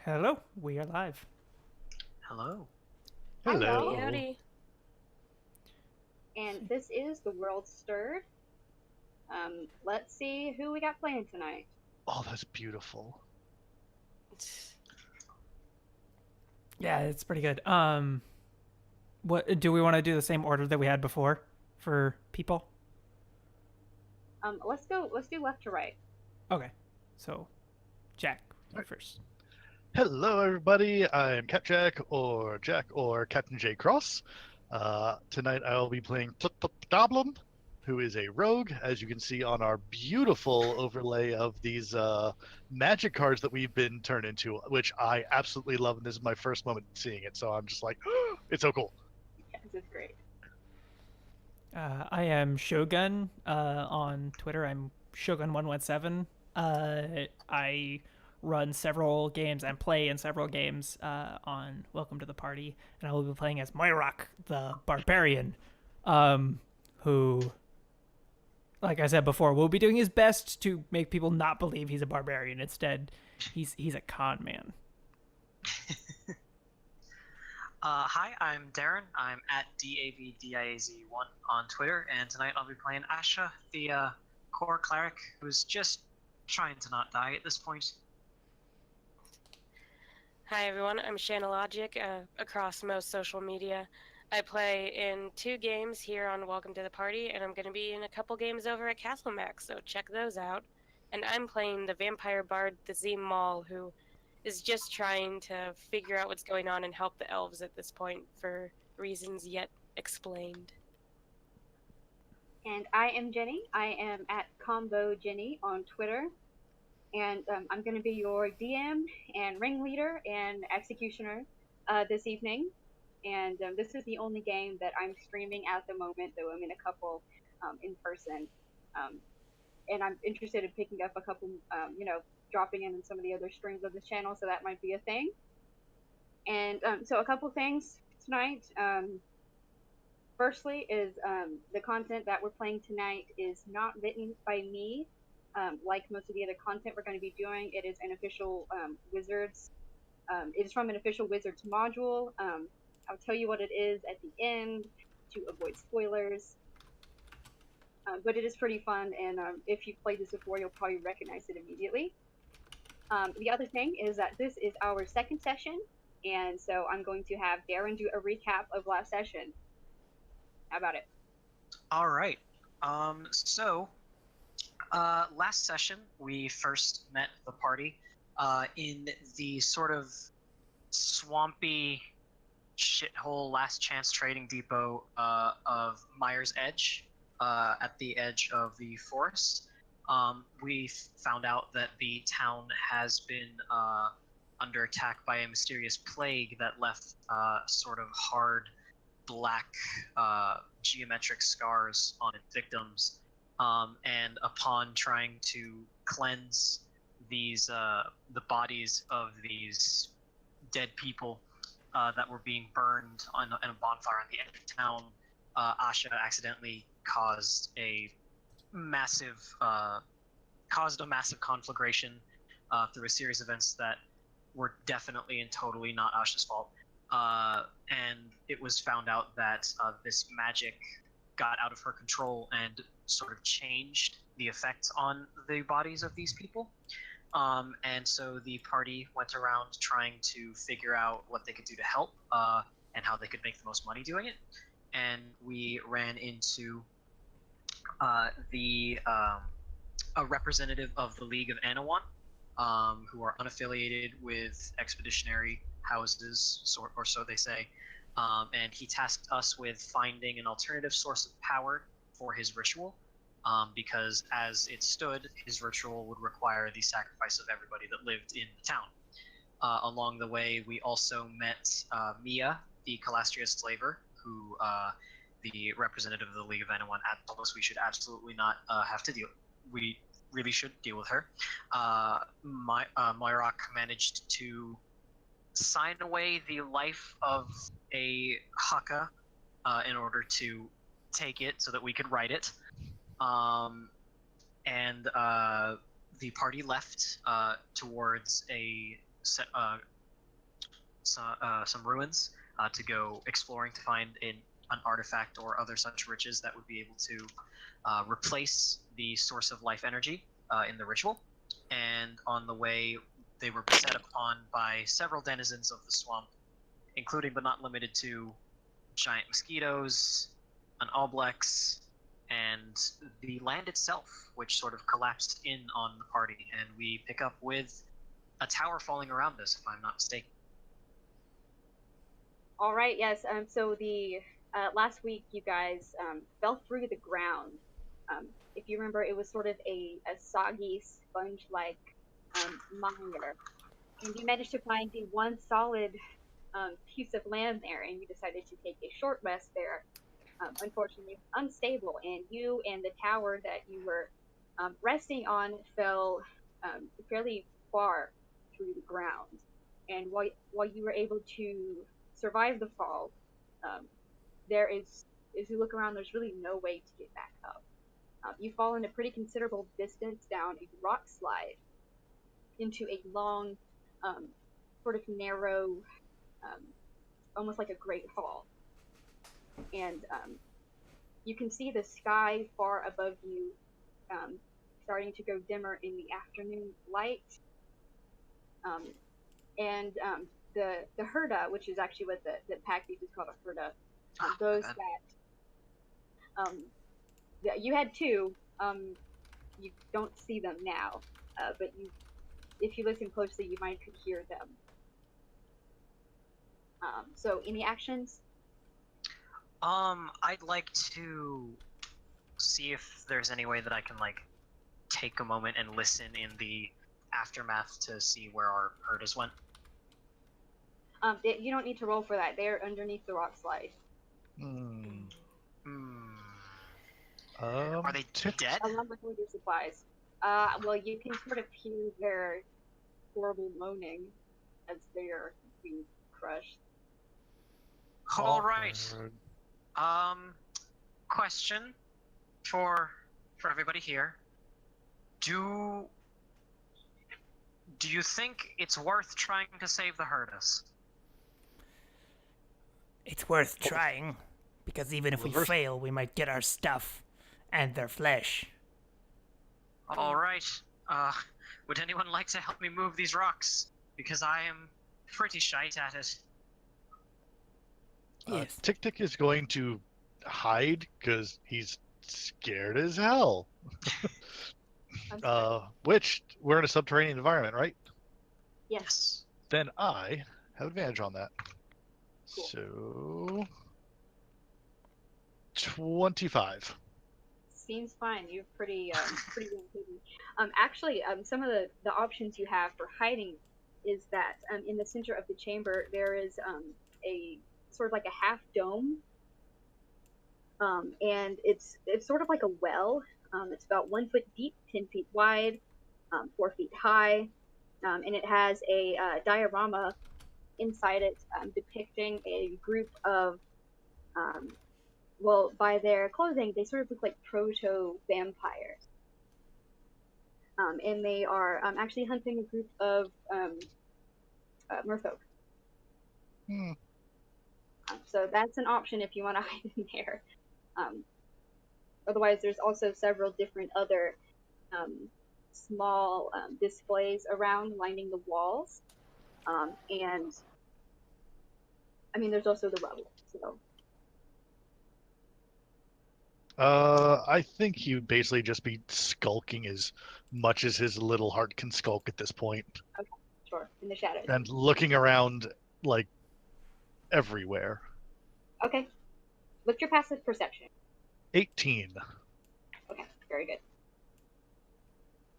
Hello, we are live. Hello. Howdy, Hello. howdy. And this is the World Stirred. Let's see who we got playing tonight. Oh, that's beautiful. Yeah, it's pretty good. What do we want to do the same order that we had before for people? Let's go. Let's do left to right. Okay, so Jack, you Alright. first. Hello, everybody. I'm Cap Jack or Captain J Cross. Tonight I will be playing Goblin, who is a rogue, as you can see on our beautiful overlay of these magic cards that we've been turned into, which I absolutely love. And this is my first moment seeing it, so I'm just like, it's so cool. Yes, it's great. I am Shogun on Twitter. I'm Shogun117. I run several games and play in several games on Welcome to the Party, and I will be playing as Moirak, the barbarian, who, like I said before, will be doing his best to make people not believe he's a barbarian. Instead, he's a con man. Hi, I'm Darren. I'm at DAVDIAZ1 on Twitter, and tonight I'll be playing Asha, the core cleric who's just trying to not die at this point. Hi everyone, I'm Shanna Logic across most social media. I play in 2 games here on Welcome to the Party, and I'm going to be in a couple games over at Castle Max, so check those out. And I'm playing the vampire bard, the Zim Maul, who is just trying to figure out what's going on and help the elves at this point for reasons yet explained. And I am Jenny. I am at Combo Jenny on Twitter, and I'm going to be your DM and ringleader and executioner this evening. And this is the only game that I'm streaming at the moment, though I'm in a couple in person. Um, and I'm interested in picking up a couple, dropping in some of the other streams of this channel, so that might be a thing. And so a couple things tonight. Firstly, is the content that we're playing tonight is not written by me. Like most of the other content we're going to be doing, it is an official Wizards. It is from an official Wizards module. I'll tell you what it is at the end to avoid spoilers. But it is pretty fun, and if you've played this before, you'll probably recognize it immediately. The other thing is that this is our second session, and so I'm going to have Darren do a recap of last session. How about it? All right. Last session we first met the party in the sort of swampy shithole last chance trading depot of Myers Edge at the edge of the forest. We found out that the town has been under attack by a mysterious plague that left sort of hard black geometric scars on its victims. And upon trying to cleanse these the bodies of these dead people that were being burned on a bonfire on the edge of town, Asha accidentally caused a massive conflagration through a series of events that were definitely and totally not Asha's fault. And it was found out that this magic got out of her control and sort of changed the effects on the bodies of these people. And so the party went around trying to figure out what they could do to help and how they could make the most money doing it. And we ran into a representative of the League of Anawan, who are unaffiliated with expeditionary houses, or so they say. And he tasked us with finding an alternative source of power for his ritual, because as it stood, his ritual would require the sacrifice of everybody that lived in the town. Along the way, we also met Mia, the Calastria slaver, who the representative of the League of Anyone told us we should absolutely not have to deal. We really should deal with her. Moirak managed to sign away the life of a Haka in order to take it so that we could write it. And the party left towards a some ruins to go exploring to find an artifact or other such riches that would be able to replace the source of life energy in the ritual. And on the way, they were set upon by several denizens of the swamp, including but not limited to giant mosquitoes, an oblex, and the land itself, which sort of collapsed in on the party. And we pick up with a tower falling around us, if I'm not mistaken. All right, yes. So the last week you guys fell through the ground. If you remember, it was sort of a soggy, sponge-like mire, and you managed to find the one solid piece of land there, and you decided to take a short rest there. Unfortunately, unstable, and you and the tower that you were resting on fell fairly far through the ground. And while you were able to survive the fall, there is, as you look around, there's really no way to get back up. You've fallen a pretty considerable distance down a rock slide into a long, sort of narrow, almost like a great hall. And you can see the sky far above you starting to go dimmer in the afternoon light. And the herda, which is actually what the pack beast is called, a herda, those that you had two, you don't see them now, but if you listen closely, you might could hear them. So any actions? I'd like to see if there's any way that I can like take a moment and listen in the aftermath to see where our herdas went. You don't need to roll for that. They're underneath the rock slide. Are they dead? Along with all your supplies. Well, you can sort of hear their horrible moaning as they are being crushed. All right. Question for everybody here. Do you think it's worth trying to save the herdas? It's worth trying, because even if we fail, we might get our stuff and their flesh. All right. Would anyone like to help me move these rocks? Because I am pretty shite at it. Yes. Tick Tick is going to hide because he's scared as hell. Which we're in a subterranean environment, right? Yes. Then I have advantage on that. Cool. So 25. Seems fine. You're pretty pretty well hidden. Actually, some of the options you have for hiding is that in the center of the chamber there is a sort of like a half dome, and it's sort of like a well. It's about 1 foot deep, 10 feet wide, 4 feet high, and it has a diorama inside it depicting a group of, well, by their clothing, they sort of look like proto-vampires. And they are actually hunting a group of merfolk. So that's an option if you want to hide in there. Otherwise, there's also several different other small displays around lining the walls. And, I mean, there's also the rubble, so... I think he would basically just be skulking as much as his little heart can skulk at this point. Okay, sure, in the shadows. And looking around, like, everywhere. Okay. What's your passive perception? 18. Okay, very good.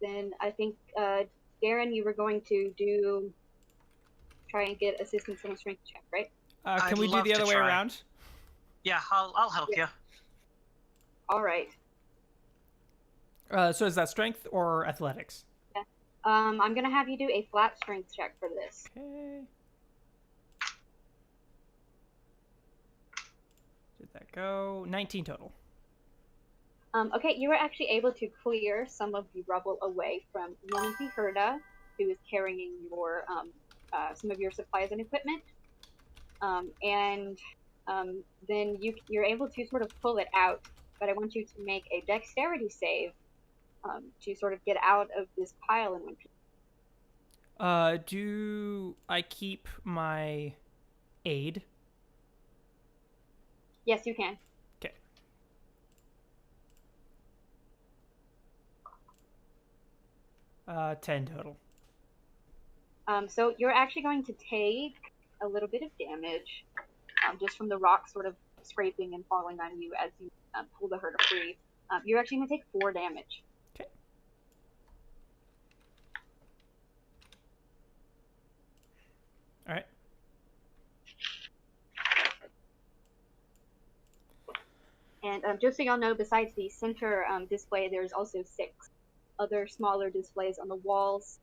Then I think, Darren, you were going to try and get assistance on a strength check, right? Can we do the other way around? Yeah, I'll help you. All right. So is that strength or athletics? Yeah. I'm gonna have you do a flat strength check for this. Okay. Did that go? 19 total. Okay, you were actually able to clear some of the rubble away from one of the herda, who is carrying your some of your supplies and equipment. and then you're able to sort of pull it out. But I want you to make a dexterity save to sort of get out of this pile in one piece. Do I keep my aid? Yes, you can. Okay. Uh, 10 total. So you're actually going to take a little bit of damage just from the rock sort of scraping and falling on you as you pull the herder free. You're actually going to take 4 damage. Okay. All right. And just so y'all know, besides the center display, there's also 6 other smaller displays on the walls,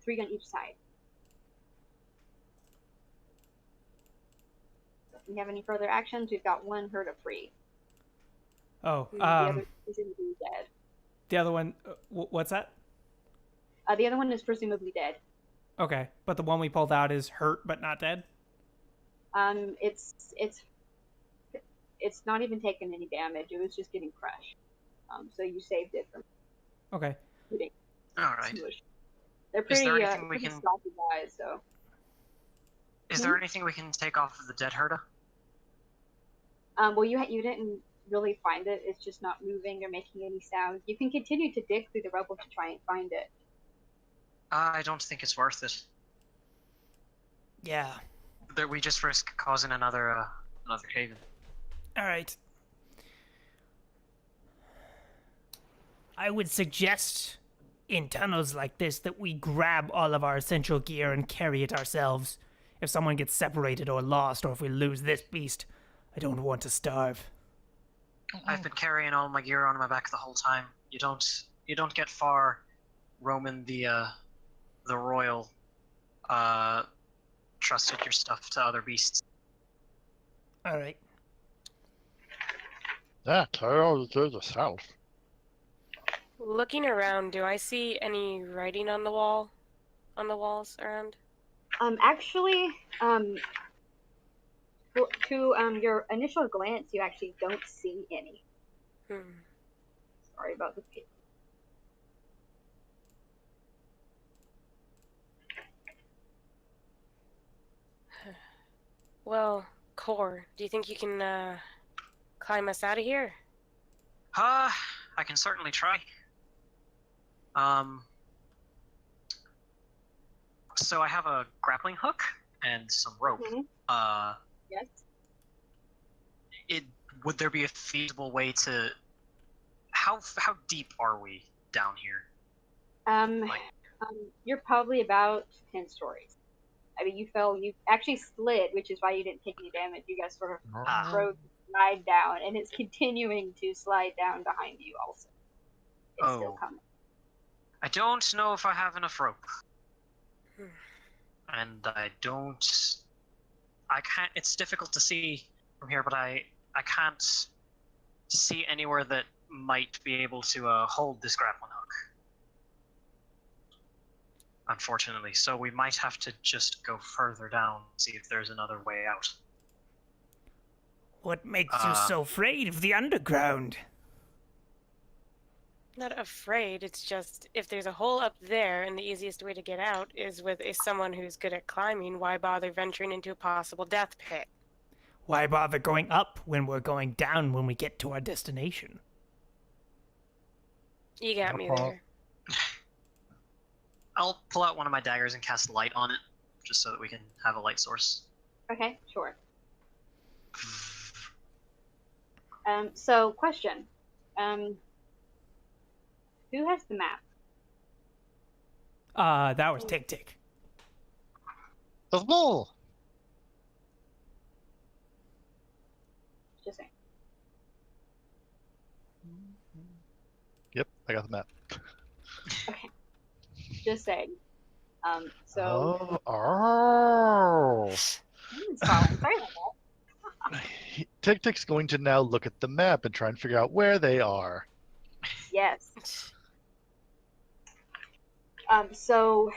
3 on each side. So if you have any further actions, we've got 1 herder free. Oh, The other is presumably dead. the other one, what's that? The other one is presumably dead. Okay, but the one we pulled out is hurt but not dead? It's not even taking any damage. It was just getting crushed. So you saved it from Okay. getting Alright. smushed. They're Is pretty, there anything we pretty can- sloppy guys, so. Is there anything we can take off of the dead herder? Well, you didn't really find it. It's just not moving or making any sounds. You can continue to dig through the rubble to try and find it. I don't think it's worth it. Yeah. That we just risk causing another cave-in. All right. I would suggest in tunnels like this that we grab all of our essential gear and carry it ourselves. If someone gets separated or lost, or if we lose this beast, I don't want to starve. I've been carrying all my gear on my back the whole time. You don't get far roaming the royal trusted your stuff to other beasts. All right. Yeah, carry all to yourself. Looking around, do I see any writing on the walls around? Actually, to your initial glance, you actually don't see any. Sorry about the paper. Well, Core, do you think you can climb us out of here? I can certainly try. So I have a grappling hook and some rope. Mhm. Yes. Would there be a feasible way to? How deep are we down here? You're probably about 10 stories. I mean, you actually slid, which is why you didn't take any damage. You guys sort of rode, slide down, and it's continuing to slide down behind you also. It's still coming. I don't know if I have enough rope. And I can't, it's difficult to see from here, but I can't see anywhere that might be able to hold this grappling hook. Unfortunately, so we might have to just go further down, see if there's another way out. What makes you so afraid of the underground? Not afraid, it's just if there's a hole up there and the easiest way to get out is with someone who's good at climbing, why bother venturing into a possible death pit? Why bother going up when we're going down when we get to our destination? You got me there. I'll pull out one of my daggers and cast light on it, just so that we can have a light source. Okay, sure. So, question. Who has the map? That was Tick Tick. The bull. Just saying. Yep, I got the map. Okay. Just saying. So. Oh. It's fine. Sorry about that. Tick Tick's going to now look at the map and try and figure out where they are. Yes. So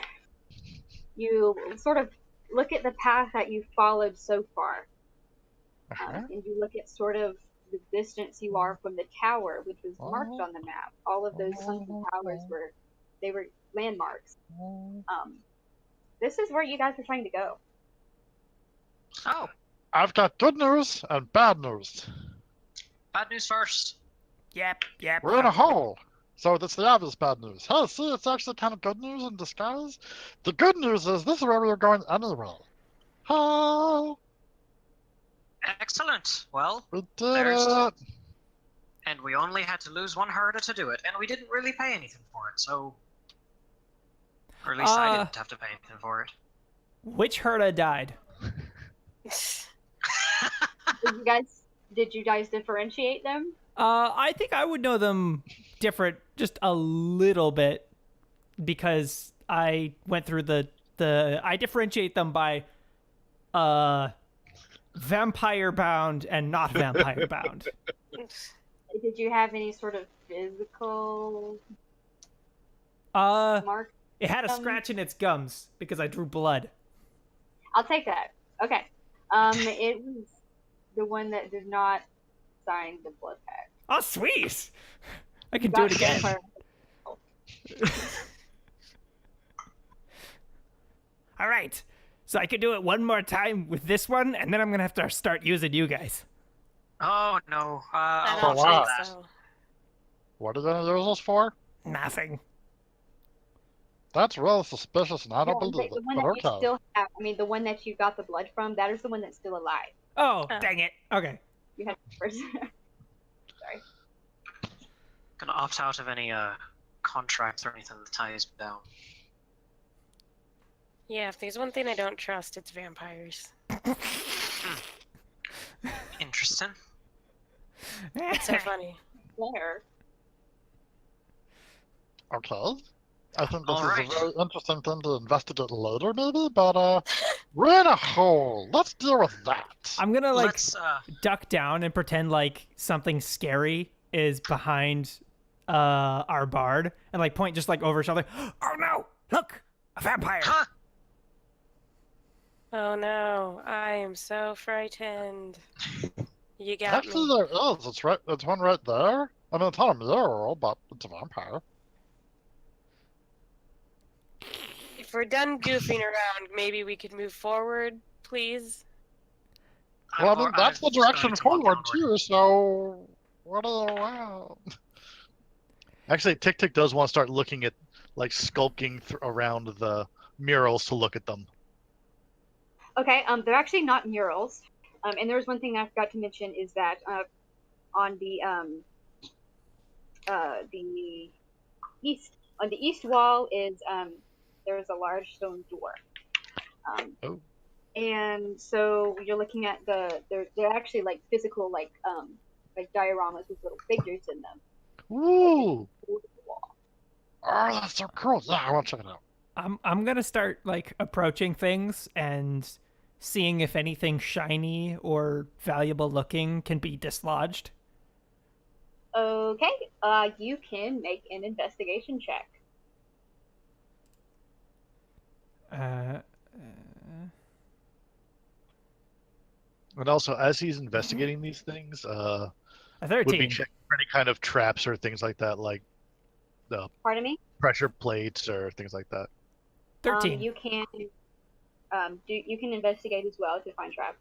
you sort of look at the path that you followed so far, Uh-huh. and you look at sort of the distance you are from the tower, which was marked on the map. All of those sunken towers were landmarks. This is where you guys are trying to go. Oh, I've got good news and bad news. bad news first. Yep. We're in a hole. So that's the obvious bad news. Hey, see, it's actually kind of good news in disguise. The good news is this is where we were going anyway. Oh, Excellent. Well, we did There's- it. and we only had to lose one herder to do it, and we didn't really pay anything for it, so... Or at least I didn't have to pay anything for it. Which Herda died? Did you guys differentiate them? I think I would know them different just a little bit because I went through the I differentiate them by vampire bound and not vampire bound. Did you have any sort of physical Uh mark? it had a scratch in its gums because I drew blood. I'll take that. Okay. It was the one that did not sign the blood pact. Oh sweet. I can do it again. All right. So I could do it one more time with this one, and then I'm gonna have to start using you guys. Oh, no. I I'll don't wow. take think that. so. What are they going to use this for? Nothing. That's really suspicious, and I don't The believe one it. that But you okay. still have, the one that you got the blood from, that is the one that's still alive. Oh, Oh. Dang it. okay. You had first. Gonna opt out of any contracts or anything that ties me down. Yeah, if there's one thing I don't trust, it's vampires. Interesting. It's so funny. There. Okay. I think this Alright. is a very interesting thing to investigate later, maybe, but we're in a hole. Let's deal with that. I'm gonna like Let's duck down and pretend like something scary is behind our bard and like point just like over his shoulder. Oh no! Look, a vampire. huh? Oh no, I am so frightened. You got Actually, me. there is. It's right. It's one right there. I mean, it's not a mural, but it's a vampire. If we're done goofing around, maybe we could move forward, please. Well, I mean, that's the direction starting to walk forward downward. too. So, what are they around? Actually, Tick Tick does want to start looking at, like, skulking around the murals to look at them. Okay, they're actually not murals. And there's one thing that I forgot to mention is that on the east wall is there's a large stone door. Oh. And so you're looking at they're actually like physical like dioramas with little figures in them. Ooh! Oh, that's so cool. Yeah, I want to check it out. I'm gonna start like approaching things and seeing if anything shiny or valuable looking can be dislodged. Okay, you can make an investigation check. And also, as he's investigating these things, A would 13. be checking for any kind of traps or things like that, like the Pardon me? pressure plates or things like that. 13. You can you can investigate as well to find traps.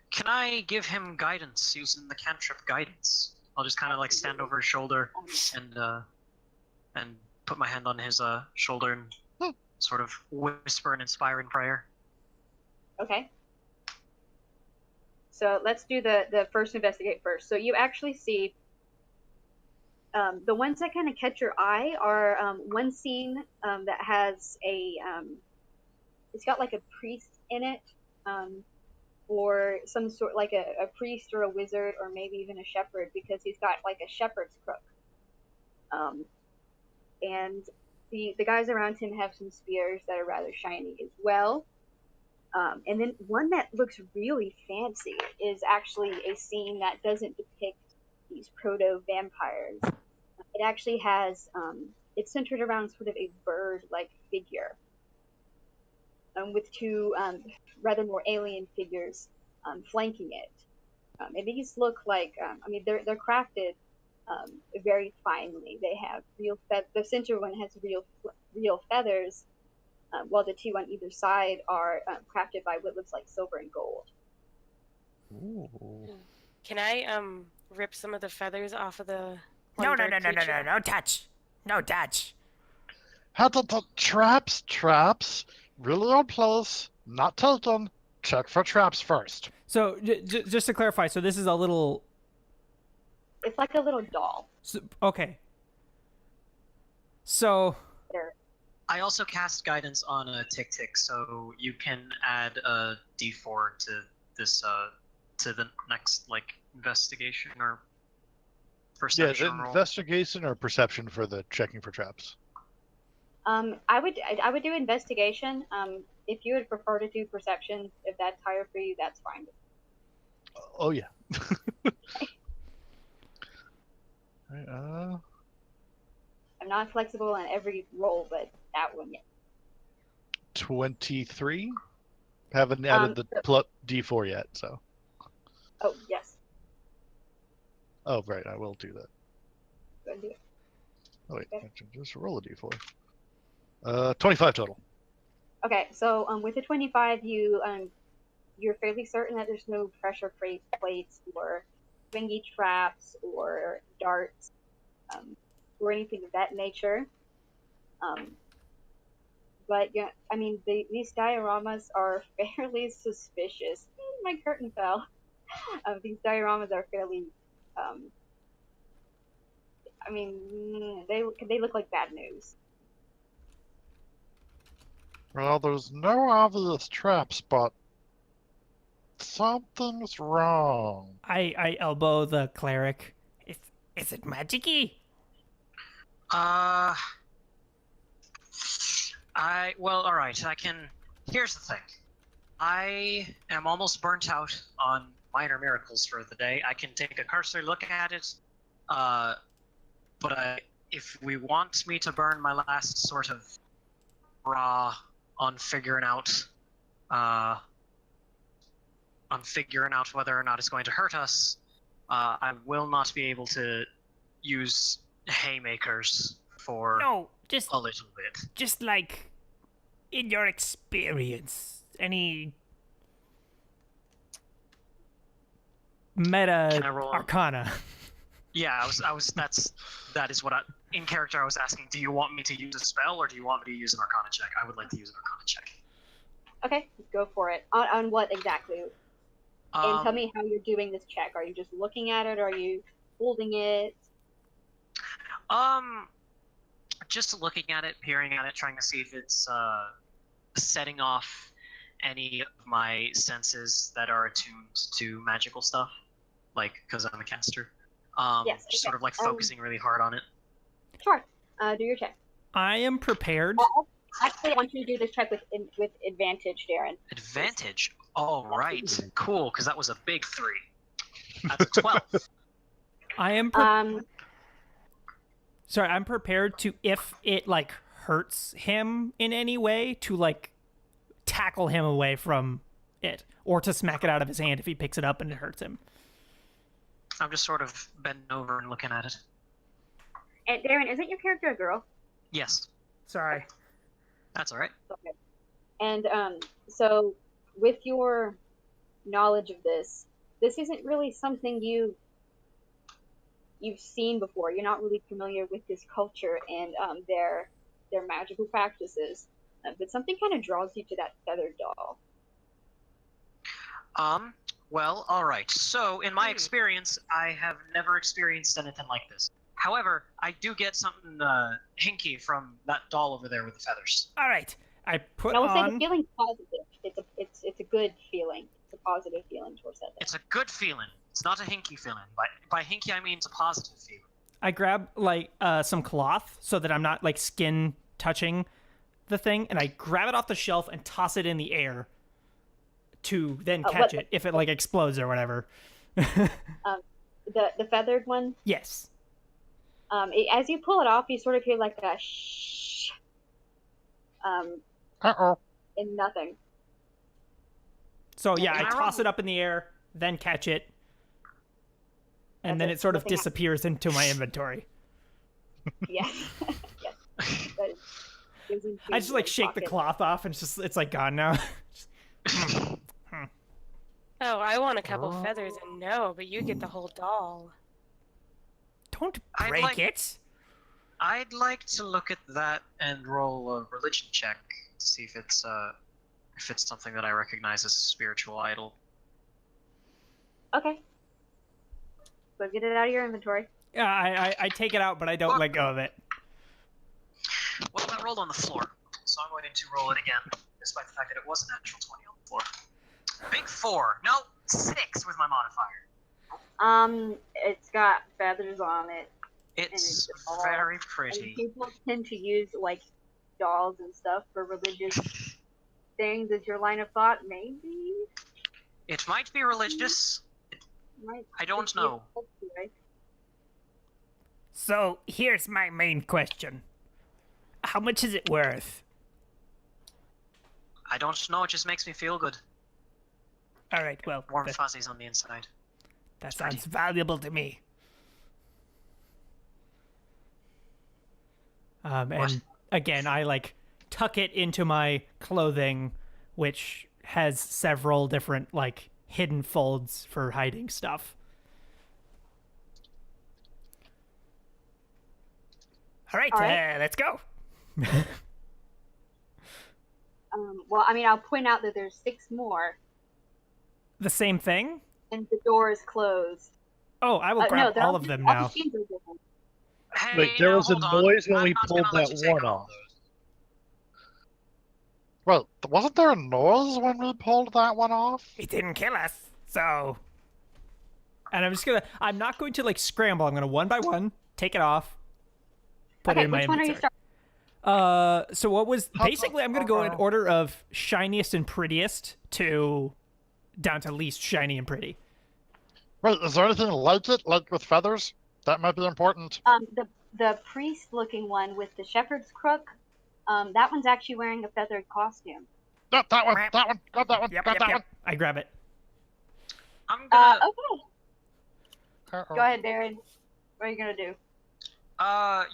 Can I give him guidance using the cantrip guidance? I'll just kind of like stand over his shoulder and put my hand on his shoulder and sort of whisper an inspiring prayer. Okay. So let's do the first investigate first. So you actually see the ones that kind of catch your eye are one scene that has it's got like a priest in it, or some sort like a priest or a wizard or maybe even a shepherd because he's got like a shepherd's crook. And the guys around him have some spears that are rather shiny as well. And then one that looks really fancy is actually a scene that doesn't depict these proto-vampires. It actually has, it's centered around sort of a bird-like figure. with two rather more alien figures flanking it. And these look like, they're crafted very finely. They have the center one has real feathers, while the two on either side are crafted by what looks like silver and gold. Ooh. Can I rip some of the feathers off of the No, one no, dark no, no, no, no, creature? no touch. No touch. Traps. Really on place. Not tilting. Check for traps first. So just to clarify, so this is a little. It's like a little doll. Okay. So. They're I also cast guidance on a tick, so you can add a D4 to this to the next investigation or Yeah, perception the roll. investigation or perception for the checking for traps. I would do investigation. If you would prefer to do perception, if that's higher for you, that's fine. Oh yeah. Alright, I'm not flexible on every roll, but that one, yeah. 23. Haven't added the D4 yet, so. Oh, yes. Oh right, I will do that. Go ahead and do it. Oh wait, Okay. actually, just roll a D4. 25 total. Okay, so with the 25, you're fairly certain that there's no pressure plates or swingy traps or darts or anything of that nature. But yeah, these dioramas are fairly suspicious. My curtain fell. These dioramas are fairly, they look like bad news. Well, there's no obvious traps, but something's wrong. I elbow the cleric. Is it magic-y? All right. Here's the thing. I am almost burnt out on minor miracles for the day. I can take a cursory look at it, but if we want me to burn my last sort of raw on figuring out whether or not it's going to hurt us, I will not be able to use haymakers for No, just a little bit. just like in your experience, any Meta Can I roll? Arcana. Yeah, that is what in character I was asking. Do you want me to use a spell or do you want me to use an Arcana check? I would like to use an Arcana check. Okay, go for it. On what exactly? And tell me how you're doing this check. Are you just looking at it? Or are you holding it? Just looking at it, peering at it, trying to see if it's setting off any of my senses that are attuned to magical stuff, because I'm a caster. Yes, just okay. sort of focusing really hard on it. Sure. Do your check. I am prepared. Actually, I want you to do this check with advantage, Darren. Advantage. All right, cool. Because that was a big 3. That's a 12. I am. Sorry, I'm prepared to, if it hurts him in any way, to tackle him away from it, or to smack it out of his hand if he picks it up and it hurts him. I'm just sort of bending over and looking at it. And Darren, isn't your character a girl? Yes, Sorry. that's all right. Okay. And so with your knowledge of this isn't really something you've seen before. You're not really familiar with this culture and their magical practices. But something kind of draws you to that feathered doll. Well, all right. So, in my experience, I have never experienced anything like this. However, I do get something hinky from that doll over there with the feathers. All right. I put I will say on. the feeling's positive. It's a good feeling. It's a positive feeling towards that doll. It's a good feeling. It's not a hinky feeling. By hinky, I mean it's a positive feeling. I grab some cloth so that I'm not skin touching the thing, and I grab it off the shelf and toss it in the air to then catch it if it explodes or whatever. The feathered one. Yes. As you pull it off, you sort of hear a shh. Uh-oh. in nothing. So yeah, Can I I toss roll? it up in the air, then catch it, and That's then it. it sort of Nothing disappears into my inventory. Yes. Yes. That is- goes into I just like your shake the pocket. cloth off, and it's like gone now. Oh, I want a couple feathers and no, but you get the whole doll. Don't I'd break like- it. I'd like to look at that and roll a religion check to see if it's something that I recognize as a spiritual idol. Okay. So get it out of your inventory. Yeah, I take it out, but I don't let go of it. Well, I rolled on the floor, so I'm going to roll it again, despite the fact that it was a natural 20 on the floor. Big 4. No, 6 with my modifier. It's got feathers on it. It's it's all- very And pretty. people tend to use like dolls and stuff for religious things. Is your line of thought? Maybe. It might be religious. Might I don't just be know. a culture. So here's my main question: how much is it worth? I don't know, it just makes me feel good. All right, well, Warm that, fuzzies on the inside. that sounds valuable to me. And again, I like tuck it into my clothing, which has several different like hidden folds for hiding stuff. All right, All right. let's go. Well, I mean, I'll point out that there's 6 more, The same thing? and the door is closed. Oh, I will No, grab they're all of them all now. the skins are different. Hey, Wait, there now, was a hold on. noise when I'm we not pulled gonna let that you take one all off. those. Well, wasn't there a noise when we pulled that one off? It didn't kill us, so And I'm not going to like scramble. I'm gonna one by one take it off, put Okay, it in my which one are you inventory. starting? So what was How- basically I'm gonna go in order of shiniest and prettiest to down to least shiny and pretty. Wait, is there anything like it, like with feathers? That might be important. The priest-looking one with the shepherd's crook. That one's actually wearing a feathered costume. Yep, that one, grab that one, Yep, grab yep, that yep. I grab it. I'm gonna. Okay. one. Go ahead, Darren. What are you gonna do?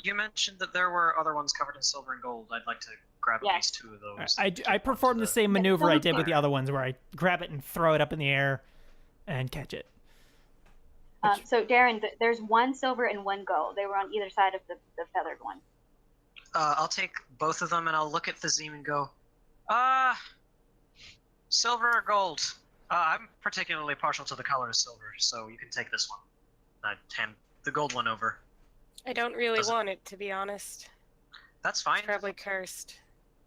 You mentioned that there were other ones covered in silver and gold. I'd like to grab Yeah. at least 2 of those. I perform the same Yeah, maneuver I sounds did with good. the other ones, where I grab it and throw it up in the air and catch it. So, Darren, there's 1 silver and 1 gold. They were on either side of the feathered one. I'll take both of them and I'll look at the Zeme and go, silver or gold? I'm particularly partial to the color of silver, so you can take this one. I hand the gold one over. I don't really Does it- want it, to be honest. That's fine. It's probably cursed.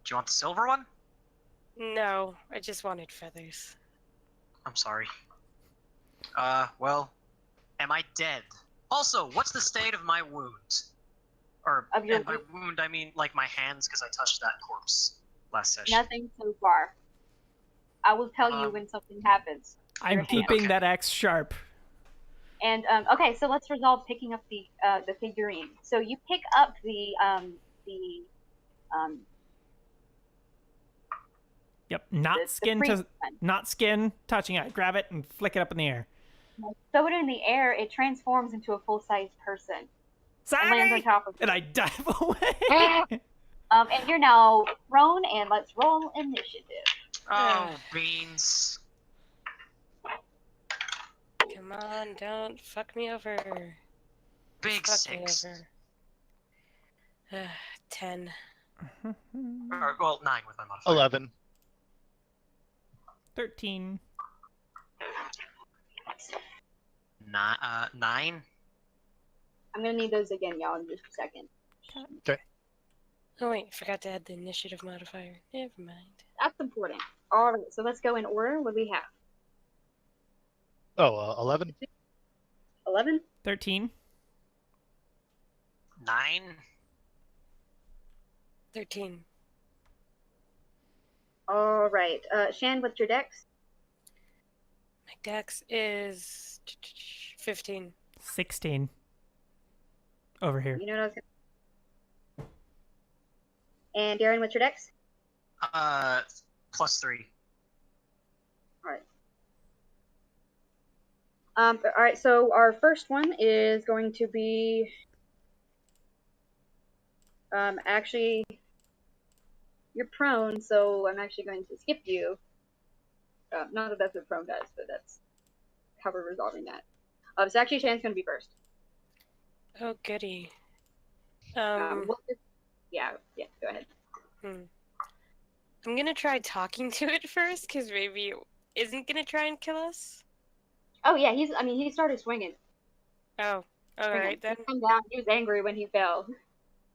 Do you want the silver one? No, I just wanted feathers. I'm sorry. Well, am I dead? Also, what's the state of my wound? Or, Of your and by wound, I mean, like, my hands, because I touched that corpse last session. Nothing so far. I will tell you when something happens. I'm Your hand. keeping Okay. that axe sharp. And okay, so let's resolve picking up the figurine. So you pick up the Yep, not the skin priest to one. not skin touching it. Grab it and flick it up in the air. Throw it in the air. It transforms into a full-sized person and lands on Sorry. top of you. And I dive away. And you're now prone. And let's roll initiative. Oh, beans. Come on, don't fuck me over. Big Fuck 6. me over. 10. Or, well, 9 with my modifier. 11. 13. 9? I'm gonna need those again, y'all, in just a second. Oh wait, I forgot to add the initiative modifier. Never mind. That's important. All right, so let's go in order. What do we have? Oh, 11? 11. 13. 9? 13. All right. Shan, what's your dex? My dex is 15. 16. Over here. You know what I was gonna... And Darren, what's your dex? +3. All right, so our first one is going to be actually you're prone, so I'm actually going to skip you. Not that that's what prone does, but that's how we're resolving that. So actually, Shan's going to be first. Oh, goody. Yeah, go ahead. I'm gonna try talking to it first, because maybe it isn't gonna try and kill us. Oh yeah, he started swinging. Oh, alright then. He came down. He was angry when he fell,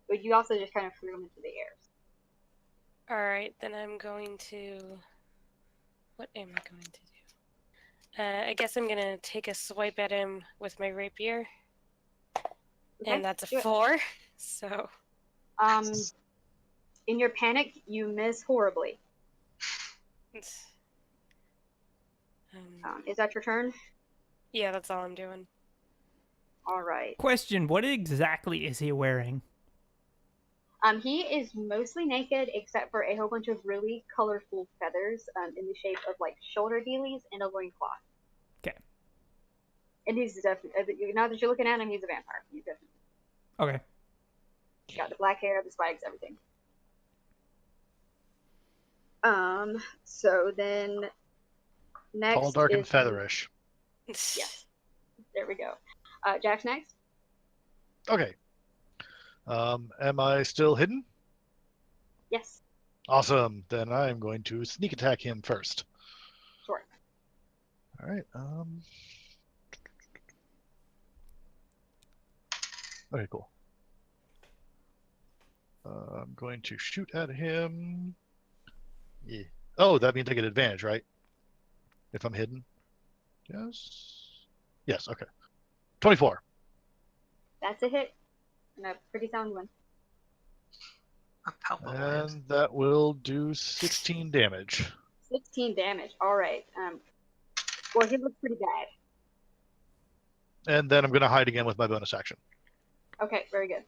but you also just kind of threw him into the air. Alright, then I'm going to... What am I going to do? I guess I'm gonna take a swipe at him with my rapier. Okay, And that's a do it. 4, so... In your panic, you miss horribly. Is that your turn? Yeah, that's all I'm doing. All right. Question: what exactly is he wearing? He is mostly naked except for a whole bunch of really colorful feathers in the shape of like shoulder dealies and a loincloth. Okay. And he's definitely, now that you're looking at him, he's a vampire. He's definitely. Okay. He's got the black hair, the spikes, everything. So then next Tall, dark, and is featherish. Yes. There we go. Jack's next. Okay. Am I still hidden? Yes. Awesome. Then I'm going to sneak attack him first. Sure. All right. Okay, cool. I'm going to shoot at him. Yeah. Oh, that means I get advantage, right? If I'm hidden. Yes. Yes. Okay. 24. That's a hit. And a pretty sound one. A palpable hit. And that will do 16 damage. 16 damage. All right. Well, he looks pretty bad. And then I'm going to hide again with my bonus action. Okay, very good.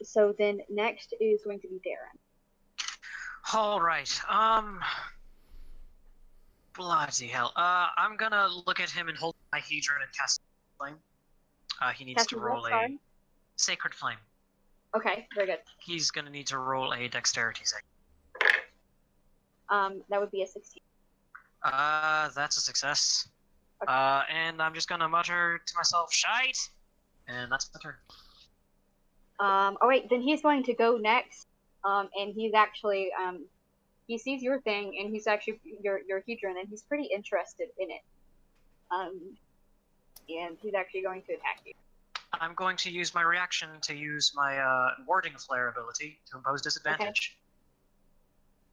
So then next is going to be Darren. All right. Bloody hell. I'm gonna look at him and hold my Hedron and cast Flame. He needs Cast to what, roll a sorry? Sacred Flame. Okay, very good. He's gonna need to roll a Dexterity save. That would be a 16. That's a success. Okay. And I'm just gonna mutter to myself, "Shite!" And that's the turn. Oh wait, then he's going to go next. And he's actually he sees your thing, and he's actually your Hedron, and he's pretty interested in it. And he's actually going to attack you. I'm going to use my reaction to use my warding flare ability to impose disadvantage.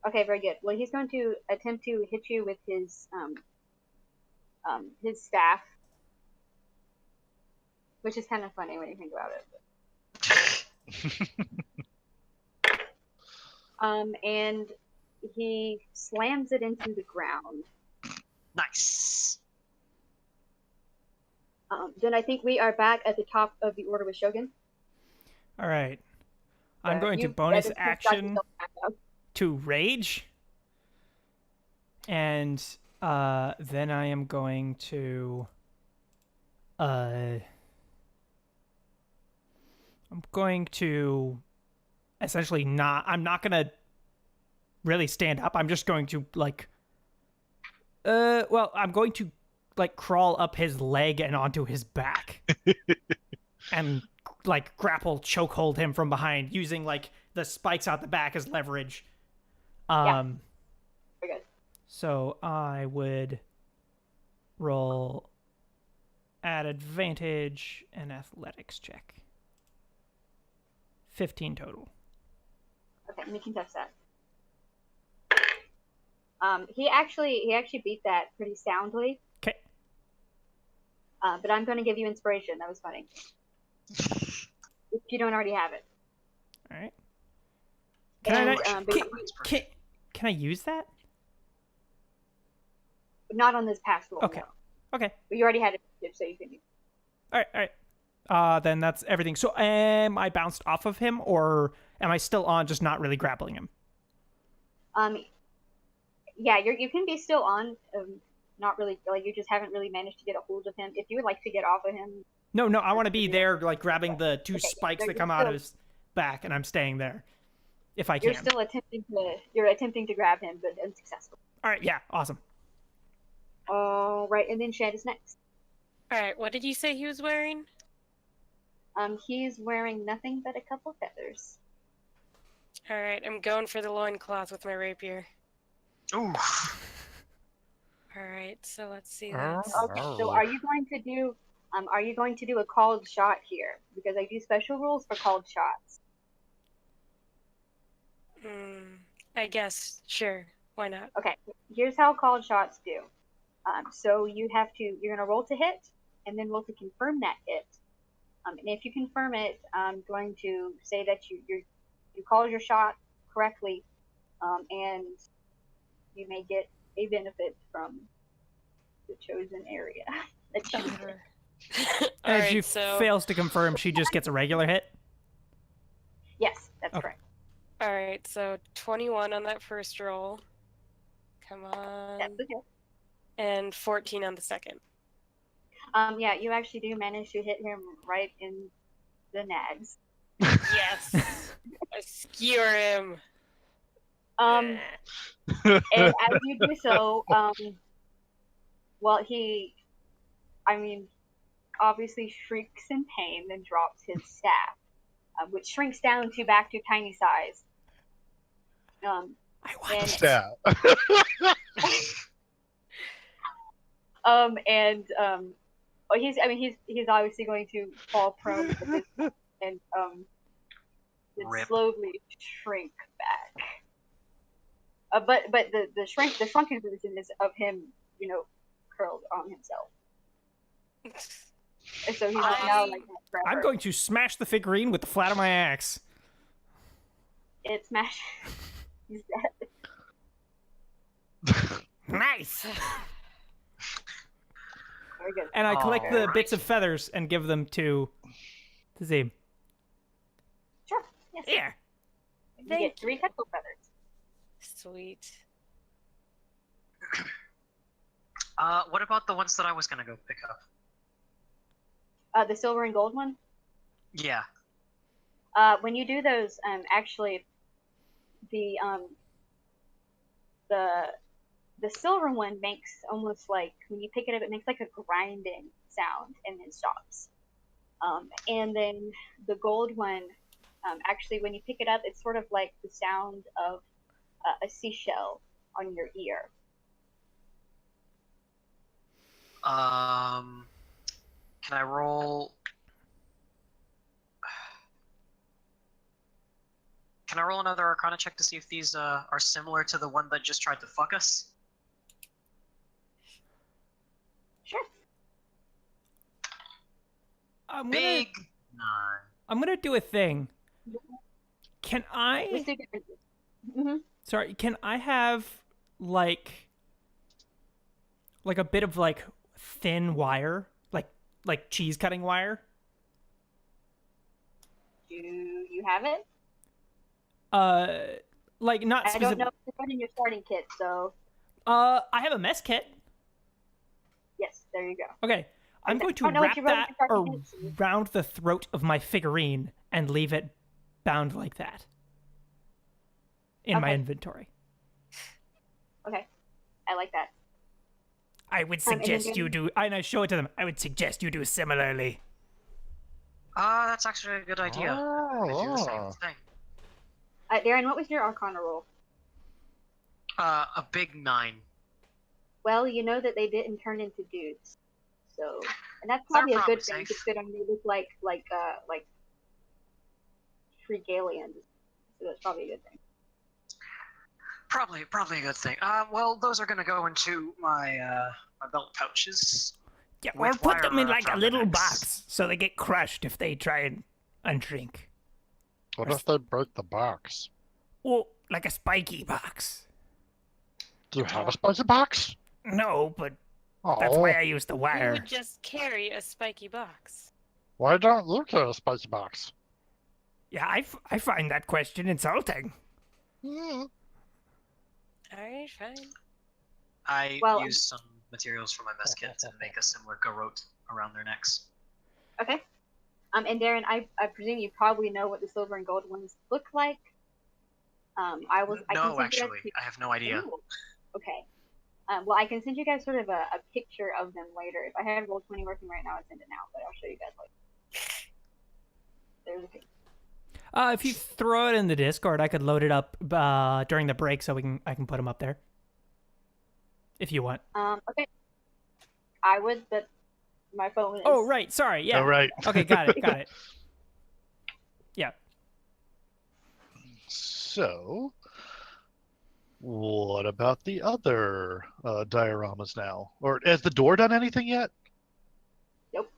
Okay, very good. Well, he's going to attempt to hit you with his staff, which is kind of funny when you think about it. And he slams it into the ground. Nice. Then I think we are back at the top of the order with Shogun. All right. I'm going to bonus action to rage. And then I am going to essentially I'm not going to really stand up. I'm just going to I'm going to crawl up his leg and onto his back. And grapple chokehold him from behind using the spikes out the back as leverage. Yeah. Very good. So I would roll at advantage an athletics check. 15 total. Okay, we can test that. He actually beat that pretty soundly. Okay. But I'm going to give you inspiration. That was funny. If you don't already have it. All right. Can I use that? Not on this past roll. Okay. No. Okay. But you already had it, so you can use it. All right. Then that's everything. So am I bounced off of him, or am I still on, just not really grappling him? Yeah, you can be still on. Not really, like you just haven't really managed to get a hold of him. If you would like to get off of him, No, I want to be there, like grabbing the two okay, spikes yeah, that come out of his back, and I'm staying there, if I you're can. still attempting to grab him, but unsuccessful. All right, yeah, awesome. All right, and then Shad is next. All right, what did you say he was wearing? He's wearing nothing but a couple feathers. All right, I'm going for the loincloth with my rapier. Ooh. All right, so let's see Oh. this. Okay, so are you going to do a called shot here? Because I do special rules for called shots. I guess, sure. Why not? Okay, here's how called shots do. So you're gonna roll to hit, and then roll to confirm that hit. And if you confirm it, I'm going to say that you called your shot correctly, and you may get a benefit from the chosen area that you hit. All As right, she so fails to confirm, she just gets a regular hit. Yes, that's Okay. correct. all right, so 21 on that first roll. Come on. That's okay. And 14 on the second. Yeah, you actually do manage to hit him right in the nads. Yes. I skewer him. And as you do so, well, he, obviously shrieks in pain and drops his staff, which shrinks down back to tiny size. I want And- it. Yeah. He's obviously going to fall prone at this point and then Rip. slowly shrink back. But the shrunken version is of him, curled on himself. And so he's now like that forever. I'm going to smash the figurine with the flat of my axe. It's smash. He's dead. Nice. Very good. And I collect the Alright. bits of feathers and give them to Zim. Sure. Yes. Here. You Thank get 3 you. technical feathers. Sweet. What about the ones that I was gonna go pick up? The silver and gold one. Yeah. When you do those, actually, the silver one makes almost like when you pick it up, it makes like a grinding sound and then stops. And then the gold one, actually, when you pick it up, it's sort of like the sound of a seashell on your ear. Can I roll? Can I roll another Arcana check to see if these are similar to the one that just tried to fuck us? Sure. Big 9. I'm gonna do a thing. Can Let's I? do differences. Mm-hmm. Sorry, can I have like a bit of like thin wire, like cheese cutting wire? Do you have it? Like not I don't specific. know if it's in your starting kit, so I have a mess kit. yes, there you go. Okay, I'm going to don't know what wrap you wrote in that your starting kit. around the throat of my figurine and leave it bound like that in my Okay. inventory. Okay, I like that. I would and then suggest you do. And I show it to them. I would suggest you do similarly. That's actually a good idea. I do the same Oh. thing. Darren, what was your Arcana roll? A big 9. Well, you know that they didn't turn into dudes, so and that's probably a probably good thing. safe. It's good. I mean, they look like freak aliens, so that's probably a good thing. Probably a good thing. Well, those are gonna go into my my belt pouches. Yeah, or With put them wire in like wrapped a around the little necks. box so they get crushed if they try and unshrink. What if they break the box? Or like a spiky box. Do you have a spicy box? No, but Oh, that's why I use the Who wire. would just carry a spiky box? why don't you carry a spicy box? Yeah, I find that question insulting. Hmm. Alright, fine. I Well, used some materials from my mess kit to make a similar garrote around their necks. Okay. And Darren, I presume you probably know what the silver and gold ones look like. I can No, send you actually, guys I have no idea. Ooh, okay. Well, I can send you guys sort of a picture of them later. If I had Roll20 working right now, I'd send it now, but I'll show you guys later. There's a picture. If you throw it in the Discord, I could load it up during the break so I can put them up there. If you want. Okay. I would, but my phone is. Oh, right. Sorry. Yeah. All right. Okay, got it. Got it. Yeah. So, what about the other dioramas now? Or has the door done anything yet? Nope.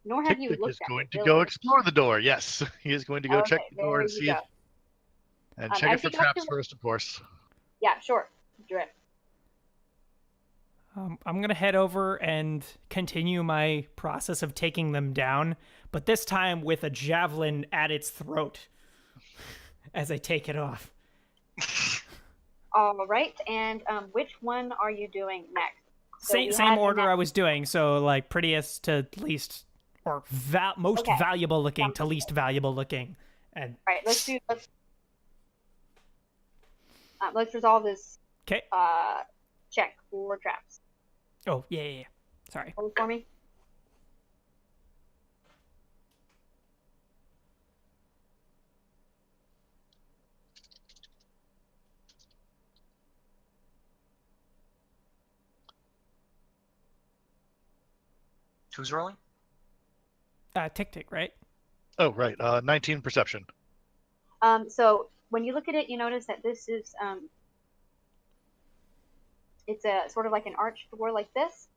Nor have you Tick-Tick looked is at going it, to really. go explore the door. Yes, he is going to go check Okay, the door there and you see go. if, and check I it for think traps actually- first, of course. Yeah, sure. Drip. I'm going to head over and continue my process of taking them down, but this time with a javelin at its throat as I take it off. All right, and which one are you doing next? So we Same had order Annette- I was doing, so like prettiest to least, or most Okay. valuable looking to least valuable looking. And All right, let's resolve this. okay. Check for traps. Oh, yeah. Sorry. Hold for me. Who's rolling? Tick, right? Oh, right. 19 perception. So when you look at it, you notice that this is it's a sort of like an arched door like this,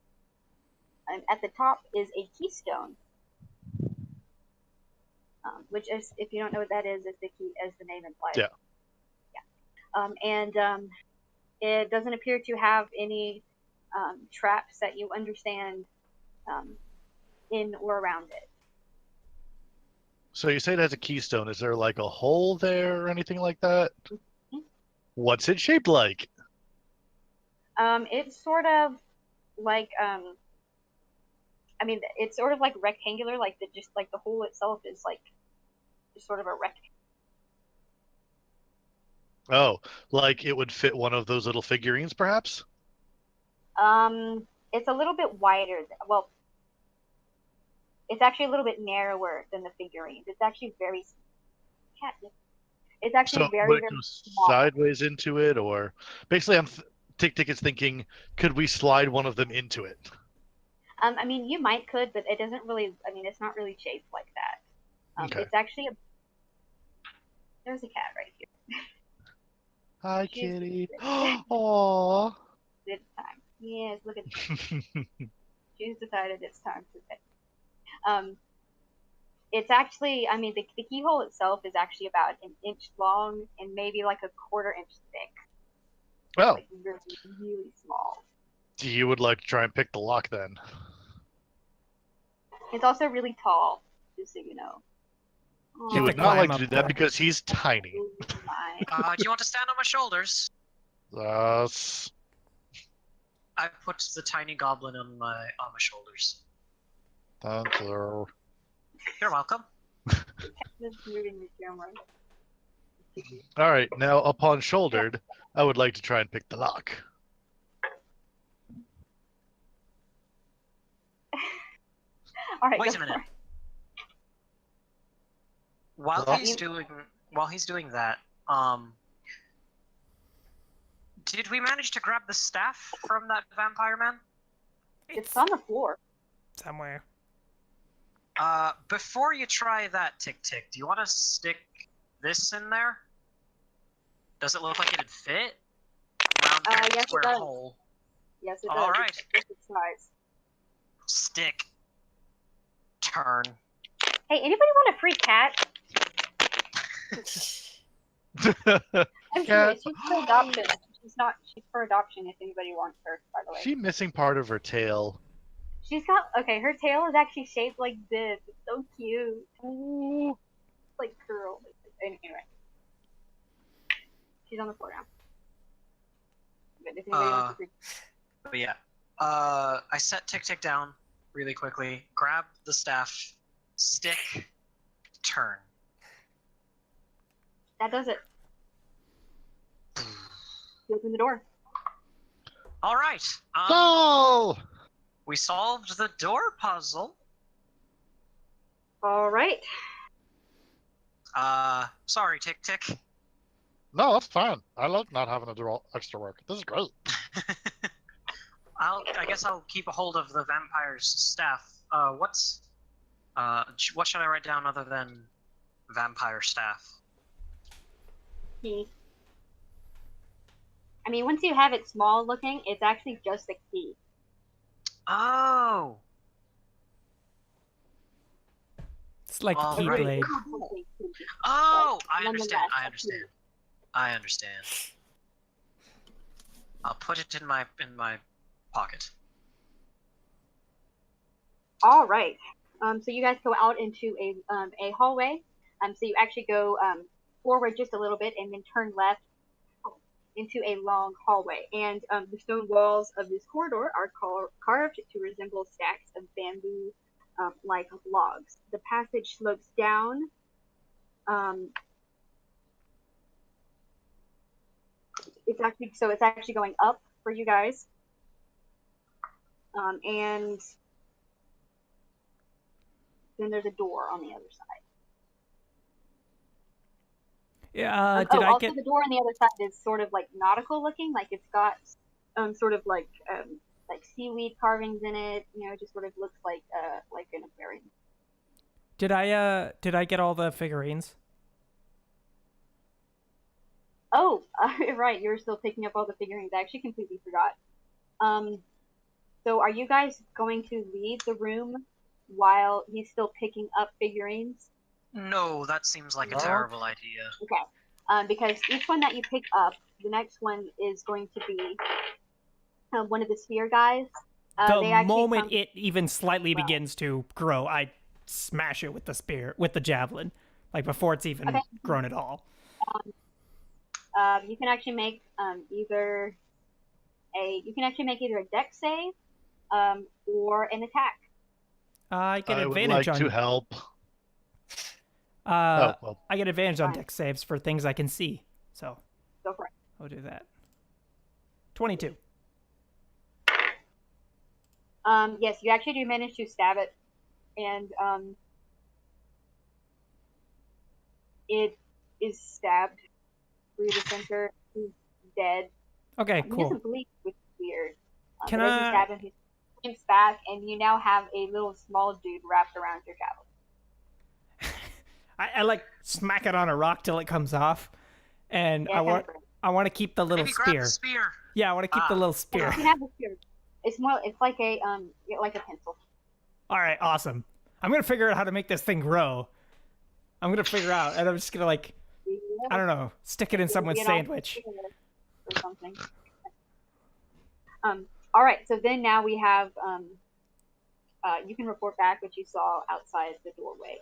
and at the top is a keystone, which is, if you don't know what that is the key, as the name implies. Yeah. It doesn't appear to have any traps that you understand in or around it. So you say it has a keystone. Is there like a hole there or anything like that? Mm-hmm. What's it shaped like? It's sort of like it's sort of like rectangular, like the hole itself is like just sort of a rectangle. Oh, like it would fit one of those little figurines, perhaps? It's a little bit wider. Well, it's actually a little bit narrower than the figurines. It's actually very. It's actually So very, would it very go small. sideways into it, or basically, Tick is thinking, could we slide one of them into it? You might could, but it doesn't really. It's not really shaped like that. Okay. It's actually there's a cat right here. Hi, She's- kitty. Aww. It's time. Yes, look at she's decided it's time to pet. It's actually, the keyhole itself is actually about an inch long and maybe like a quarter-inch thick. Well, Like really, really small. you would like to try and pick the lock then? It's also really tall, just so you know. He have would to not like climb to do up that there. because he's tiny. Oh my. Do you want to stand on my shoulders? Yes. I put the tiny goblin on my shoulders. Thank you. You're welcome. Just moving the camera. All right, now upon shouldered, I would like to try and pick the lock. All right, Wait go a minute. for it. While Well- he's doing that, did we manage to grab the staff from that vampire man? It's on the floor. Somewhere. Before you try that, Tick, do you want to stick this in there? Does it look like it'd fit? Round Yes, peg, it square does. hole. Yes, it All does. right. It's perfect size. Stick. Turn. Hey, anybody want a free cat? I'm Cat. serious. She's for adoption. She's for adoption if anybody wants her, by the way. She missing part of her tail. She's got, her tail is actually shaped like this. It's so cute. Ooh. It's like curled. Anyway. She's on the floor now. But if anybody wants to But yeah, I set Tick Tick down really quickly, grab the staff, stick, turn. that does it. You open the door. All right. Go! We solved the door puzzle. All right. Sorry, Tick Tick. No, that's fine. I like not having to do all extra work. This is great. I guess I'll keep a hold of the vampire's staff. What should I write down other than vampire staff? Key. I mean, once you have it small looking, it's actually just a key. Oh. It's like All a right. keyblade. Oh, I Nonetheless, understand. I understand. I'll put it in my pocket. All right. So you guys go out into a hallway. So you actually go forward just a little bit and then turn left into a long hallway. And the stone walls of this corridor are carved to resemble stacks of bamboo like logs. The passage slopes down. It's actually going up for you guys. And then there's a door on the other side. Yeah. Did I also get? the door on the other side is sort of like nautical looking, like it's got sort of like seaweed carvings in it. You know, it just sort of looks like an aquarium. Did I get all the figurines? Oh, right, you're still picking up all the figurines. I actually completely forgot. So are you guys going to leave the room while he's still picking up figurines? No, that seems like a No. terrible idea. Okay. Because each one that you pick up, the next one is going to be one of the sphere guys. They The actually moment come- it even slightly Right. begins to grow, I smash it with the spear, with the javelin, like before it's even Okay. grown at all. You can actually make either a dex save or an attack. I get I would advantage like on. to help. Uh, Oh, well. I get advantage on Fine. dex saves for things I can see, so Go for it. I'll do that. 22. Yes, you actually do manage to stab it, and it is stabbed through the center. He's dead. Okay, He cool. doesn't bleed, which is weird. Can but as you I- stab him, he swings back, and you now have a little small dude wrapped around your javelin. I like smack it on a rock till it comes off, and Yeah, I want to keep the little Maybe grab spear. the spear. Yeah, I want to keep the Ah. little You spear. can have the spear. It's like a pencil. All right, awesome. I'm gonna figure out how to make this thing grow. I'm gonna figure out, and I'm just gonna like, I don't know, stick it in someone's Get all sandwich. or something. All right. So then now we have you can report back what you saw outside the doorway.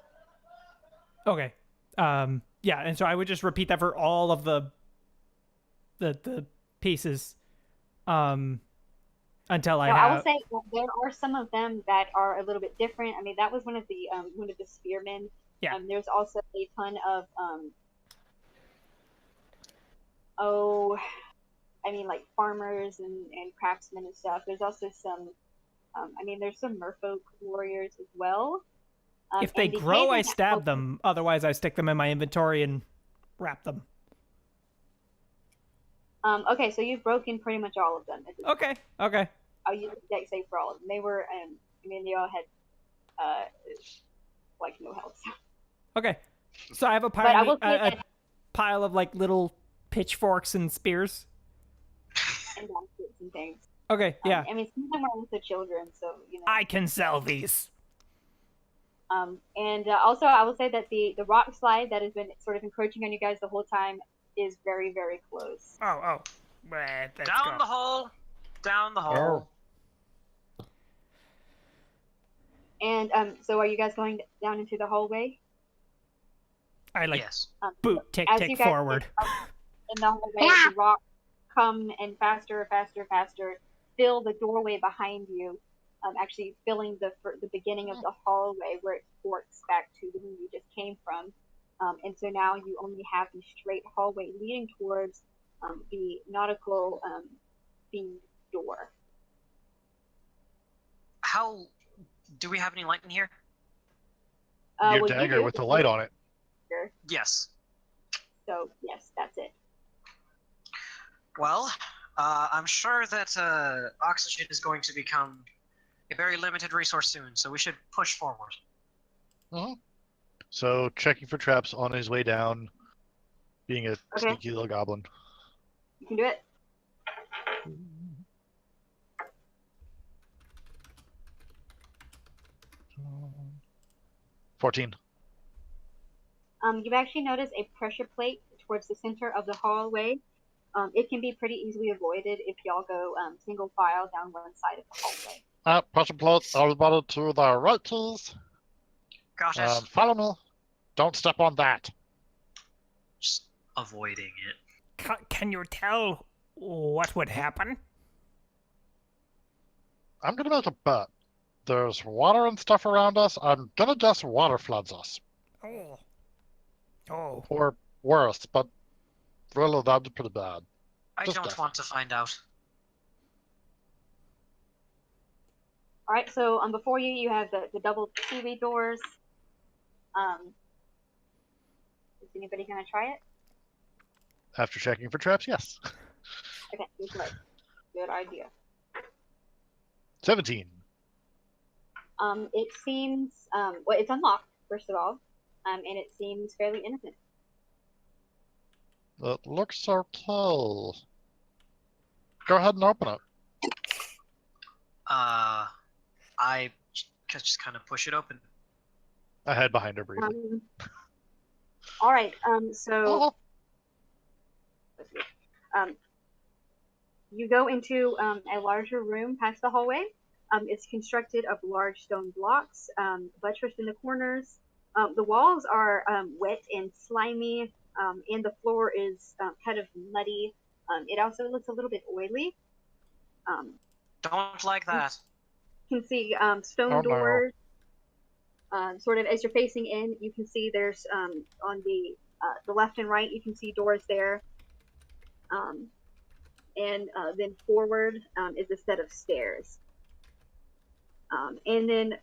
Okay. Yeah, and so I would just repeat that for all of the pieces, until I So have. I will say that there are some of them that are a little bit different. I mean, that was one of the spearmen. Yeah. There's also a ton of like farmers and craftsmen and stuff. There's also some there's some merfolk warriors as well. If they and the grow, I cavemen stab also- them. Otherwise, I stick them in my inventory and wrap them. Okay, so you've broken pretty much all of them. At this Okay. Okay. I'll use the deck save for all of them. They were, they all had, like no health. Okay. So I have a But I pile, will say a that pile of like little pitchforks and spears. and baskets and things. Okay. Yeah. I mean, some of them are also children, so you know. I can sell these. And also, I will say that the rock slide that has been sort of encroaching on you guys the whole time is very, very close. Oh. Let's Down go. the hole. Down the hole. And so, are you guys going down into the hallway? I like Yes. boot tick As tick you guys forward. get up in the hallway, the rock come and faster, fill the doorway behind you, actually filling the beginning of the hallway where it forks back to the room you just came from. And so now you only have the straight hallway leading towards the nautical themed door. How do we have any light in here? Your Well, dagger do, with the light on it. Yes. So yes, that's it. Well, I'm sure that oxygen is going to become a very limited resource soon, so we should push forward. So checking for traps on his way down, being a sneaky little goblin. You can do it. 14. You've actually noticed a pressure plate towards the center of the hallway. It can be pretty easily avoided if y'all go single file down one side of the hallway. Pressure plate, everybody to the right, please. Got it. Follow me. Don't step on that. Just avoiding it. Can you tell what would happen? I'm gonna make a bet. There's water and stuff around us. I'm gonna guess water floods us. Oh. Oh. Or worse, but really that'd be pretty bad. I Just don't guess. want to find out. All right, so before you have the double TV doors. Is anybody gonna try it? After checking for traps, yes. Okay, good idea. 17. It seems well, it's unlocked first of all, and it seems fairly innocent. It looks okay. Go ahead and open it. I just kind of push it open. I hide behind her briefly. All right. So you go into a larger room past the hallway. It's constructed of large stone blocks, buttressed in the corners. The walls are wet and slimy, and the floor is kind of muddy. It also looks a little bit oily. Don't like that. You can see stone doors. Sort of as you're facing in, you can see there's on the left and right, you can see doors there. And then forward is a set of stairs. And then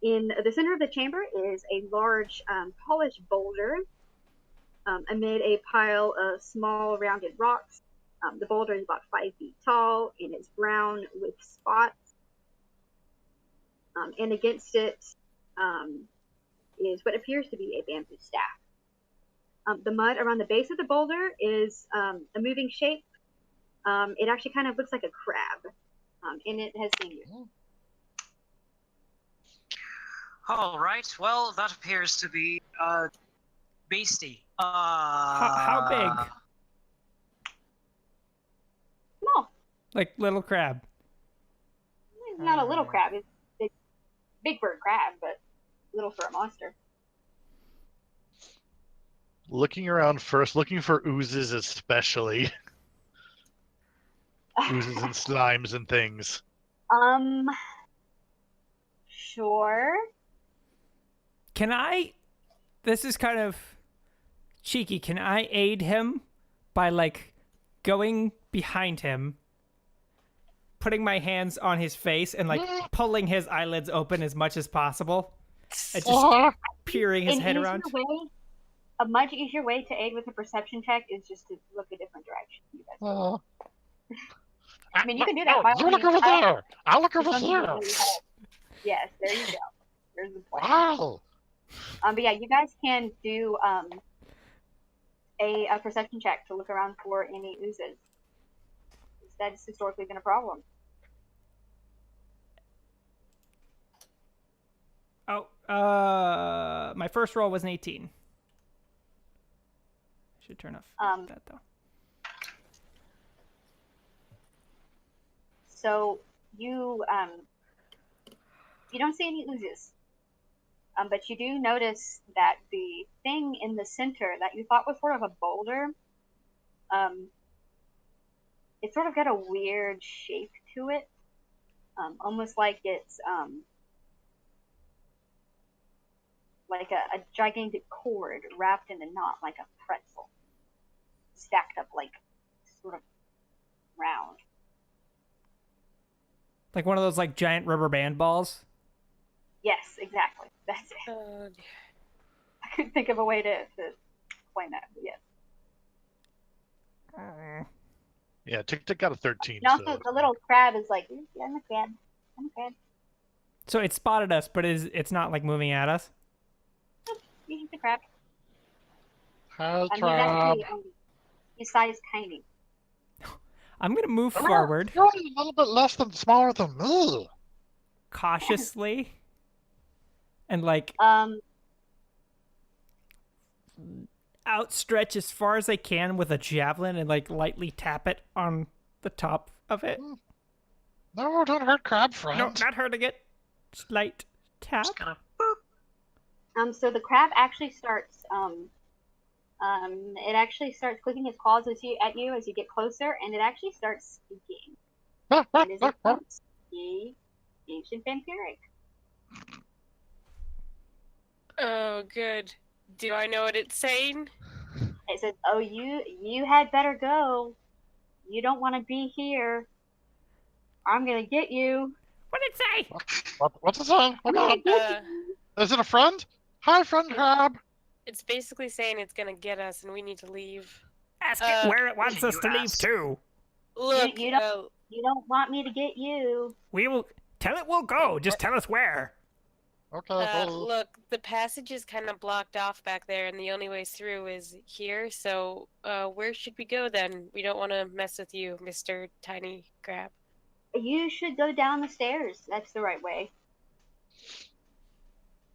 in the center of the chamber is a large polished boulder amid a pile of small rounded rocks. The boulder is about 5 feet tall and it's brown with spots. And against it is what appears to be a bamboo staff. The mud around the base of the boulder is a moving shape. It actually kind of looks like a crab, and it has seen you. All right. Well, that appears to be beastie. How big? Small. Like little crab. Not a little crab. It's big for a crab, but little for a monster. Looking around first, looking for oozes especially. Oozes and slimes and things. Sure. Can I? This is kind of cheeky. Can I aid him by like going behind him, putting my hands on his face, and like pulling his eyelids open as much as possible, and just peering his head around? A much easier way to aid with a perception check is just to look a different direction. I mean, you can do that. You look over there. I'll look over here. Yes, there you go. There's the point. Wow. But yeah, you guys can do a perception check to look around for any oozes. That's historically been a problem. Oh, my first roll was an 18. Should turn off that though. So you don't see any oozes, but you do notice that the thing in the center that you thought was sort of a boulder it's sort of got a weird shape to it, almost like it's like a gigantic cord wrapped in a knot, like a pretzel, stacked up like sort of round. Like one of those like giant rubber band balls. Yes, exactly. That's it. Oh, dear. I couldn't think of a way to explain that, but yes. Yeah, Tick Tick got a 13. And also, So. the little crab is like, yeah, I'm a crab. I'm a crab. So it spotted us, but it's not like moving at us. He's a crab. Hi, And he's crab. actually, his size tiny. I'm gonna move forward You're a little bit less than smaller than me. cautiously, and like outstretch as far as I can with a javelin and like lightly tap it on the top of it. No, don't hurt crab friend. No, not hurting it. Just light tap. Just gonna boop. So the crab actually starts, it actually starts clicking its claws at you as you get closer, and it actually starts speaking. It is a speak ancient vampiric. Oh, good. Do I know what it's saying? It says, "Oh, you had better go. You don't want to be here. I'm gonna get you." What did it say? What's it saying? I'm gonna get you. Is it a friend? Hi, friend crab. It's basically saying it's gonna get us and we need to leave. Ask it where it wants us to leave asked. to. Look, You don't want me to get you. We will tell it we'll go. Just tell us where. Okay. look, the passage is kind of blocked off back there, and the only way through is here. So, where should we go then? We don't want to mess with you, Mr. Tiny Crab. You should go down the stairs. That's the right way.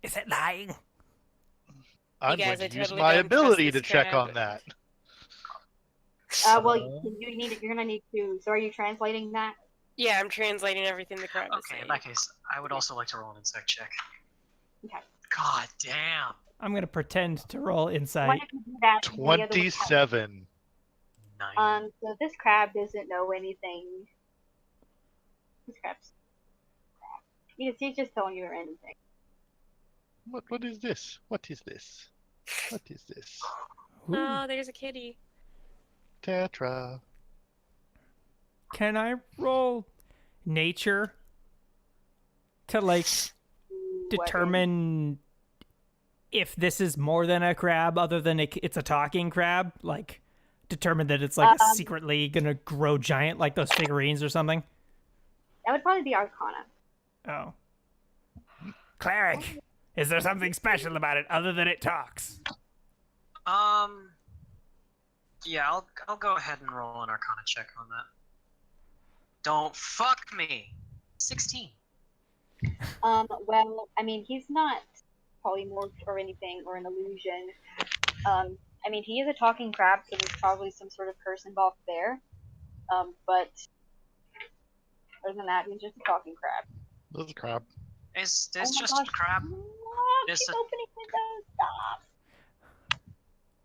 Is it lying? I'm guys, going I to use totally my don't ability trust to this check crab. on that. Well, you're gonna need to. So, are you translating that? Yeah, I'm translating everything the crab is Okay, saying. in that case, I would also like to roll an insight check. Okay. God damn. I'm gonna pretend to roll Why insight. don't you do that? and the other one helps. 27. 9. So this crab doesn't know anything. This crab's crab. He's just telling you anything. What is this? What is this? What is this? Ooh. Oh, there's a kitty. Tetra. Can I roll nature to like determine if this is more than a crab other than it's a talking crab? Like determine that it's like secretly gonna grow giant like those figurines or something? That would probably be Arcana. Oh. Cleric, is there something special about it other than it talks? Yeah, I'll go ahead and roll an Arcana check on that. Don't fuck me. 16. Well, I mean, he's not polymorphed or anything or an illusion. I mean, he is a talking crab, so there's probably some sort of curse involved there. But other than that, he's just a talking crab. This is a crab. Is Oh this my just gosh. a crab? Oh, Is keep it- opening windows. Stop.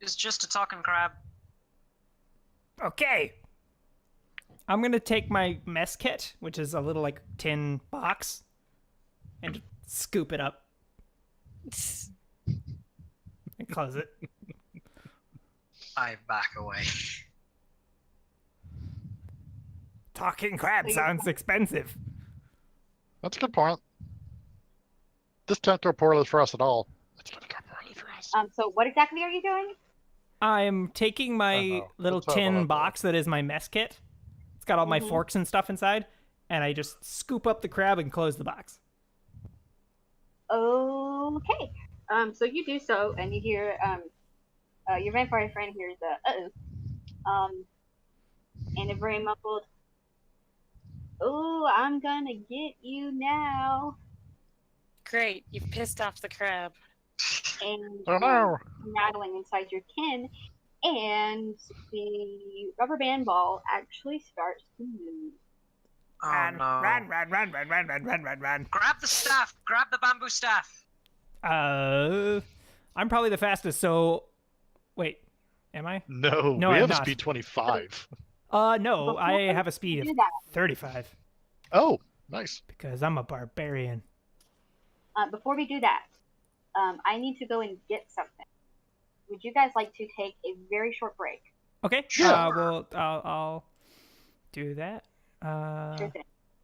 Is just a talking crab? Okay. I'm gonna take my mess kit, which is a little like tin box, and scoop it up and close it. I back away. Talking crab sounds expensive. That's a good point. This can't go poorly for us at all. It's gonna go poorly for us. So what exactly are you doing? I'm taking my Uh-oh. little Let's talk about tin that. box that is my mess kit. It's got all my forks and stuff inside, and I just scoop up the crab and close the box. Okay. So you do so, and you hear your vampire friend hears and a very muffled, "Oh, I'm gonna get you now," Great, you've pissed off the crab. and Oh no! rattling inside your tin, and the rubber band ball actually starts to move. Oh Run, no. run, run, run, run, run, run, run, run, run. Grab the staff! Grab the bamboo staff! I'm probably the fastest, so... Wait, am I? No, No, we I'm have a not. speed 25. No, I Before have a speed we of do that, 35 Oh, nice. because I'm a barbarian. before we do that, I need to go and get something. Would you guys like to take a very short break? Okay. Sure. Well, I'll do that. Sure thing.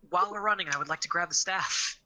While we're running, I would like to grab the staff.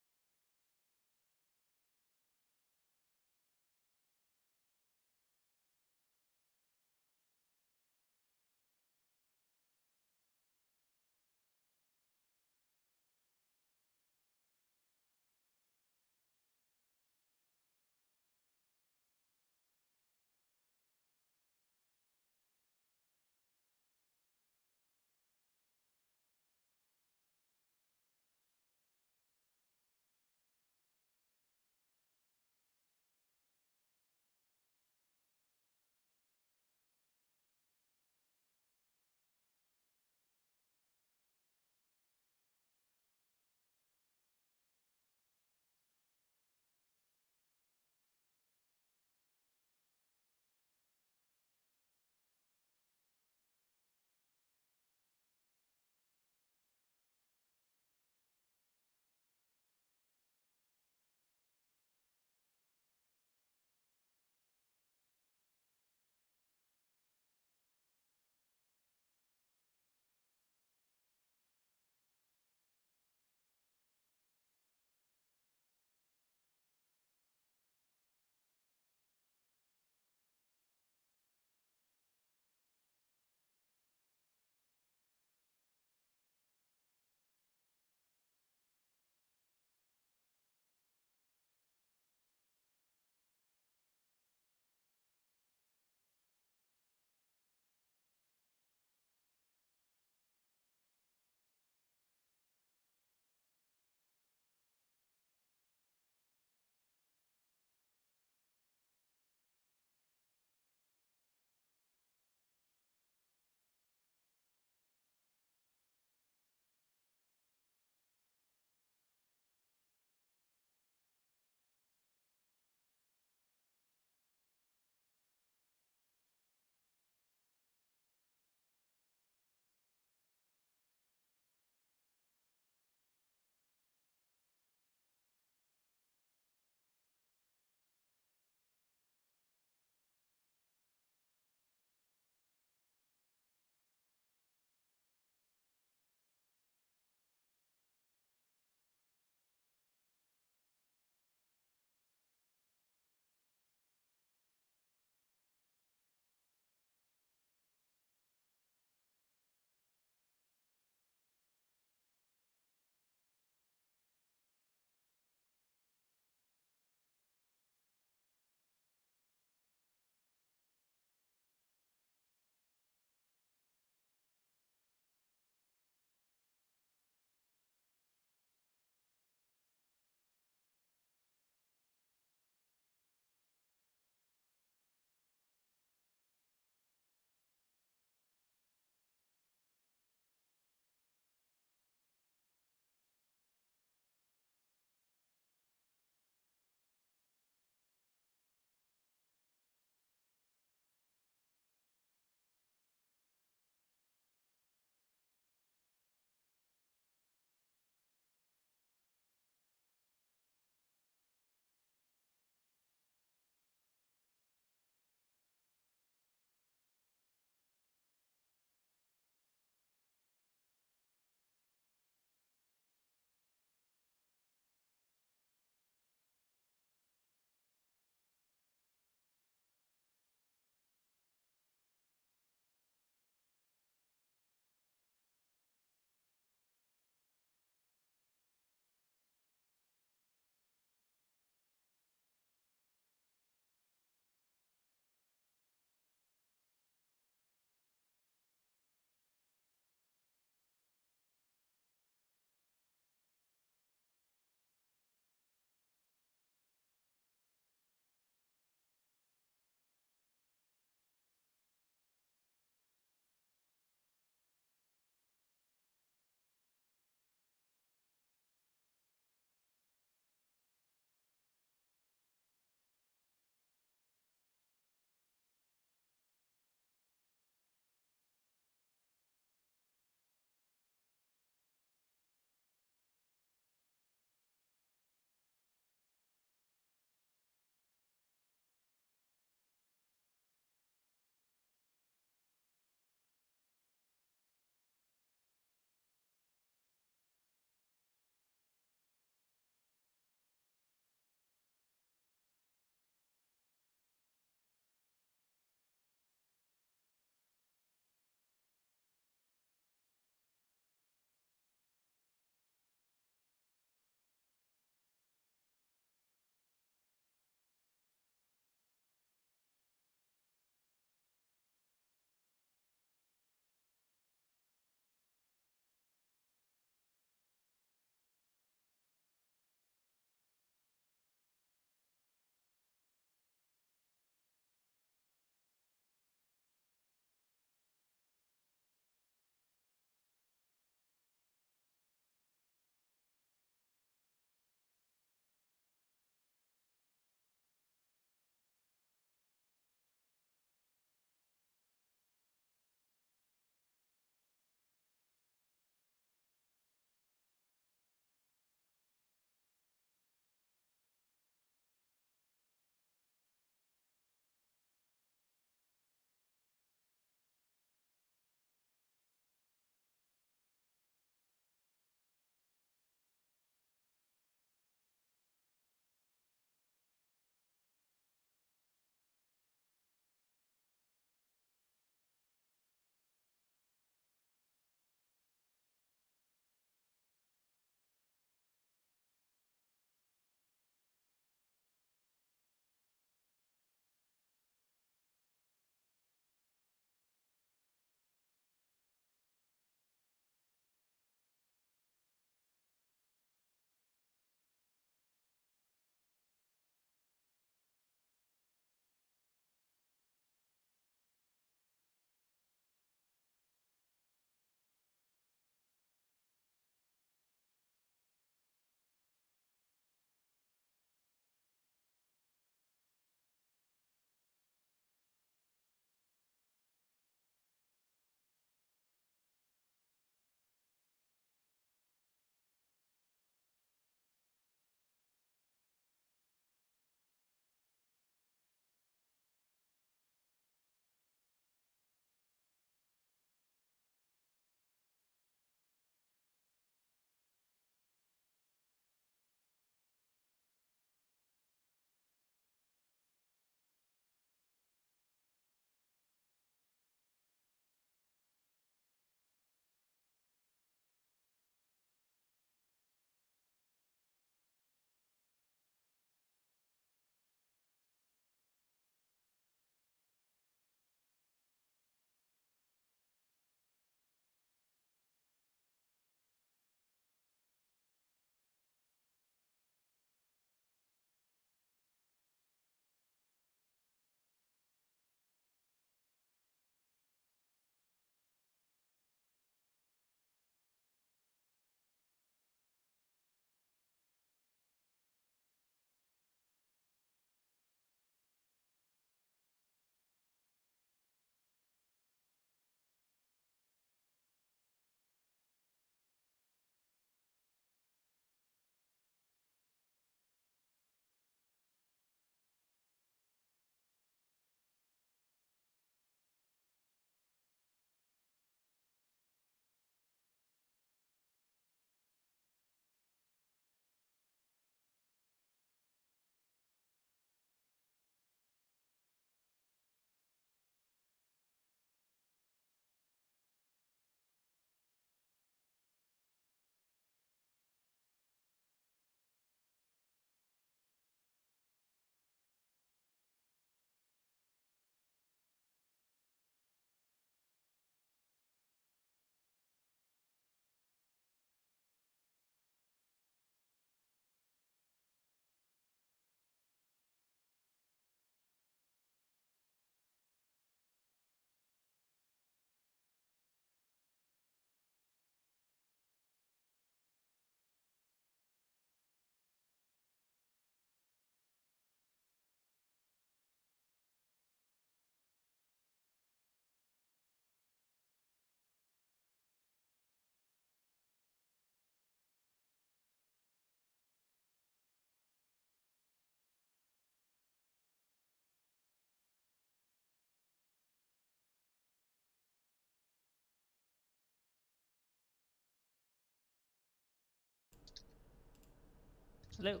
Hello.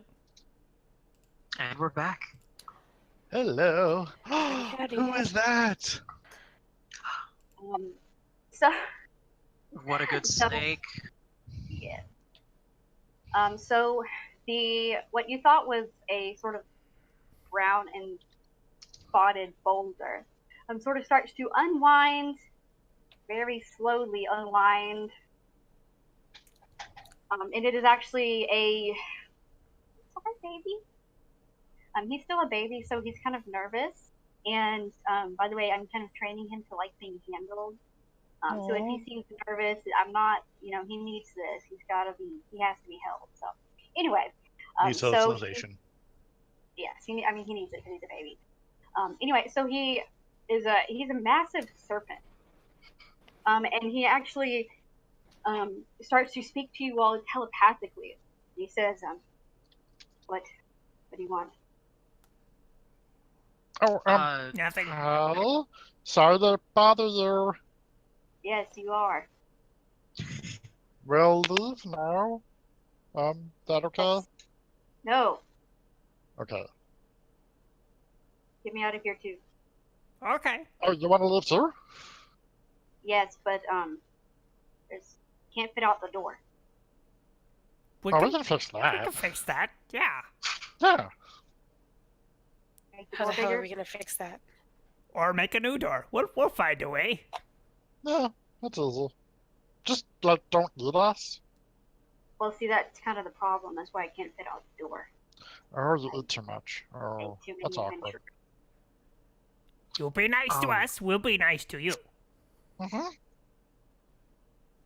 And we're back. Hello. howdy. Who is that? So What a good So- snake. yeah. So what you thought was a sort of brown and spotted boulder, sort of starts to unwind, very slowly unwind. And it is actually sorry, baby. He's still a baby, so he's kind of nervous. And by the way, I'm kind of training him to like being handled. So if he seems nervous, I'm not, he needs this. He has to be held. So anyway, Needs socialization. Yes, he needs it because he's a baby. Anyway, so he's a massive serpent. And he actually starts to speak to you all telepathically. He says, what do you want? Oh, Nothing. Al, sorry to bother you. Yes, you are. We'll leave now. That okay? No, Okay. get me out of here too. Okay. Oh, you want to leave too? Yes, but can't fit out the door. We Oh, can, we can fix we that. can fix that. Yeah. Yeah. Make the How door the hell bigger. are we gonna fix that? Or make a new door. We'll find a way. Yeah, that's easy. Just, like, don't eat us. Well, see, that's kind of the problem. That's why I can't fit out the door. Or you eat too much. I Oh, ate too many that's awkward. adventures. You be nice to Oh. us. We'll be nice to you. Mm-hmm.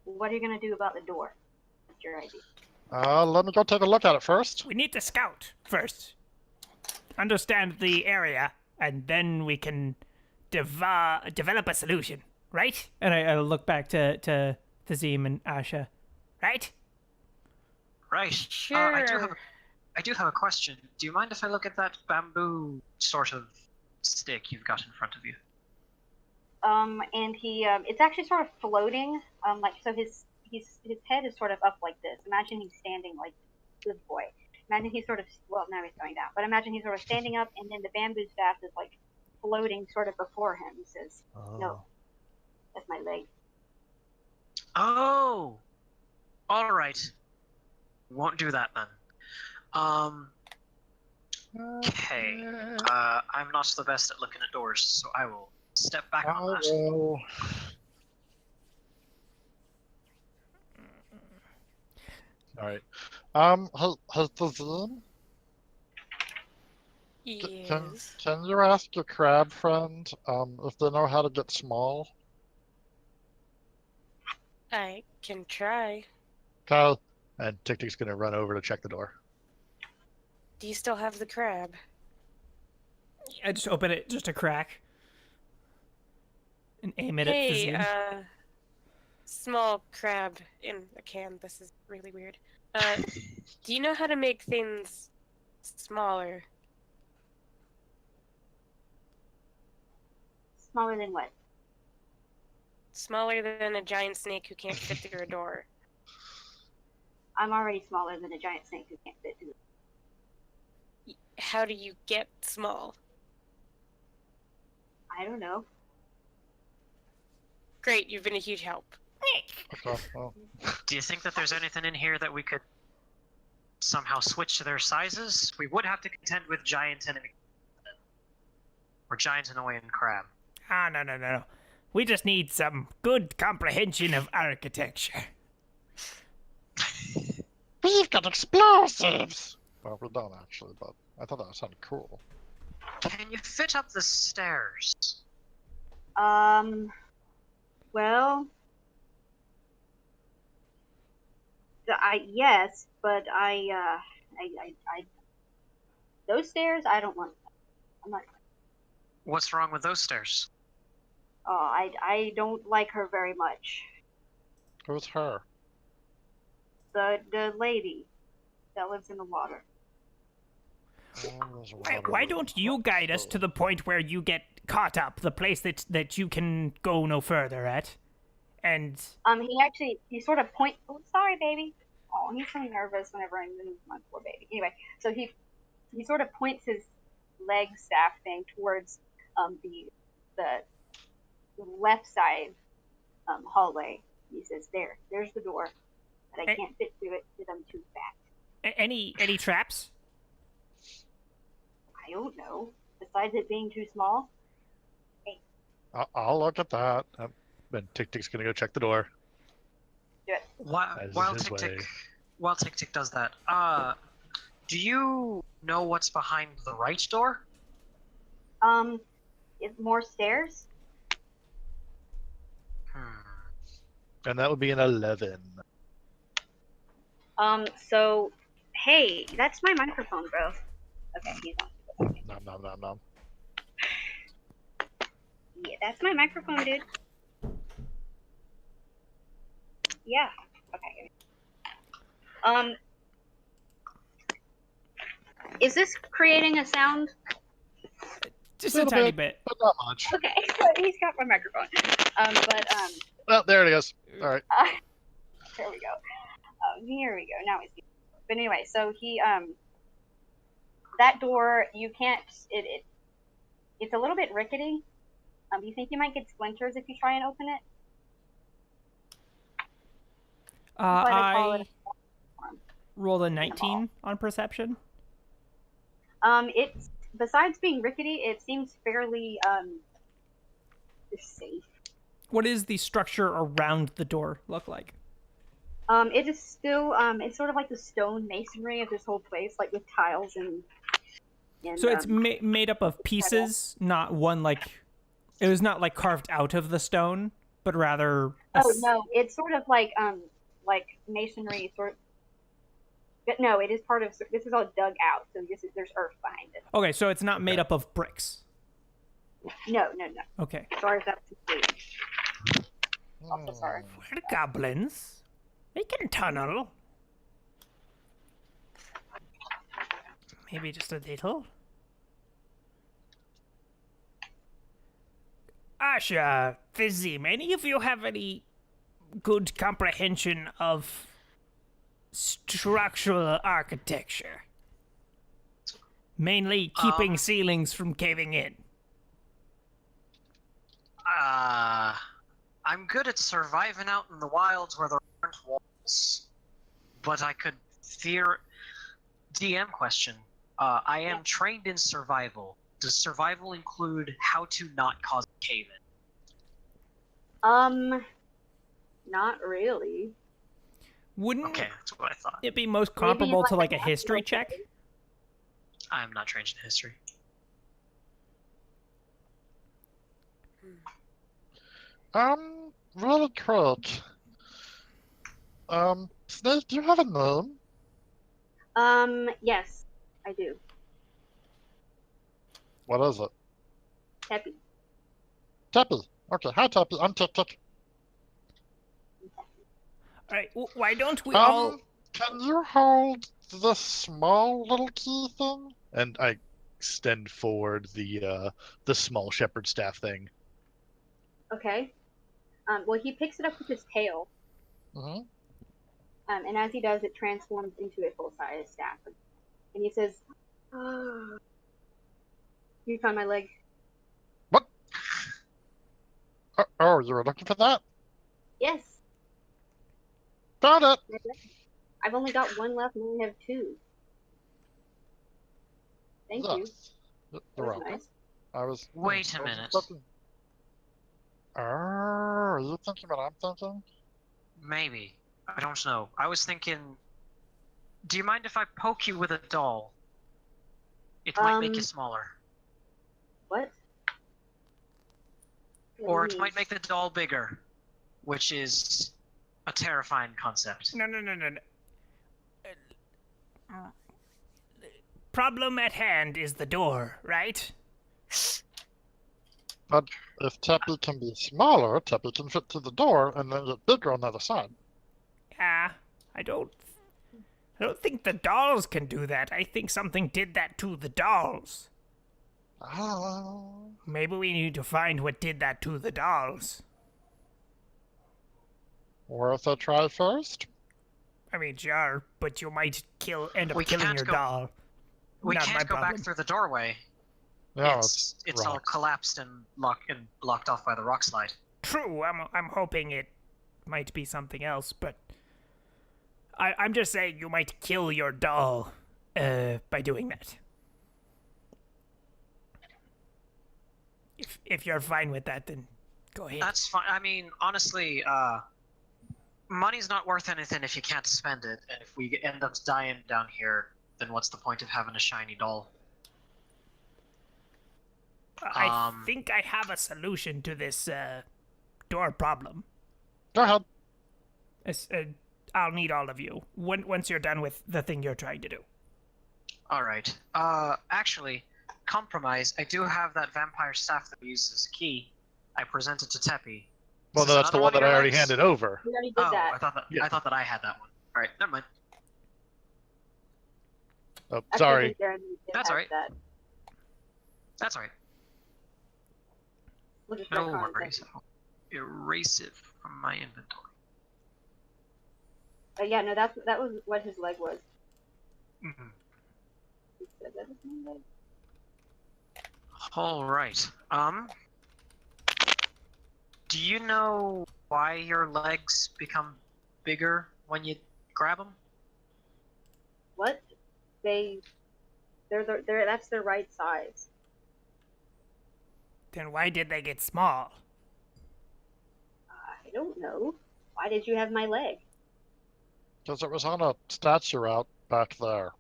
What are you gonna do about the door? What's your idea? Let me go take a look at it first. We need to scout first. Understand the area, and then we can develop a solution. Right? And I look back to Zim and Asha. Right? Right. Sure. I do have a question. Do you mind if I look at that bamboo sort of stick you've got in front of you? And it's actually sort of floating. So his head is sort of up like this. Imagine he's standing like good boy. Imagine he's sort of, well, now he's going down. But imagine he's sort of standing up, and then the bamboo staff is like floating sort of before him. He says, "No, that's my leg." Oh! Alright. Won't do that then. Okay. I'm not the best at looking at doors, so I will step back on that. will. Alright. Has the Zine? Yes. Can you ask your crab friend, if they know how to get small? I can try. Kyle. And Tick Tick's gonna run over to check the door. Do you still have the crab? I just open it just a crack and aim it at Hey, Zim. small crab in a can. This is really weird. Do you know how to make things smaller? Smaller than what? Smaller than a giant snake who can't fit through a door. I'm already smaller than a giant snake who can't fit through. How do you get small? I don't know. Great, you've been a huge help. Okay, well, Do you think that there's anything in here that we could somehow switch their sizes? We would have to contend with giant enemy. Or giant annoying crab. Ah, no. We just need some good comprehension of architecture. we've got explosives! Well, we don't actually, but I thought that sounded cool. Can you fit up the stairs? Well, yes, but those stairs, I don't want them. I'm not. What's wrong with those stairs? Oh, I don't like her very much. Who's her? The lady that lives in the water. Why don't you guide us to the point where you get caught up, the place that you can go no further at? And He sort of point. Oh, sorry, baby. Oh, he's so nervous whenever I move my poor baby. Anyway, so he sort of points his leg staff thing towards the left side hallway. He says, there's the door, but I can't fit through it because I'm too fat. Any traps? I don't know. Besides it being too small. I'll look at that. Then Tick Tick's gonna go check the door. Do it. As is While his Tick way. Tick does that, do you know what's behind the right door? It's more stairs. And that would be an 11. So, hey, that's my microphone, bro. Okay, he's on. Nom nom nom nom. Yeah, that's my microphone, dude. Yeah. Okay. Is this creating a sound? Just a Little tiny bit. But not much. Okay, so he's got my microphone. Well, there it goes. All right. There we go. Here we go. Now it's. But anyway, so he that door you can't. It's a little bit rickety. You think you might get splinters if you try and open it? I rolled a 19 on perception. It's besides being rickety, it seems fairly safe. What does the structure around the door look like? It is still it's sort of like the stone masonry of this whole place, like with tiles and so it's made up of pieces, not one like it was not like carved out of the stone, but rather. Oh no, it's sort of like masonry sort. But no, it is part of. This is all dug out, so there's earth behind it. Okay, so it's not made up of bricks. No. Okay. Sorry if that's confusing. Also sorry. We're goblins. We can tunnel. Maybe just a little. Asha, Fizzy, any of you have any good comprehension of structural architecture? Mainly keeping ceilings from caving in. I'm good at surviving out in the wilds where there aren't walls, but I could fear. DM question. I am trained in survival. Does survival include how to not cause a cave-in? Not really. Wouldn't Okay, that's what I thought. it be most comparable to like a like history check? I am not trained in history. Really quick. Snake, do you have a name? Yes, I do. What is it? Teppy. Teppy. Okay, hi Teppy. I'm Tick Tick. Alright, why don't we all... Can you hold the small little key thing? And I extend forward the small shepherd staff thing. Okay. Well, he picks it up with his tail. Mm-hmm. And as he does, it transforms into a full-size staff. And he says, "Oh, you found my leg." What? Oh, you were looking for that? Yes. Got it. I've only got one left, and I only have two. Thank you. Yes. You're That was welcome. nice. I was. Wait a minute. Are you thinking what I'm thinking? Maybe. I don't know. I was thinking. Do you mind if I poke you with a doll? It might make you smaller. What? Or it might make the doll bigger, which is a terrifying concept. No. Problem at hand is the door, right? But if Teppy can be smaller, Teppy can fit through the door and then get bigger on the other side. Yeah, I don't think the dolls can do that. I think something did that to the dolls. Oh. Maybe we need to find what did that to the dolls. Worth a try first? I mean, sure, but you might end up We killing can't your go- doll. We Not my can't go problem. back through the doorway. No, it's all rocks. collapsed and blocked off by the rock slide. True, I'm hoping it might be something else, but I'm just saying you might kill your doll by doing that. If you're fine with that, then go ahead. That's fine. I mean, honestly, money's not worth anything if you can't spend it, and if we end up dying down here, then what's the point of having a shiny doll? I think I have a solution to this door problem. Go ahead. I'll need all of you once you're done with the thing you're trying to do. All right. Actually, compromise. I do have that vampire staff that we use as a key. I presented to Teppy. Well, Is this that's the another one of that I your already legs? handed over. We already did Oh, that. Yeah. I thought that I had that one. All right, never mind. Oh, Actually, I sorry. think Jeremy did That's have alright. that. That's all right. We'll just No retcon it. worries. I'll erase it from my inventory. Yeah, no, that was what his leg was. Mhm. He said that was my leg. All right. Do you know why your legs become bigger when you grab them? What? They're that's their right size. Then why did they get small? I don't know. Why did you have my leg? Because it was on a statue out back there.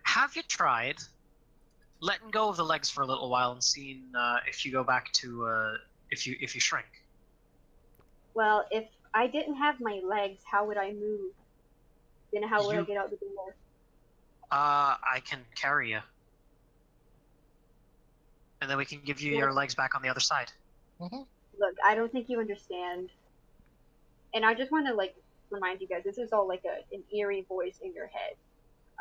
Have you tried letting go of the legs for a little while and seeing if you go back to if you shrink? Well, if I didn't have my legs, how would I move? Then how would I You- get out the door? I can carry you, and then we can give you your legs back on the other side. Mm-hmm. Look, I don't think you understand. And I just want to remind you guys, this is all an eerie voice in your head.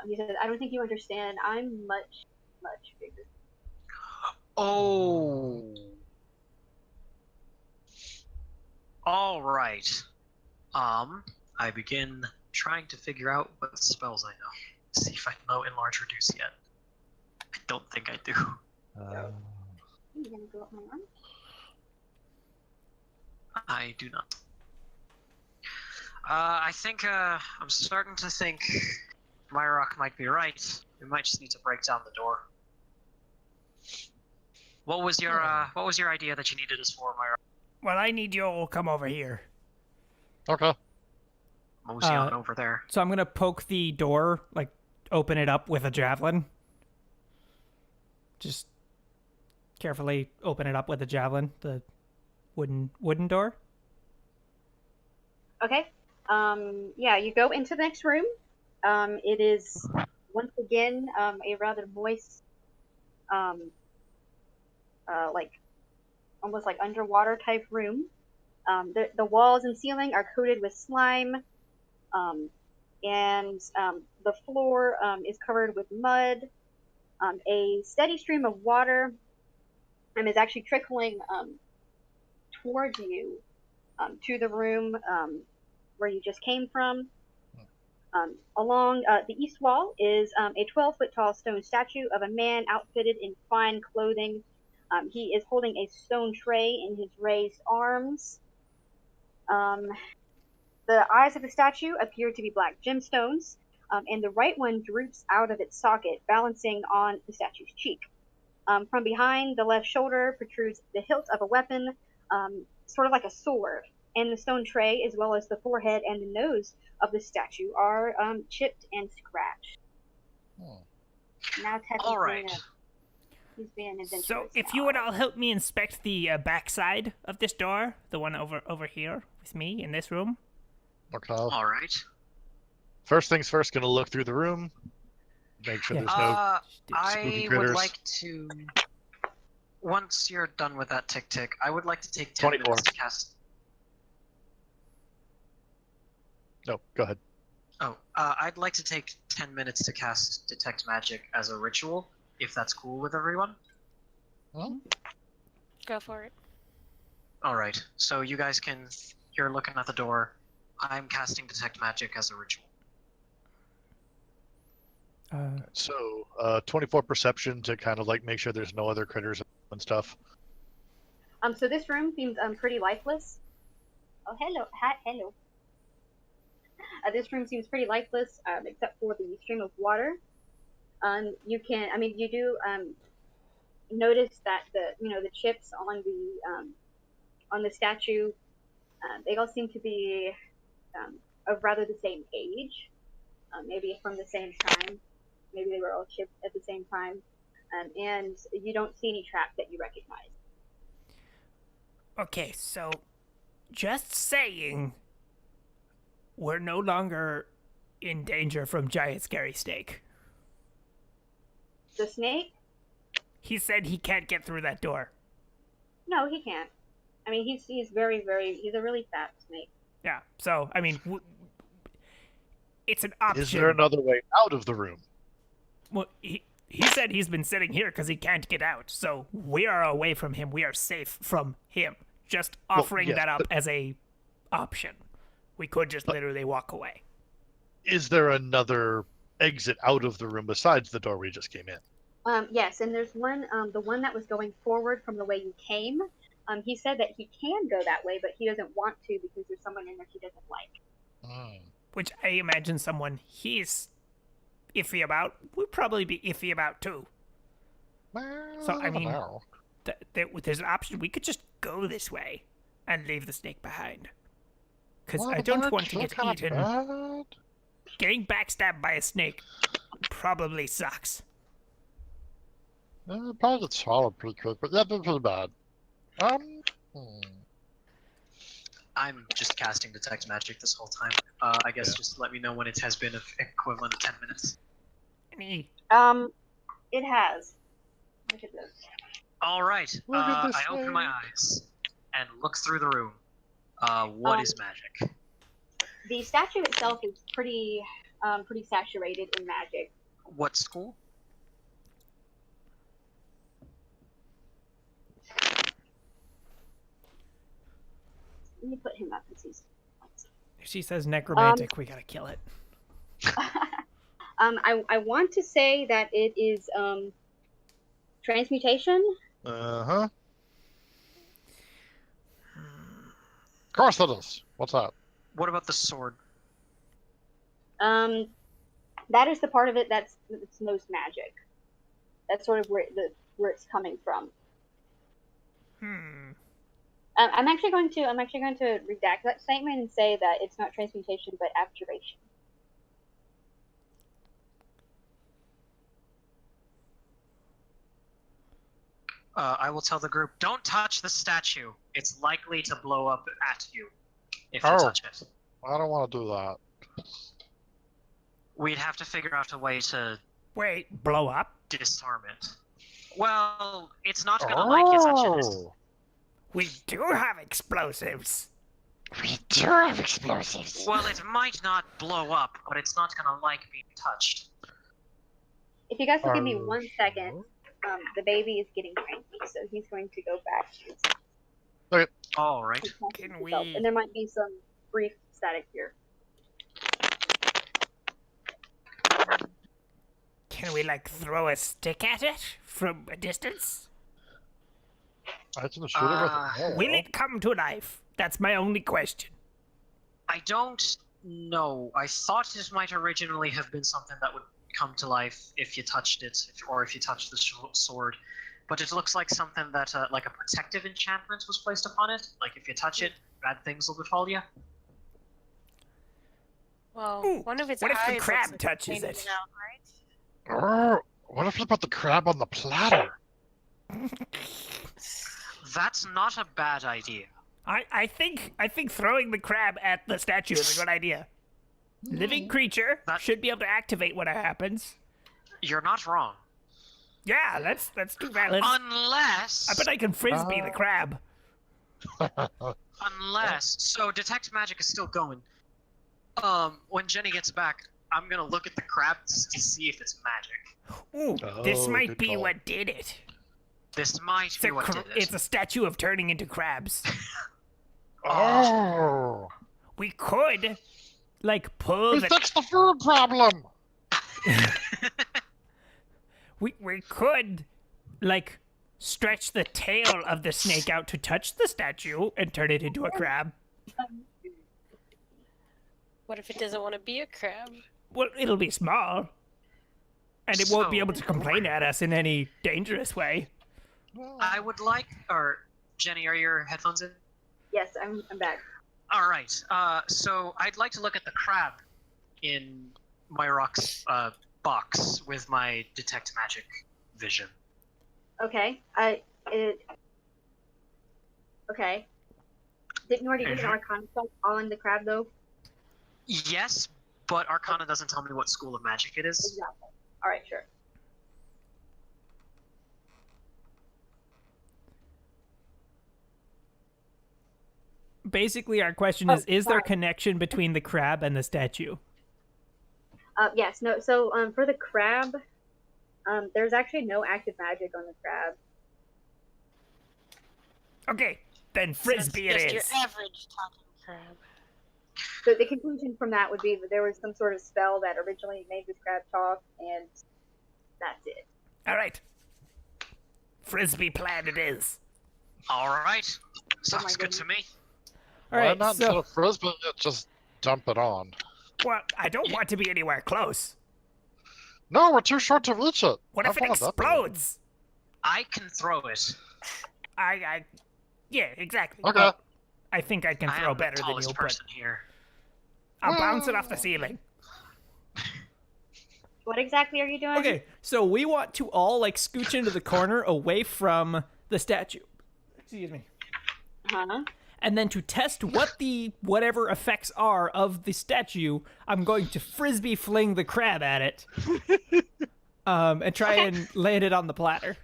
He says, "I don't think you understand. I'm much, much bigger." Oh. All right. I begin trying to figure out what spells I know. See if I know enlarge reduce yet. I don't think I do. You're gonna go up my arm? I do not. I think I'm starting to think Myrock might be right. We might just need to break down the door. What was your idea that you needed us for, Myrock? Well, I need you all come over here. Okay. Mosey on over there. So I'm gonna poke the door, open it up with a javelin. Just carefully open it up with a javelin. The wooden door. Okay. Yeah, you go into the next room. It is once again a rather moist, almost like underwater type room. The walls and ceiling are coated with slime, and the floor is covered with mud. A steady stream of water is actually trickling towards you to the room where you just came from. Along the east wall is a 12-foot tall stone statue of a man outfitted in fine clothing. He is holding a stone tray in his raised arms. The eyes of the statue appear to be black gemstones, and the right one droops out of its socket, balancing on the statue's cheek. From behind the left shoulder protrudes the hilt of a weapon, sort of like a sword, and the stone tray, as well as the forehead and the nose of the statue, are chipped and scratched. Now Teddy's All right. He's being adventurous. So, if you would all help me inspect the backside of this door, the one over here with me in this room. Okay. All right. First things first, gonna look through the room. Make sure Yeah. there's no I spooky would critters. like to. Once you're done with that tick, I would like to take 10 24. minutes to cast. No, go ahead. I'd like to take 10 minutes to cast Detect Magic as a ritual, if that's cool with everyone. Go for it. Alright, so you guys can. You're looking at the door. I'm casting Detect Magic as a ritual. So, 24 perception to kind of like make sure there's no other critters and stuff. So this room seems pretty lifeless. Oh, hello. Hi, hello. This room seems pretty lifeless, except for the stream of water. You can, I mean, you do notice that the chips on the statue, they all seem to be of rather the same age, maybe from the same time. Maybe they were all chipped at the same time, and you don't see any traps that you recognize. Okay, so just saying, we're no longer in danger from giant scary snake. The snake? He said he can't get through that door. No, he can't. I mean, he's he's a really fat snake. Yeah, so, I mean, it's an option. Is there another way out of the room? Well, he said he's been sitting here because he can't get out, so we are away from him. We are safe from him. Just offering that up as a option. We could just literally walk away. Is there another exit out of the room besides the door we just came in? Yes, and there's one, the one that was going forward from the way you came. He said that he can go that way, but he doesn't want to because there's someone in there he doesn't like. Which I imagine someone he's iffy about would probably be iffy about too. So, I mean, there's an option. We could just go this way and leave the snake behind. Because I don't want to get eaten. Bad. Getting backstabbed by a snake probably sucks. Probably it's swallowed pretty quick, but that pretty bad. I'm just casting Detect Magic this whole time. I guess just let me know when it has been equivalent of 10 minutes. It has. Look at this. Alright, I open my eyes and look through the room. What is magic? The statue itself is pretty saturated in magic. What school? Let me put him up and see. If she says necromantic, we gotta kill it. I want to say that it is transmutation. Of course it is. What's that? What about the sword? That is the part of it that's most magic. That's sort of where it's coming from. I'm actually going to redact that statement and say that it's not transmutation but abjuration. I will tell the group, don't touch the statue. It's likely to blow up at you if you touch it. I don't want to do that. We'd have to figure out a way to... Wait, blow up? Disarm it. Well, it's not gonna like you touching it. We do have explosives. We do have explosives. Well, it might not blow up, but it's not gonna like being touched. If you guys will give me 1 second, the baby is getting cranky, so he's going to go back to Okay. All right. Can we... And there might be some brief static here. Can we, like, throw a stick at it from a distance? I can shoot it with a arrow. Will it come to life? That's my only question. I don't know. I thought it might originally have been something that would come to life if you touched it, or if you touched the sword. But it looks like something that, like a protective enchantment was placed upon it. Like if you touch it, bad things will befall you. Well, Ooh, one of its what if eyes the looks crab like touches it's it? out, right? What if you put the crab on the platter? That's not a bad idea. I think throwing the crab at the statue is a good idea. Living creature should be able to activate when it happens. You're not wrong. Yeah, let's do that. Unless... I bet I can frisbee the crab. Unless... So, Detect Magic is still going. When Jenny gets back, I'm gonna look at the crab to see if it's magic. Ooh, this might good be call. what did it. This might be what did it. It's a statue of turning into crabs. We could, like, pull We the... fixed the food problem! We could, like, stretch the tail of the snake out to touch the statue and turn it into a crab. What if it doesn't want to be a crab? Well, it'll be small. And it won't be So- able to complain at us in any dangerous way. I would like, or Jenny, are your headphones in? Yes, I'm back. All right. So I'd like to look at the crab in Myrock's box with my detect magic vision. Okay. Okay. Didn't you already get an Arcana check on the crab though? Yes, but Arcana doesn't tell me what school of magic it is. Exactly. All right, sure. Basically, our question is there a connection between the crab and the statue? Yes. No. So for the crab, there's actually no active magic on the crab. Okay, then frisbee so it's it just is. your average talking crab. So the conclusion from that would be that there was some sort of spell that originally made this crab talk, and that's it. All right. Frisbee plan it is. All right. Sounds good goodness. to me. All right, Why not so instead of frisbee, just dump it on? Well, I don't want to be anywhere close. No, we're too short to reach it. What How if it far is that thing? explodes? I can throw it. Yeah, exactly. Okay. Well, I think I can I throw am better the than tallest you, but person here. I'll bounce it off the ceiling. What exactly are you doing? okay, so we want to all like scooch into the corner away from the statue. Excuse me. Huh? And then to test what the whatever effects are of the statue, I'm going to frisbee fling the crab at it, and try and land it on the platter.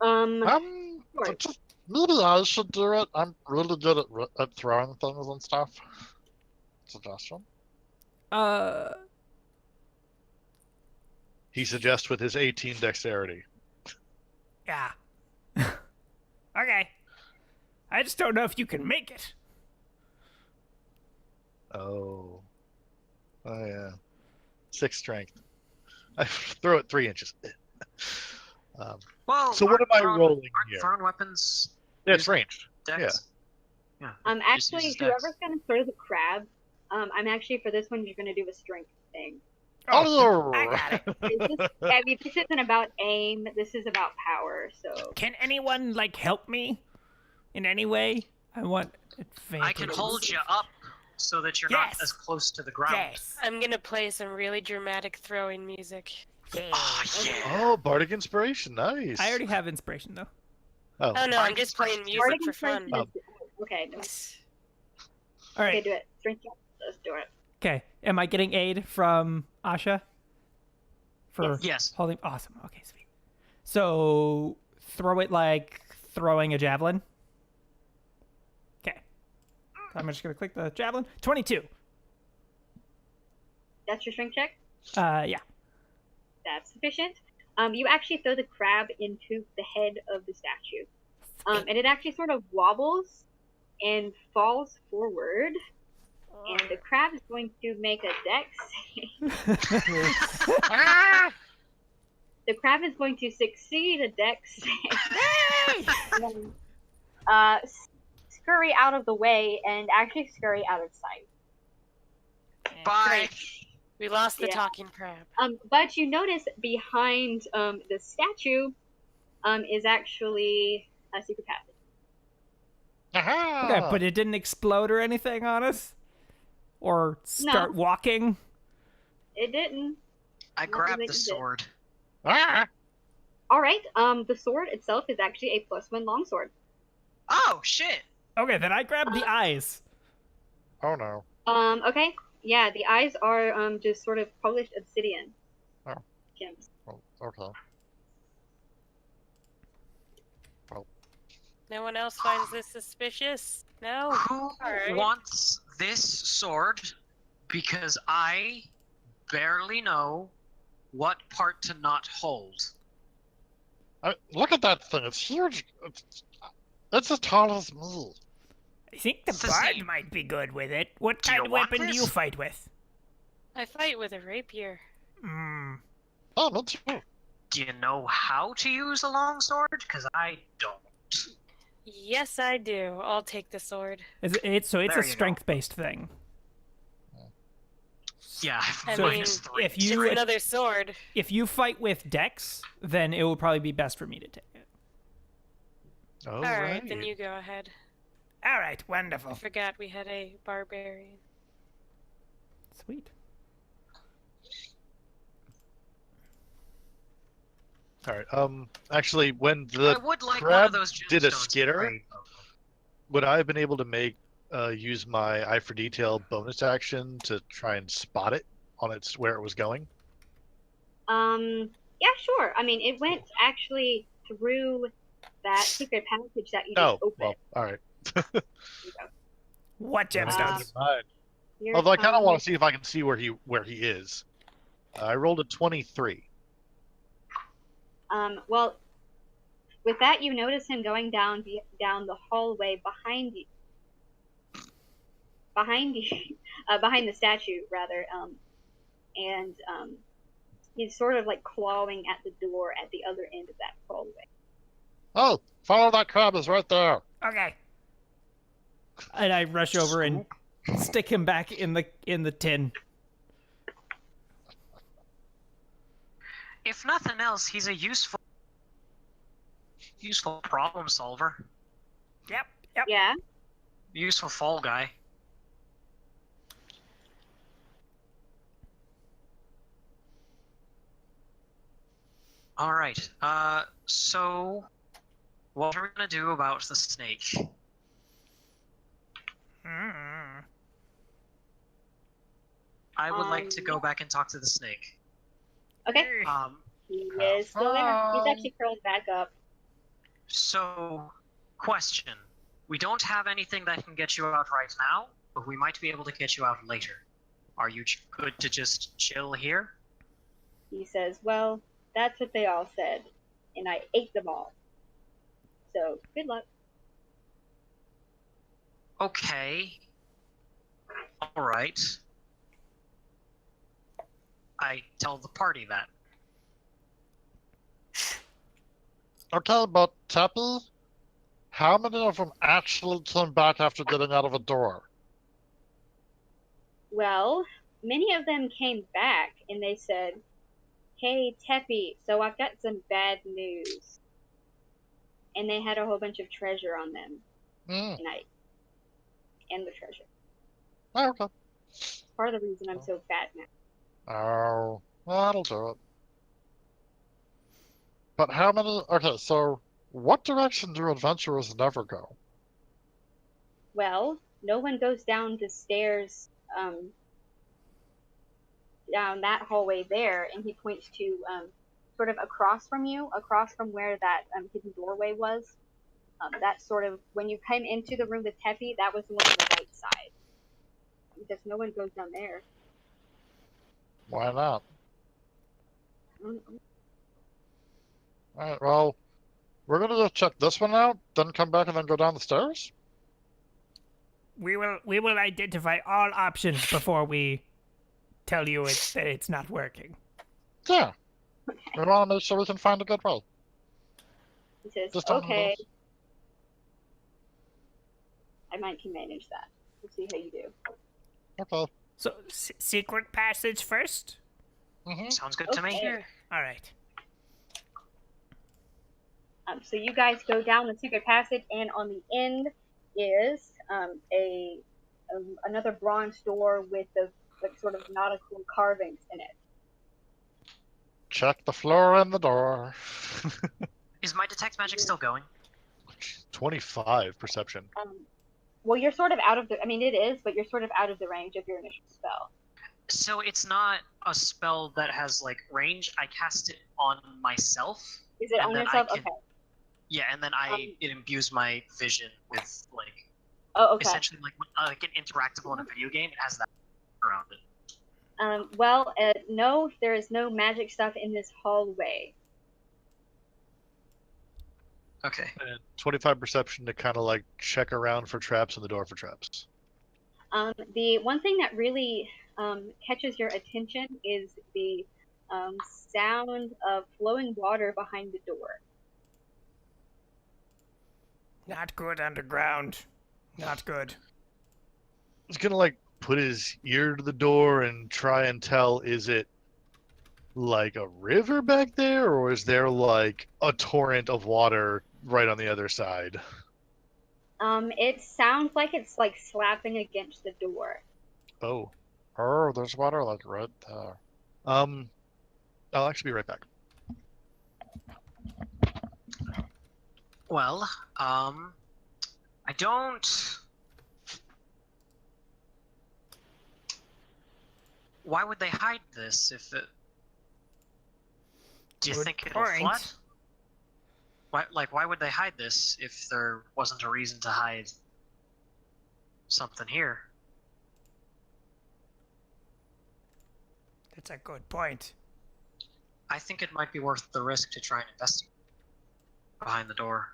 Sure. Just, maybe I should do it. I'm really good at throwing things and stuff. Suggestion? He suggests with his 18 dexterity. Yeah. Okay. I just don't know if you can make it. Oh. Oh, yeah. 6 strength. I throw it 3 inches. Well, So what am I rolling aren't here? thrown weapons Yeah, it's ranged. dex? Yeah. Actually, uses dex. whoever's gonna throw the crab, I'm actually for this one you're gonna do a strength thing. Oh! I got it. I mean, this isn't about aim. This is about power. So Can anyone, like, help me in any way? I want advantage. I can hold you up so that you're Yes. not as close to the ground. Yes. I'm gonna play some really dramatic throwing music. Yeah. Oh, yeah. Oh, bardic inspiration. Nice. I already have inspiration though. Oh, Oh no, I'm Bardic just playing Inspiration. music Bardic for fun. Inspiration is- okay, no. All Okay, right. do it. Strength check. Let's do it. Okay. Am I getting aid from Asha? For Yes. holding. Awesome. Okay, sweet. So throw it like throwing a javelin. Okay. So I'm just gonna click the javelin. 22. That's your strength check. Yeah. That's sufficient. You actually throw the crab into the head of the statue, and it actually sort of wobbles and falls forward. And the crab is going to make a dex save. The crab is going to succeed a dex save. And, scurry out of the way and actually scurry out of sight. Bye. We lost the Yeah. talking crab. But you notice behind the statue is actually a secret passage. Aha! Okay, but it didn't explode or anything on us? Or start walking? It didn't. I Nothing grabbed that the you did. sword. Ah! All right. The sword itself is actually a +1 longsword. Oh, shit. Okay, then I grabbed the eyes. Oh no. Okay. Yeah, the eyes are just sort of polished obsidian. Oh. Gems. Oh, okay. No one else finds this suspicious? No? Who Alright. wants this sword? Because I barely know what part to not hold. Look at that thing. It's huge. It's as tall as me. I think the It's the bard same. might be good with it. What Do you kind of want weapon do you this? fight with? I fight with a rapier. Hmm. Oh, me too. Do you know how to use a longsword? Because I don't. Yes, I do. I'll take the sword. So it's There a you go. strength-based thing. Yeah, I So mean, -3. if It's you another sword. if you fight with Dex, then it will probably be best for me to take it. All Alright, then you go ahead. All right, I wonderful. forgot we had a barbarian. Sweet. All right. Actually, when I the would like one crab of those did a gemstones to skitter, trade. would I have been able to use my eye for detail bonus action to try and spot it on its where it was going? Yeah, sure. I mean, it went actually through that secret passage that you just Oh, opened. well, all right. There you go. What Then I gemstones? keep in mind. Here Although I kind of want comes- to see if I can see where he is. I rolled a 23. Well, with that, you notice him going down the hallway behind you, behind the statue rather, and he's sort of like clawing at the door at the other end of that hallway. Oh, follow that crab is right there. Okay. And I rush over and stick him back in the tin. If nothing else, he's a useful problem solver. Yep. Yep. Yeah. Useful fall guy. All right. So what are we gonna do about the snake? Mm. I would like to go back and talk to the snake. Okay. He is still there. He's actually curled back up. So, question. We don't have anything that can get you out right now, but we might be able to get you out later. Are you good to just chill here? He says, "Well, that's what they all said, and I ate them all. So good luck." Okay. Alright. I tell the party that. Okay, but Teppy, how many of them actually came back after getting out of a door? Well, many of them came back and they said, "Hey, Teppy, so I've got some bad news." And they had a whole bunch of treasure on them, Hmm. and the treasure. Oh, okay. Part of the reason I'm so fat now. Oh, that'll do it. But how many? Okay, so what direction do adventurers never go? Well, no one goes down the stairs, down that hallway there, and he points to sort of across from you, across from where that hidden doorway was. That's sort of when you came into the room with Teppy, that was the one on the right side. Because no one goes down there. Why not? Mm, All right, well, we're gonna go check this one out, then come back and then go down the stairs? We will identify all options before we tell you that it's not working. Yeah. We want to make sure we can find a good way. He says, Just don't "Okay, lose. I might can manage that. We'll see how you do." Okay. So, secret passage first? Mm-hmm. Sounds good to me. Okay. All right. So you guys go down the secret passage, and on the end is another bronze door with the like sort of nautical carvings in it. Check the floor and the door. Is my detect magic still going? 25 perception. Well, you're sort of out of the. I mean, it is, but you're sort of out of the range of your initial spell. So it's not a spell that has like range. I cast it on myself. Is it And on then yourself? I can- Okay. Yeah, and then it imbues my vision with like Oh, okay. essentially like an interactable in a video game. It has that around it. Well, no, there is no magic stuff in this hallway. Okay. And 25 perception to kind of like check around for traps and the door for traps. The one thing that really catches your attention is the sound of flowing water behind the door. Not good underground. Not good. He's gonna like put his ear to the door and try and tell, is it like a river back there, or is there like a torrent of water right on the other side? It sounds like it's like slapping against the door. Oh, there's water like right there. I'll actually be right back. Well, I don't. Why would they hide this if it? Do you Good think it'll point. flood? Why would they hide this if there wasn't a reason to hide something here? That's a good point. I think it might be worth the risk to try and investigate behind the door.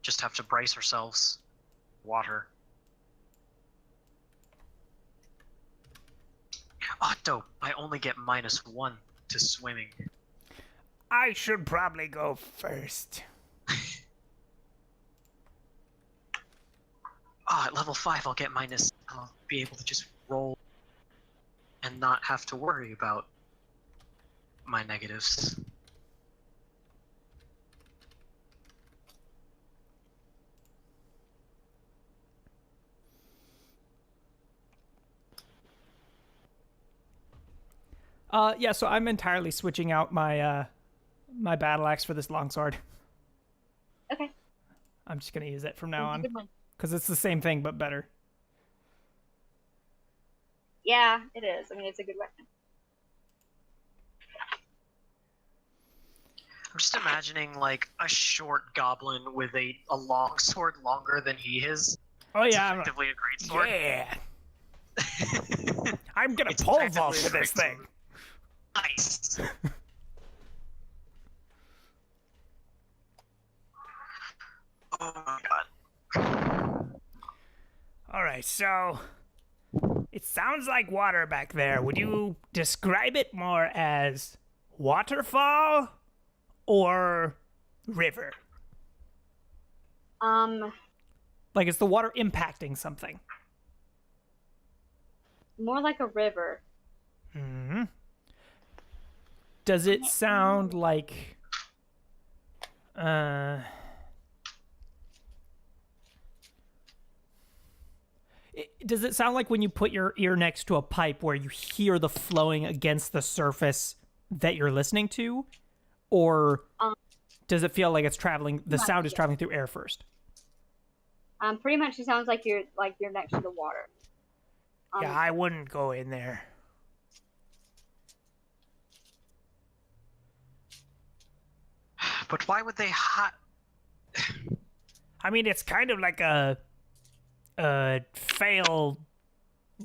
Just have to brace ourselves. Water. Oh, dope. I only get -1 to swimming. I should probably go first. At level 5 I'll get minus. I'll be able to just roll and not have to worry about my negatives. Yeah, so I'm entirely switching out my my battle axe for this longsword. Okay. I'm just gonna use it from now That's a on good one. because it's the same thing but better. Yeah, it is. I mean, it's a good weapon. I'm just imagining like a short goblin with a long sword longer than he is. Oh It's yeah, effectively a great sword. yeah. I'm gonna It's pole effectively vault a with this great thing. sword. Nice. Oh my god. All right, so it sounds like water back there. Would you describe it more as waterfall or river? Like, is the water impacting something? More like a river. Hmm. Does it sound like does it sound like when you put your ear next to a pipe where you hear the flowing against the surface that you're listening to? Or does it feel like it's traveling, the sound is traveling through air first? Pretty much it sounds like you're next to the water. Yeah, I wouldn't go in there. But why would they hide? I mean, it's kind of like a fail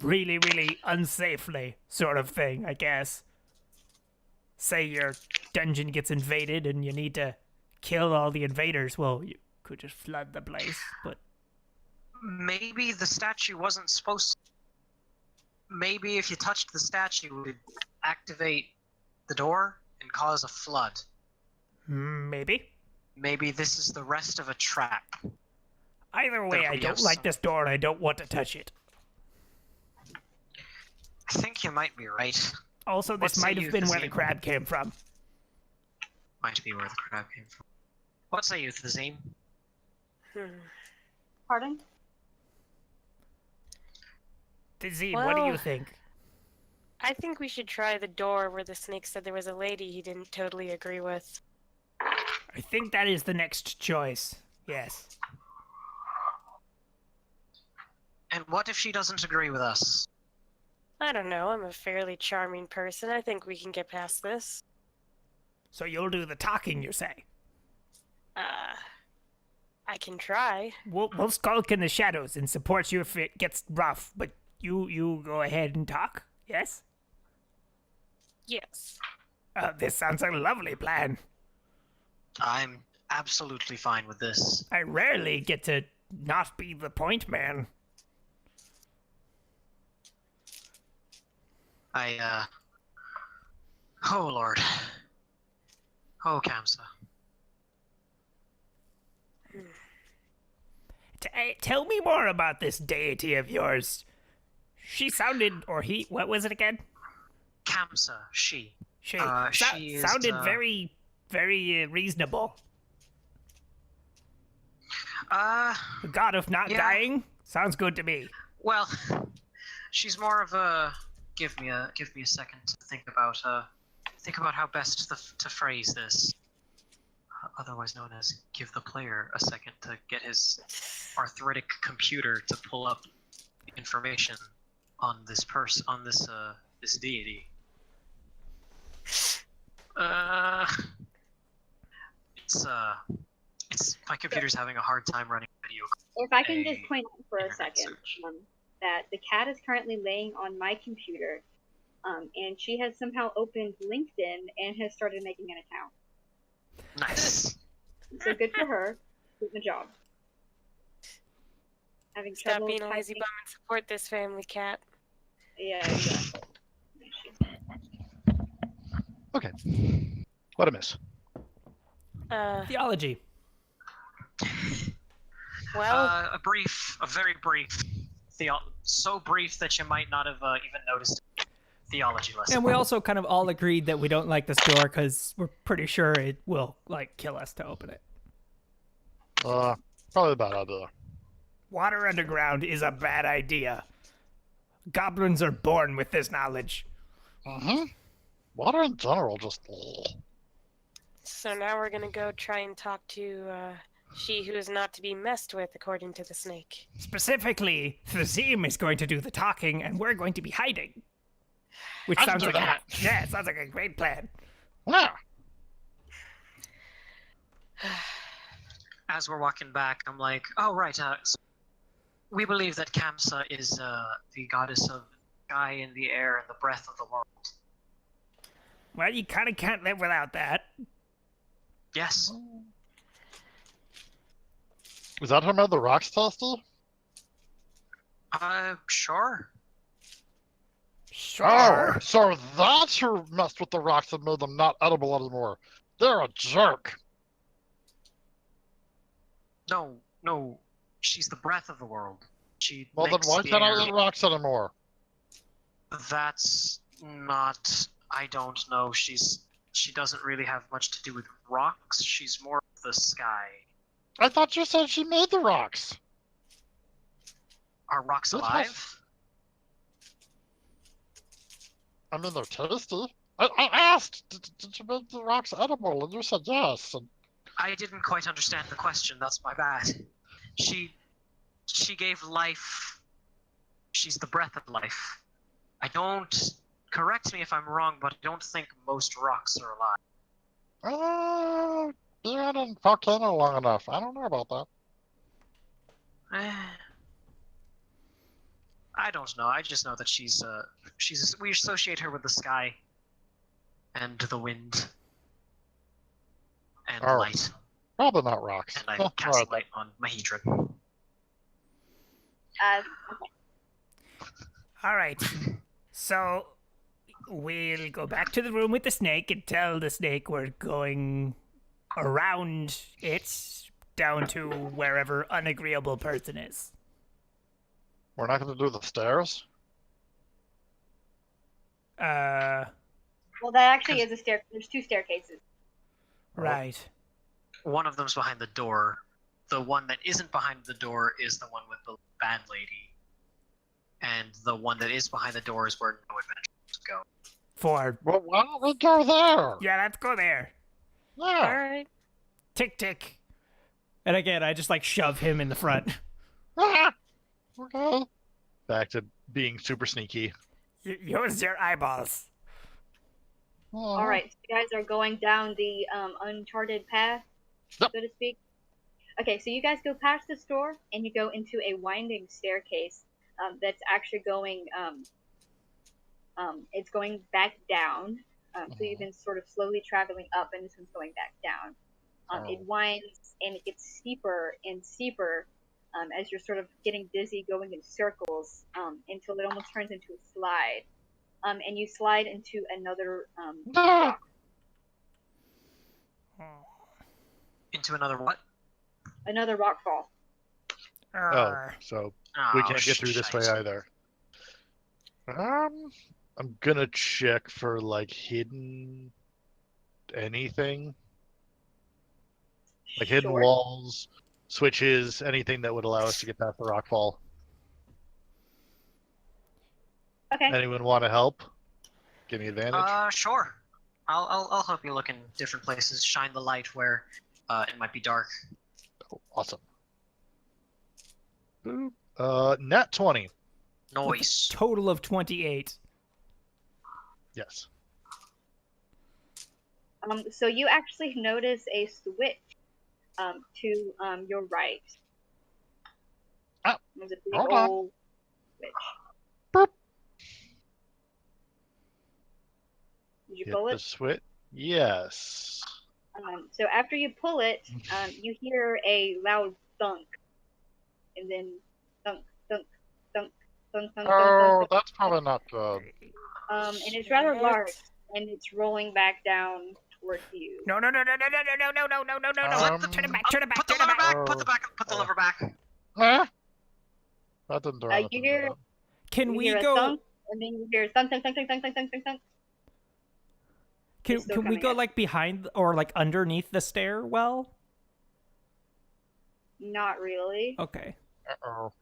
really, really unsafely sort of thing, I guess. Say your dungeon gets invaded and you need to kill all the invaders. Well, you could just flood the place, but Maybe the statue wasn't supposed to. Maybe if you touched the statue, it would activate the door and cause a flood. maybe. Maybe this is the rest of a trap. Either way, That I we don't have like some- this door and I don't want to touch it. I think you might be right. Also, What this say might you, have been where the Kazim? crab came from. Might be where the crab came from. What say you, Thazim? Pardon? Dizzy, what do you Well- think? I think we should try the door where the snake said there was a lady he didn't totally agree with. I think that is the next choice. Yes. And what if she doesn't agree with us? I don't know, I'm a fairly charming person. I think we can get past this. So you'll do the talking, you say? I can try. We'll skulk in the shadows and support you if it gets rough, but you go ahead and talk, yes? Yes. This sounds like a lovely plan. I'm absolutely fine with this. I rarely get to not be the point man. Oh Lord. Oh, Kamsa. Tell me more about this deity of yours. She sounded, or he, what was it again? Kamsa, she. She, She is, sounded very, very reasonable. The god of not yeah. dying? Sounds good to me. Well, she's more of a. Give me a second to think about how best to phrase this. Otherwise known as give the player a second to get his arthritic computer to pull up information on this this deity. It's my computer's having a hard time running video. If I can just point out for a internet second search. that the cat is currently laying on my computer, and she has somehow opened LinkedIn and has started making an account. Nice. So good for her. Good job. Having Stop trouble being a lazy typing. bum and support this family, cat. Yeah, exactly. Okay. What a miss. Theology. Well, A very brief, so brief that you might not have even noticed. Theology lesson. And we also kind of all agreed that we don't like this door because we're pretty sure it will, like, kill us to open it. Probably a bad idea. Water underground is a bad idea. Goblins are born with this knowledge. Mm-hmm. Water in general just... so now we're gonna go try and talk to she who is not to be messed with, according to the snake. Specifically, Thazim is going to do the talking, and we're going to be hiding. Which I can sounds do like that. it sounds like a great plan. Yeah. As we're walking back, I'm like, oh right, so we believe that Kamsa is the goddess of sky and the air and the breath of the world. Well, you kind of can't live without that. Yes. Is that her made the rocks testy? Sure. Sure. Oh, so that's who messed with the rocks and made them not edible anymore. They're a jerk. No, she's the breath of the world. She Well, then makes why the can't I air- eat rocks anymore? That's not. I don't know. She doesn't really have much to do with rocks. She's more of the sky. I thought you said she made the rocks. Are rocks This alive? was- I mean, they're tasty. I asked, did you make the rocks edible? And you said yes. And I didn't quite understand the question. That's my bad. She gave life. She's the breath of life. I don't. Correct me if I'm wrong, but I don't think most rocks are alive. you hadn't fucked in her long enough. I don't know about that. I don't know. I just know that she's we associate her with the sky and the wind and Oh. light, Probably not rocks. and I Huh, cast alright. light on Mahedron. All right. So we'll go back to the room with the snake and tell the snake we're going around it down to wherever unagreeable person is. We're not going to do the stairs? Well, that actually is a stair. There's two staircases. Right. One of them's behind the door. The one that isn't behind the door is the one with the bad lady. And the one that is behind the door is where no adventurers go. Well, why don't we go there? Yeah, let's go there. All Yeah. right. Tick tick. And again, I just, like, shove him in the front. Ah, okay. Back to being super sneaky. Use your eyeballs. All right, so you guys are going down the uncharted path, Yep. so to speak. Okay, so you guys go past the store and you go into a winding staircase that's actually going. It's going back down. So you've been sort of slowly traveling up, and this one's going back down. It winds and it gets steeper and steeper as you're sort of getting dizzy, going in circles until it almost turns into a slide. And you slide into another rock. Into another what? Another rock fall. Oh, so we can't get through this way shite. either. I'm gonna check for like hidden anything, like hidden Sure. walls, switches, anything that would allow us to get past the rock fall. Okay. Anyone want to help? Give me advantage. Sure. I'll help you look in different places. Shine the light where it might be dark. Oh, awesome. Boop. Nat 20. Noise. Total of 28. Yes. So you actually notice a switch to your right. Oh, There's a big hold on. old switch. Boop. Did you Hit pull the it? switch. Yes. So after you pull it, you hear a loud thunk, and then thunk, thunk, thunk, thunk, thunk, Oh, thunk, that's probably not good. and it's rather large, and it's rolling back down towards you. No, no, no, no, no, no, no, no, no, no, no, no, no. Turn it back, turn it back, Put the turn it lever back. back. Put the back. Put the lever back. Huh? That didn't do You anything. hear, Can you we hear a go? thunk, and then you hear thunk, thunk, thunk, thunk, thunk, thunk, thunk, thunk, thunk. Can It's still can we coming go up. like behind or like underneath the stairwell? Not really. Okay. Uh-oh.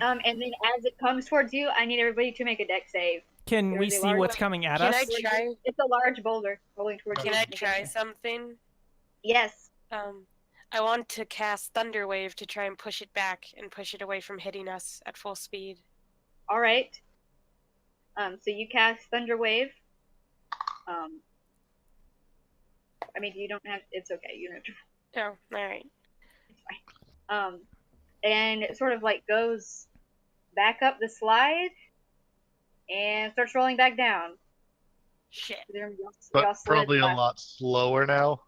And then as it comes towards you, I need everybody to make a deck save. Can we There's a see large- what's coming at Can us? I try? It's a large boulder rolling towards you. Can I try something? Yes. I want to cast Thunder Wave to try and push it back and push it away from hitting us at full speed. All right. So you cast Thunder Wave. I mean, you don't have. It's okay. You don't have to. Oh, all right. It's fine. And it sort of like goes back up the slide and starts rolling back down. Shit. Then y'all But slid probably a left. lot slower now.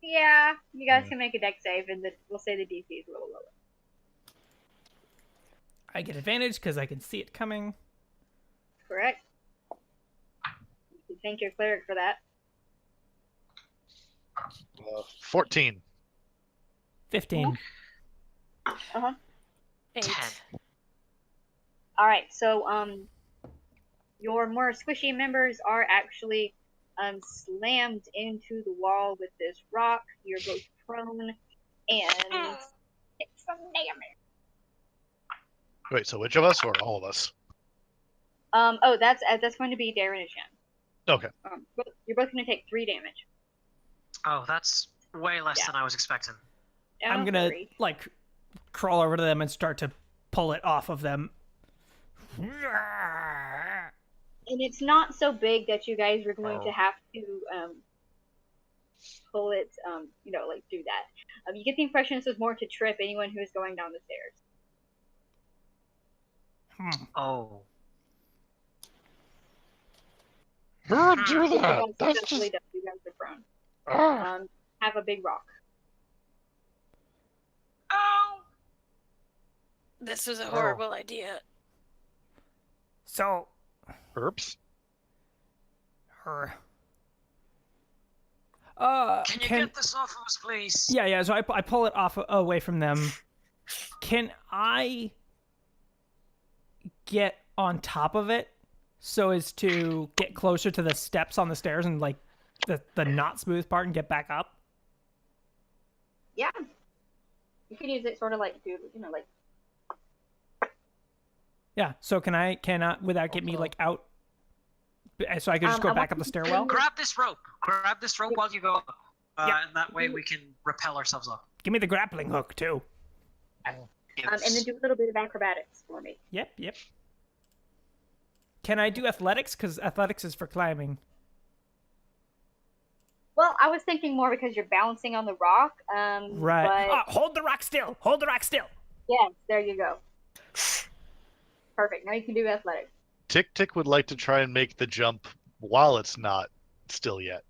Yeah, you guys Yeah. can make a deck save, and we'll say the DC is a little lower. I get advantage because I can see it coming. Correct. You can thank your cleric for that. 14. 15. 8. 10. All right, so your more squishy members are actually slammed into the wall with this rock. You're both prone, and take some damage. Wait, so which of us or all of us? Oh, that's going to be Darren and Shem. Okay. You're both going to take 3 damage. Oh, that's way less Yeah. than I was expecting. I'm Don't gonna worry. like crawl over to them and start to pull it off of them. And it's not so big that you guys are going to Oh. have to pull it, like do that. You get the impression this is more to trip anyone who is going down the stairs. Oh. Who would do You that? guys That's successfully just. you guys are prone. Ah. Have a big rock. Oh! This was a horrible idea. So, Herbs? her. Can you get this off of us, please? Yeah. So I pull it off away from them. Can I get on top of it so as to get closer to the steps on the stairs and like the not smooth part and get back up? Yeah. You could use it sort of like like. Yeah. So can I without get me like out? So I could just go I back want up the you to- stairwell. Grab this rope. Grab this rope while you go up. Yeah. And that way we can rappel ourselves up. Give me the grappling hook too. And then do a little bit of acrobatics for me. Yep. Can I do athletics? Because athletics is for climbing. Well, I was thinking more because you're bouncing on the rock. Right. But Hold the rock still. Hold the rock still. yes, there you go. Perfect. Now you can do athletics. Tick Tick would like to try and make the jump while it's not still yet.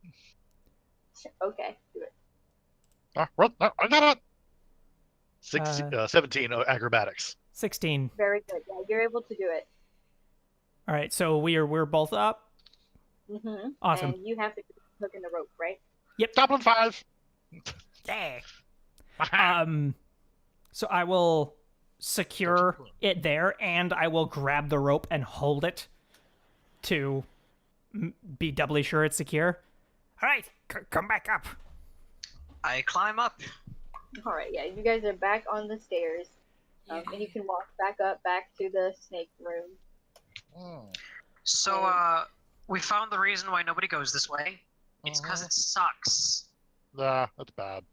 Okay, do it. I got it. 17 acrobatics. 16. Very good. Yeah, you're able to do it. All right, so we're both up. Mm-hmm. Awesome. And you have to hook in the rope, right? Goblin 5. Yeah. So I will secure it there, and I will grab the rope and hold it to be doubly sure it's secure. All right, come back up. I climb up. All right. Yeah, you guys are back on the stairs, and you can walk back to the snake room. So, we found the reason why nobody goes this way. It's because it sucks. Nah, that's bad.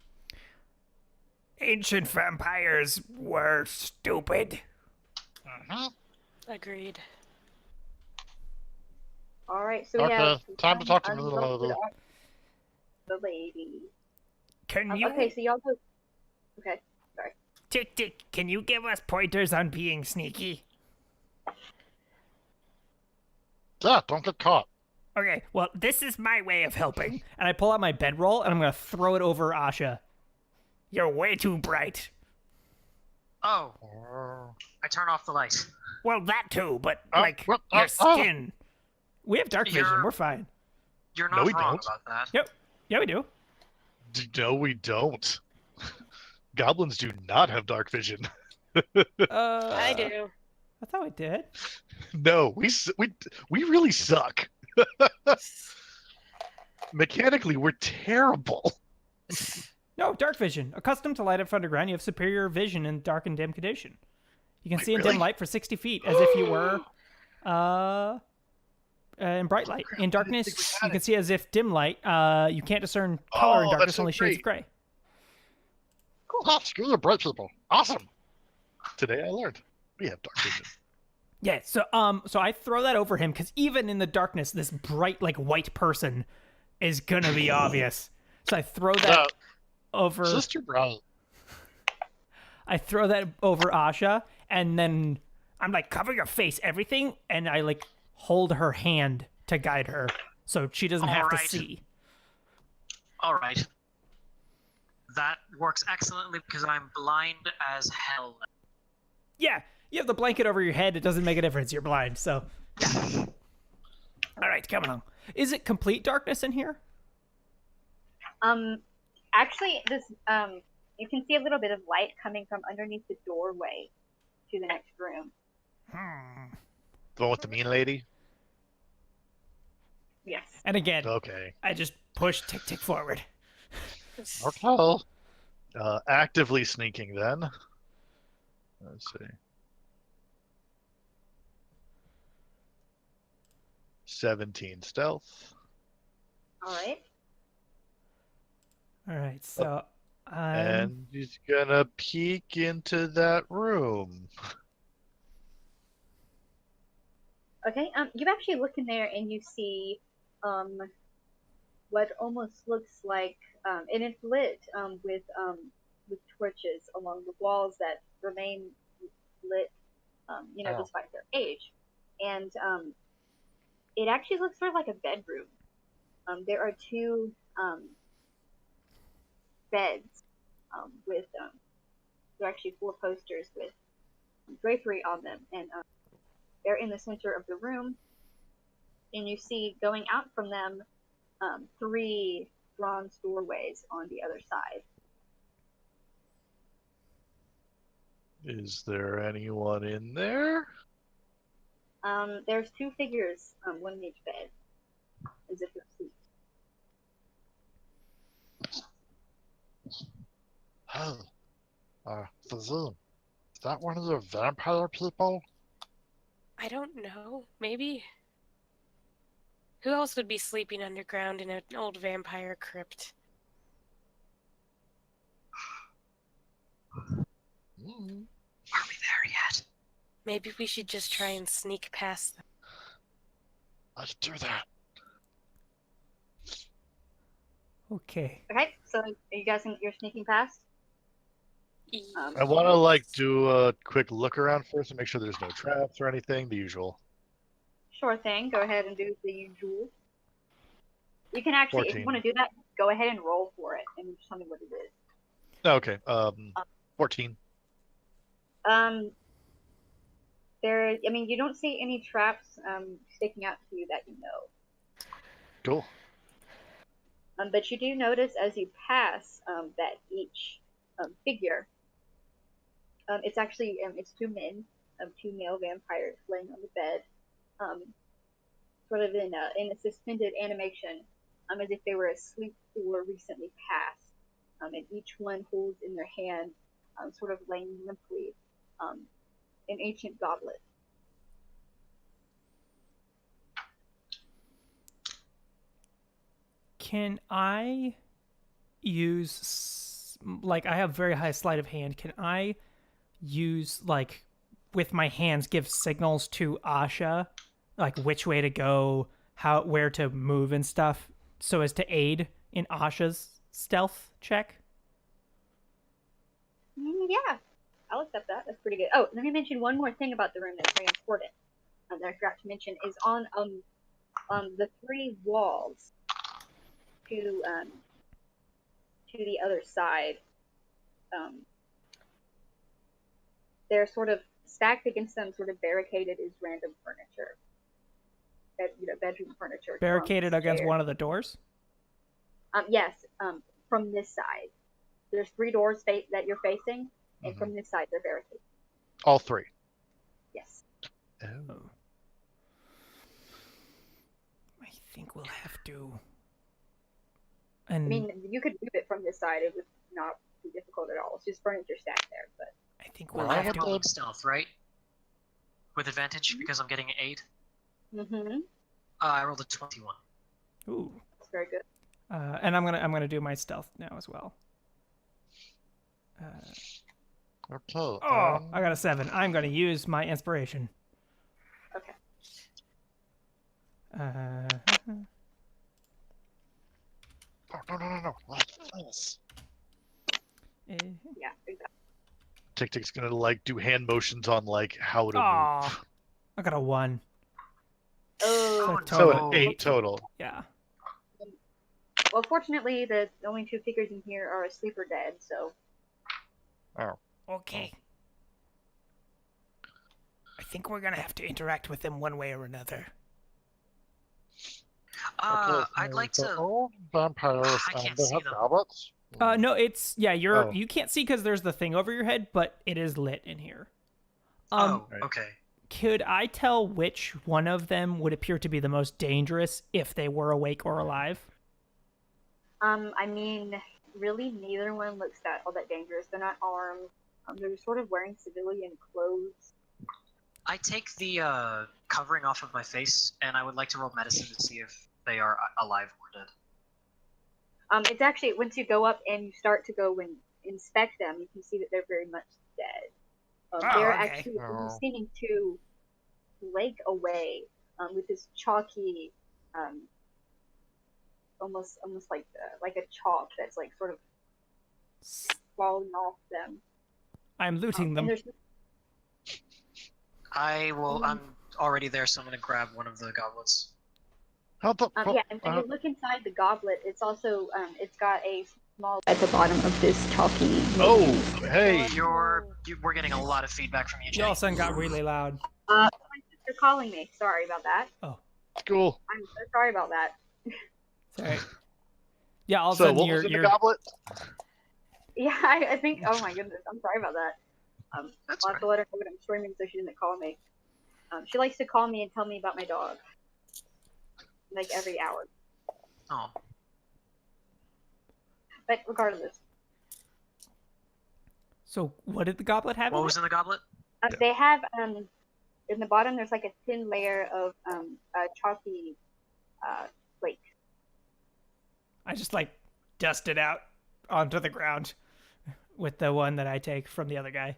Ancient vampires were stupid. Agreed. All right. So we Okay, have time to talk to the lady. Can you, Okay, so y'all go. Okay. Sorry. Tick Tick, can you give us pointers on being sneaky? Yeah, don't get caught. Okay, well, this is my way of helping. And I pull out my bedroll, and I'm going to throw it over Asha. You're way too bright. Oh, I turn off the light. Well, that too, but, what? your skin. We have dark vision. You're- We're fine. You're No, not we wrong don't. about that. Yep. Yeah, we do. No, we don't. Goblins do not have dark vision. I do. I thought we did. No, we really suck. Mechanically, we're terrible. No, dark vision. Accustomed to light up underground, you have superior vision in dark and dim condition. You can Wait, see in really? dim light for 60 feet, as if you were in bright light. In darkness, you can see as if dim light. You can't discern color in Oh, darkness, that's so only shades of great. gray. Cool. Screw the bright people. Awesome. Today I learned we have dark vision. Yeah, so I throw that over him because even in the darkness, this bright like white person is gonna be obvious. So I throw that over. Sister Bright. I throw that over Asha, and then I'm like, cover your face, everything, and I like hold her hand to guide her, so she doesn't have to Alright. see. All right. That works excellently because I'm blind as hell. Yeah, you have the blanket over your head. It doesn't make a difference. You're blind, so. Yeah. All right, come along. Is it complete darkness in here? Actually, this you can see a little bit of light coming from underneath the doorway to the next room. The one with the mean lady? Yes. And again, Okay. I just push Tick forward. Okay. Actively sneaking then. Let's see. 17 stealth. All right. All right, so And he's gonna peek into that room. Okay. You actually look in there and you see what almost looks like and it's lit with torches along the walls that remain lit, Oh. despite their age. And it actually looks sort of like a bedroom. There are two beds with there are actually 4 posters with drapery on them, and they're in the center of the room. And you see going out from them 3 bronze doorways on the other side. Is there anyone in there? There's 2 figures, one in each bed, as if they're asleep. Oh, Fazoon, is that one of the vampire people? I don't know. Maybe. Who else would be sleeping underground in an old vampire crypt? Are we there yet? Maybe we should just try and sneak past them. Let's do that. okay. Okay, so are you guys you're sneaking past? I want to do a quick look around first and make sure there's no traps or anything. The usual. Sure thing. Go ahead and do the usual. You can actually, if 14. you want to do that, go ahead and roll for it and just tell me what it is. Okay. 14. You don't see any traps sticking out to you that you know. Cool. But you do notice as you pass that each figure, it's actually it's two men, two male vampires laying on the bed, sort of in a suspended animation, as if they were asleep or recently passed. And each one holds in their hand, sort of laying limply, an ancient goblet. Can I use, like, I have very high sleight of hand. Can I use, like, with my hands, give signals to Asha, like which way to go, where to move and stuff, so as to aid in Asha's stealth check? Yeah, I'll accept that. That's pretty good. Oh, let me mention one more thing about the room that's very important. That I forgot to mention is on the three walls to the other side. They're sort of stacked against them, sort of barricaded is random furniture. Bedroom furniture. Barricaded against one of the doors? Yes, from this side. There's three doors that you're facing, and from this side they're barricaded. All three. Yes. Oh. I think we'll have to. And I mean, you could move it from this side. It would not be difficult at all. It's just furniture stacked there, but. I think Well, we'll I have have to. rolling stealth, right? With advantage because I'm getting an 8. Mm-hmm. I rolled a 21. Ooh. That's very good. And I'm gonna do my stealth now as well. Okay. Oh, I got a 7. I'm gonna use my inspiration. Okay. No. Like this. Yeah, exactly. Tick-Tick's gonna like do hand motions on like how to Aw. move. I got a 1. Oh, So So total. an 8 total. Yeah. well, fortunately, the only two figures in here are asleep or dead, so. Okay. I think we're gonna have to interact with them one way or another. I'd like to. Old vampires I can't and they see have them. goblets. No, it's Oh. you can't see because there's the thing over your head, but it is lit in here. Oh, Right. okay. Could I tell which one of them would appear to be the most dangerous if they were awake or alive? I mean, really, neither one looks all that dangerous. They're not armed. They're sort of wearing civilian clothes. I take the covering off of my face, and I would like to roll medicine to see if they are alive or dead. It's actually, once you go up and you start to go and inspect them, you can see that they're very much dead. They're okay. actually seeming to flake away with this chalky, almost like a chalk that's like sort of falling off them. I'm looting them. I will. I'm already there, so I'm gonna grab one of the goblets. How the Yeah, and when you look inside the goblet, it's also it's got a small at the bottom of this chalky. Oh, hey. We're getting a lot of feedback from you, Jay. You all of a sudden got really loud. My sister calling me. Sorry about that. Cool. I'm so sorry about that. Sorry. Yeah, all of a So sudden what was in the goblet? Yeah, I think. Oh my goodness, I'm sorry about that. That's I'll have to let her know that I'm streaming so she doesn't call me. She likes to call me and tell me about my dog, like every hour. Oh. But regardless, So what did the goblet have? What in was it? in the goblet? they have in the bottom there's like a thin layer of chalky flake. I just like dust it out onto the ground with the one that I take from the other guy.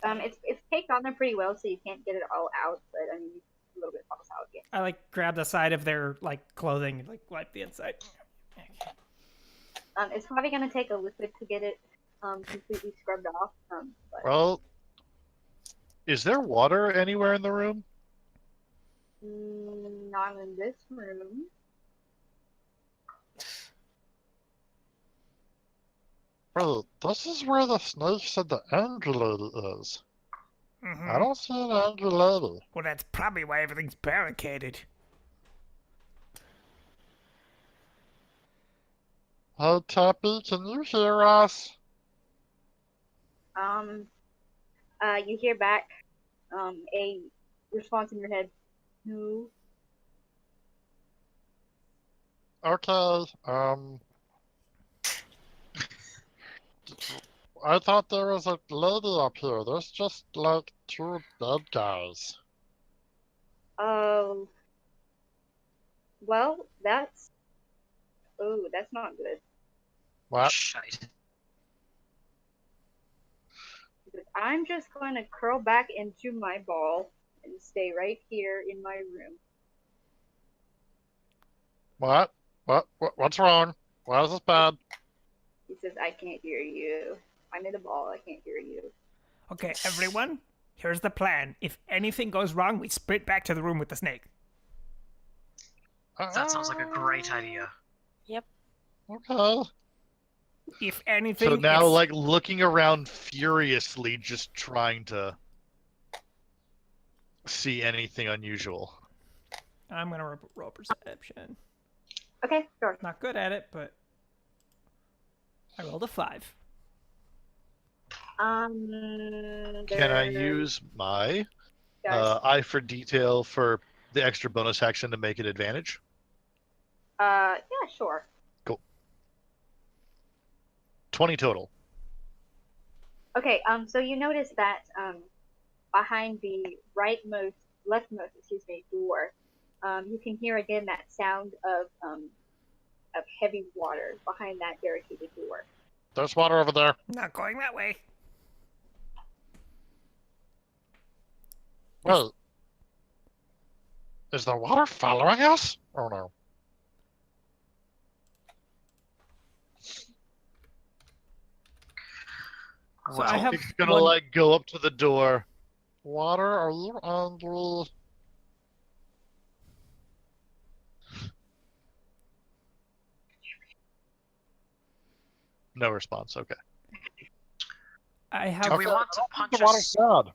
It's caked on there pretty well, so you can't get it all out. But I mean, a little bit pops out. Yeah. I like grab the side of their like clothing and like wipe the inside. It's probably gonna take a liquid to get it completely scrubbed off. But Well, is there water anywhere in the room? not in this room. Wait, this is where the snake said the angry lady is. I don't see an angry lady. Well, that's probably why everything's barricaded. Hey, Tappy, can you hear us? You hear back, a response in your head. No. Okay, I thought there was a lady up here. There's just, like, 2 dead guys. Oh. Well, that's. Oh, that's not good. What? Shite. Because I'm just going to curl back into my ball and stay right here in my room. What? What's wrong? Why is this bad? He says, I can't hear you. I'm in the ball. I can't hear you. Okay, everyone, here's the plan. If anything goes wrong, we sprint back to the room with the snake. That sounds like a great idea. Okay. If anything, So now, it's- like, looking around furiously, just trying to see anything unusual. I'm gonna roll perception. Okay, sure. Not good at it, but I rolled a 5. Can I use my Guys, eye for detail for the extra bonus action to make it advantage? yeah, sure. 20 total. Okay, so you notice that behind the leftmost, door, you can hear again that sound of heavy water behind that barricaded door. There's water over there. not going that way. Wait. Is the water following us? Oh no. So I have It's gonna one- like go up to the door. Water, are you angry? No response. Okay. I Do have we want to punch The water's bad.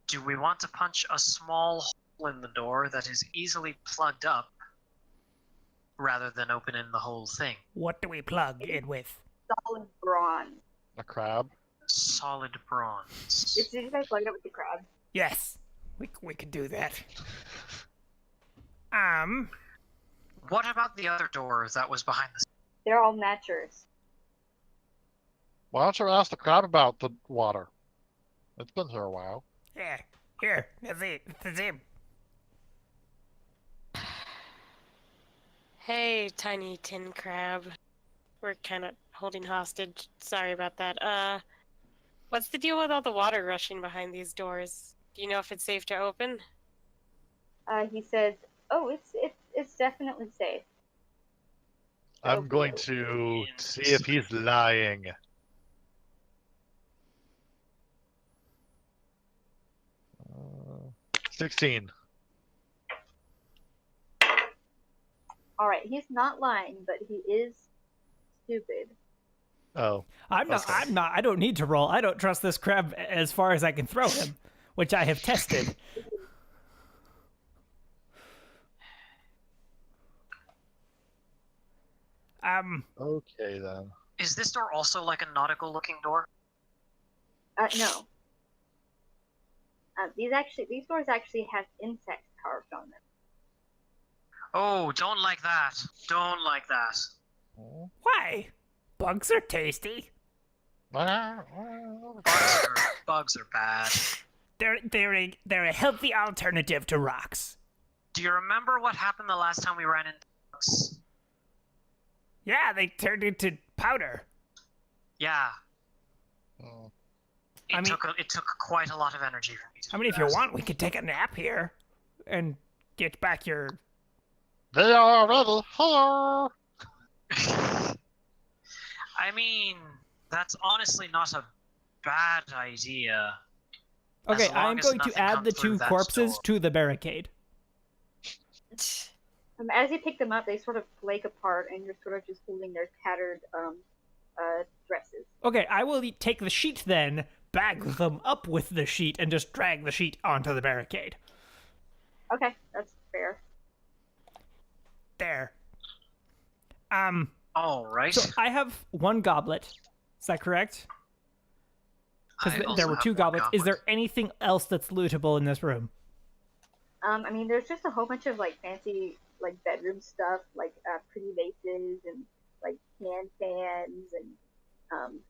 Do we want to punch a small hole in the door that is easily plugged up rather than opening the whole thing? What do we plug it with? Solid bronze. A crab. Solid bronze. Did you guys plug it up with the crab? Yes, we could do that. What about the other door that was behind the... They're all matchers. Why don't you ask the crab about the water? It's been here a while. Yeah, here, that's it. That's it. Hey, tiny tin crab. We're kind of holding hostage. Sorry about that. What's the deal with all the water rushing behind these doors? Do you know if it's safe to open? He says, "Oh, it's definitely safe." I'm Okay. going to see if he's lying. Uh, 16. All right, he's not lying, but he is stupid. Oh. I'm not. Okay. I'm not. I don't need to roll. I don't trust this crab as far as I can throw him, which I have tested. Okay then. Is this door also like a nautical-looking door? No. These doors actually have insects carved on them. Oh, don't like that. Don't like that. Why? Bugs are tasty. Bugs are bad. They're a healthy alternative to rocks. Do you remember what happened the last time we ran into bugs? Yeah, they turned into powder. Yeah. Oh. I mean- It took quite a lot of energy for me to I do mean, if you that. want, we could take a nap here and get back your. They are already here. I mean, that's honestly not a bad idea. Okay, As long I'm as going to nothing add comes the through 2 that corpses door. to the barricade. As you pick them up, they sort of flake apart, and you're sort of just holding their tattered dresses. Okay, I will take the sheet then, bag them up with the sheet, and just drag the sheet onto the barricade. Okay, that's fair. There. All right. So I have one goblet. Is that correct? I Because also there were have 2 one goblets. Is goblet. there anything else that's lootable in this room? I mean, there's just a whole bunch of like fancy like bedroom stuff, like pretty vases and like hand fans and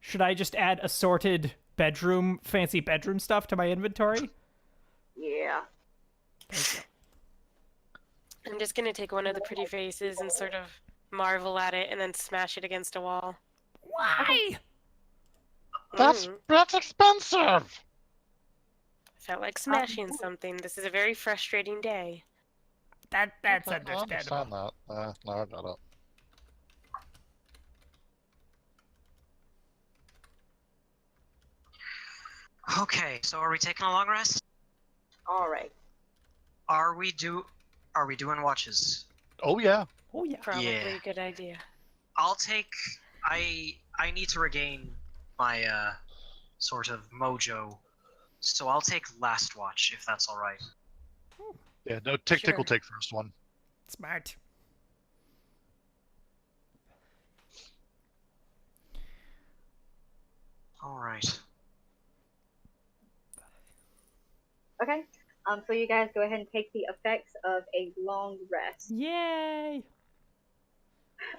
Should I just add assorted fancy bedroom stuff to my inventory? yeah. I'm just gonna take one of the pretty faces and sort of marvel at it and then smash it against a wall. Why? That's expensive. Felt like smashing something. This is a very frustrating day. That's I understandable. understand that. No, I got it. Okay, so are we taking a long rest? All right. Are we doing watches? Oh yeah. Oh, yeah. Probably Yeah. a good idea. I'll take. I need to regain my sort of mojo, so I'll take last watch if that's all right. Yeah. No, Tick Sure. will take first one. Smart. All right. Okay. So you guys go ahead and take the effects of a long rest. Yay!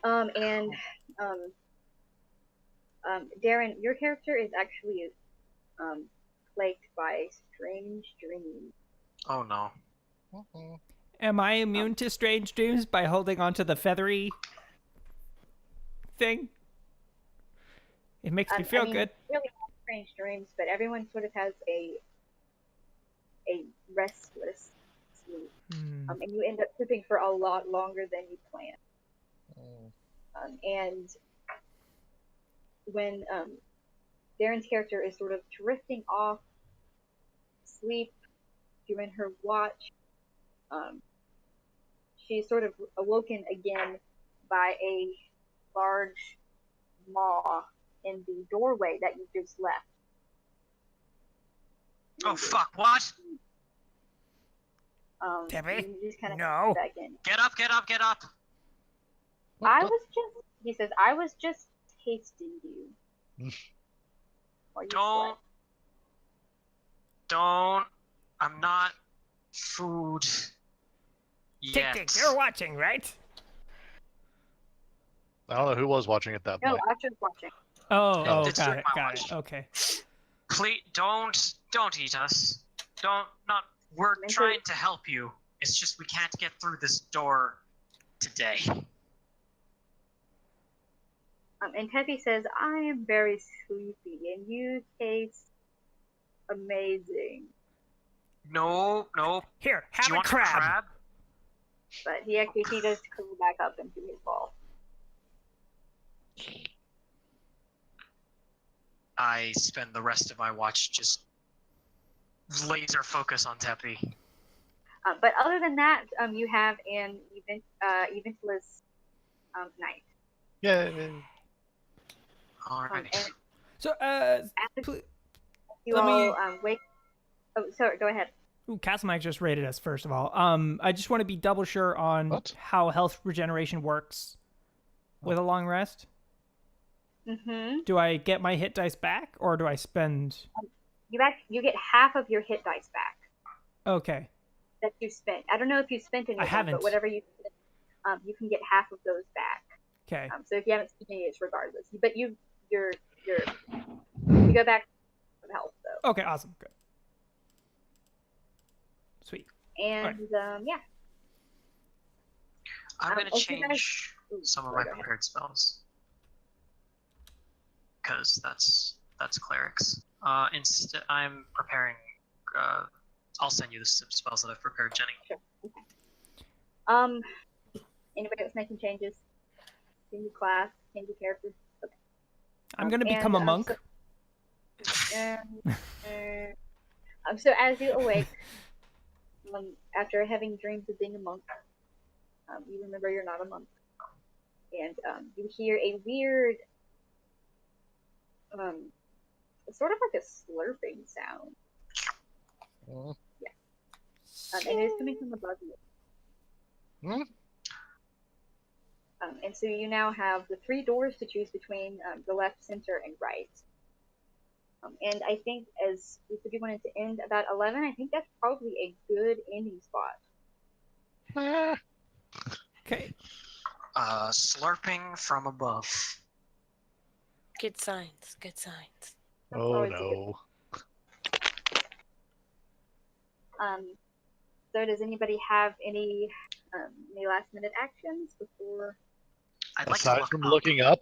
And Darren, your character is actually plagued by strange dreams. Oh no. Mhm. Am I immune to strange dreams by holding onto the feathery thing? It makes me feel I mean, good. Really have strange dreams, but everyone sort of has a restless sleep, and you end up sleeping for a lot longer than you planned. And when Darren's character is sort of drifting off sleep during her watch, she's sort of awoken again by a large maw in the doorway that you just left. Oh fuck! What? Debbie? You just kind of No. back in. Get up! Get up! Get up! He says, I was just tasting you. While you slept. Don't. I'm not food. Tick Yet. Tick, you're watching, right? I don't know who was watching at that No, point. Asher's watching. Oh, It's got during it, my got it. watch. Okay. Please don't eat us. Not. We're Mentally- trying to help you. It's just we can't get through this door today. And Teppy says, I am very sleepy, and you taste amazing. No. Here, Do have you a want crab. a crab? But he does curl back up into his ball. I spend the rest of my watch just laser focus on Teppy. But other than that, you have an eventless night. Yeah. Alright. And So, after pl- you let me- all wake... Oh, sorry, go ahead. ooh, Castlemag just rated us, first of all. I just want to be double sure on What? how health regeneration works with a long rest. Mm-hmm. Do I get my hit dice back, or do I spend... You get half of your hit dice back Okay. that you spent. I don't know if you spent any I of them, haven't. but whatever you spent, you can get half of those back. Okay. So if you haven't spent any, it's regardless. But you go back to health though. Okay, awesome. Good. Sweet. And yeah. I'm gonna if you guys- change Ooh, some of sorry, my go ahead. prepared spells. Because that's clerics. Instead, I'm preparing. I'll send you the spells that I've prepared, Jenny. Anybody else making changes? Change your class, change your character. Okay. I'm going to and, become a monk. So as you awake, after having dreams of being a monk, you remember you're not a monk. and you hear a weird, sort of like a slurping sound. Mm. And it's coming from above you. Hmm? And so you now have the 3 doors to choose between, the left, center, and right. And I think as we said, we wanted to end about 11, I think that's probably a good ending spot. Ah. Okay. Slurping from above. Good signs. Good signs. That's Oh always a good- no. So does anybody have any last minute actions before? I'd like to Aside look from up. looking up,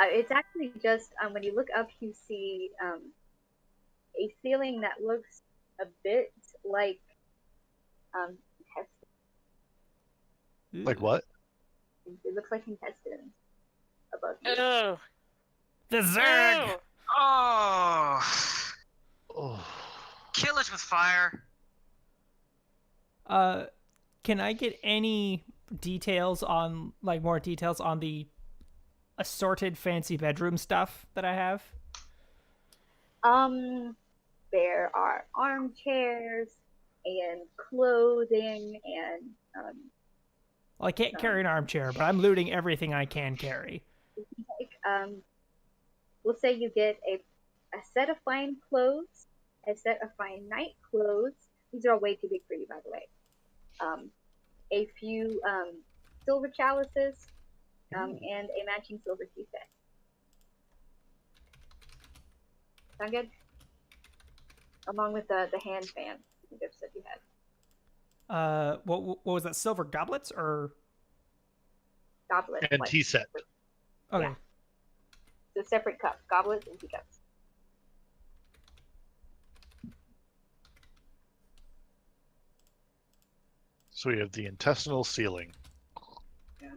It's actually just when you look up, you see a ceiling that looks a bit like intestines. like what? It looks like intestines above you. Oh. The Zerg! Oh. Oh, Oh. kill it with fire. Can I get any details on, like, more details on the assorted fancy bedroom stuff that I have? There are armchairs and clothing and Well, I can't carry an armchair, but I'm looting everything I can carry. like we'll say you get a set of fine clothes, a set of fine night clothes. These are all way too big for you, by the way. A few silver chalices, and a matching silver tea set. Sound good? Along with the hand fan I think I've said you had. What was that? Silver goblets or? Goblets. And like- tea set. Okay. Yeah. So separate cups, goblets and teacups. So we have the intestinal ceiling. Yeah.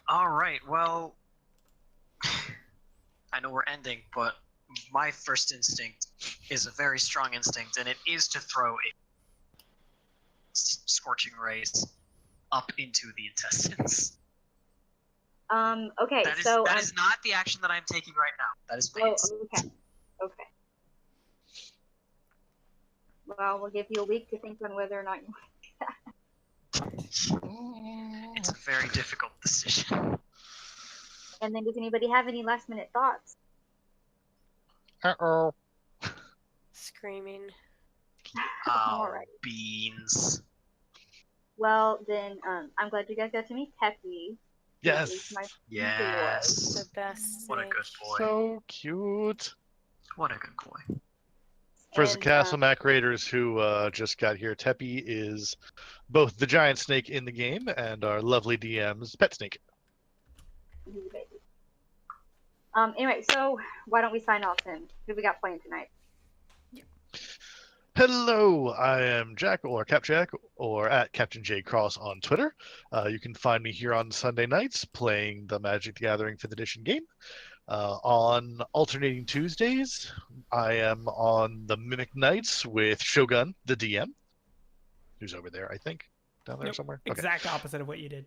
All right. Well, I know we're ending, but my first instinct is a very strong instinct, and it is to throw a scorching rays up into the intestines. Okay. That is so that is not the action that I'm taking right now. That is my Oh, instinct. okay. Okay. Well, we'll give you a week to think on whether or not you want. It's a very difficult decision. And then, does anybody have any last minute thoughts? Uh-oh. Screaming. Oh, Alright. beans. Well, then, I'm glad you guys got to meet Teppy. Yes. My Yes. The best. What a snake. good boy. So cute. What a good boy. For the and, Castle Mac Raiders who just got here, Teppy is both the giant snake in the game and our lovely DM's pet snake. he's a baby. Anyway, so why don't we sign off then? Who we got playing tonight? Hello, I am Jack, or CapJack, or at Captain J Cross on Twitter. You can find me here on Sunday nights playing the Magic the Gathering 5th edition game. On alternating Tuesdays, I am on the Mimic Nights with Shogun, the DM, who's over there, I think, down there Nope, somewhere. Okay. Exact opposite of what you did.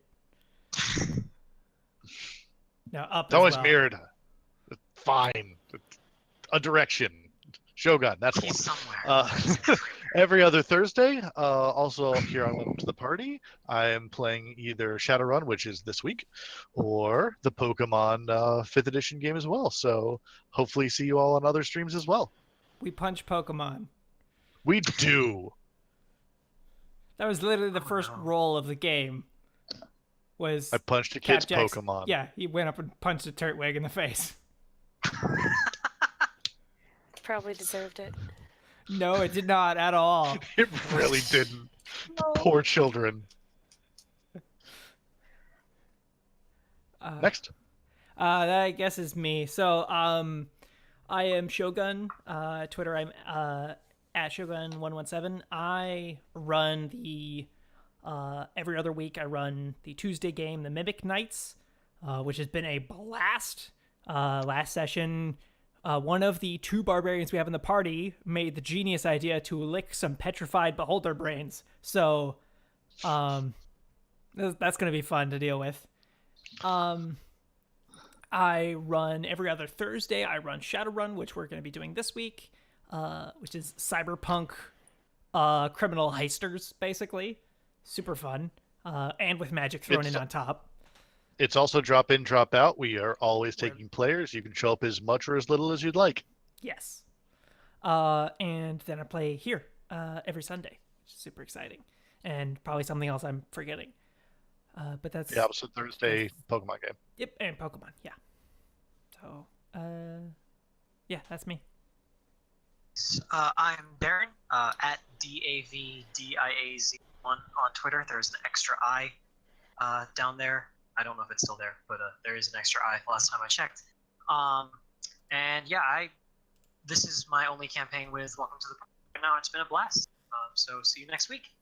No, up It's as always well. mirrored. Fine. A direction. Shogun, that's one. He's somewhere. Uh, every other Thursday, also here on Welcome to the Party, I am playing either Shadowrun, which is this week, or the Pokemon 5th edition game as well. So hopefully see you all on other streams as well. We punch Pokemon. We do. That was literally the first no. roll of the game. Was I punched a kid's Capjack's- Pokemon. Yeah, he went up and punched a Turtwig in the face. Probably deserved it. No, it did not at all. It really didn't. Poor children. Next. That I guess is me. So, I am Shogun. Twitter, I'm at Shogun117. I run the every other week. I run the Tuesday game, the Mimic Nights, which has been a blast. Last session, one of the 2 barbarians we have in the party made the genius idea to lick some petrified beholder brains. So That's going to be fun to deal with. I run every other Thursday. I run Shadowrun, which we're going to be doing this week, which is cyberpunk criminal heisters, basically. Super fun. And with magic thrown in on top. It's also drop in, drop out. We are always taking players. You can show up as much or as little as you'd like. Yes. And then I play here every Sunday, which is super exciting. And probably something else I'm forgetting. But that's The opposite Thursday Pokemon game. Yep, and Pokemon, yeah. So, yeah, that's me. I'm Darren, at DAVDIAZ1 on Twitter. There's an extra I down there. I don't know if it's still there, but there is an extra I last time I checked. And yeah, this is my only campaign with Welcome to the Party right now. It's been a blast. So see you next week.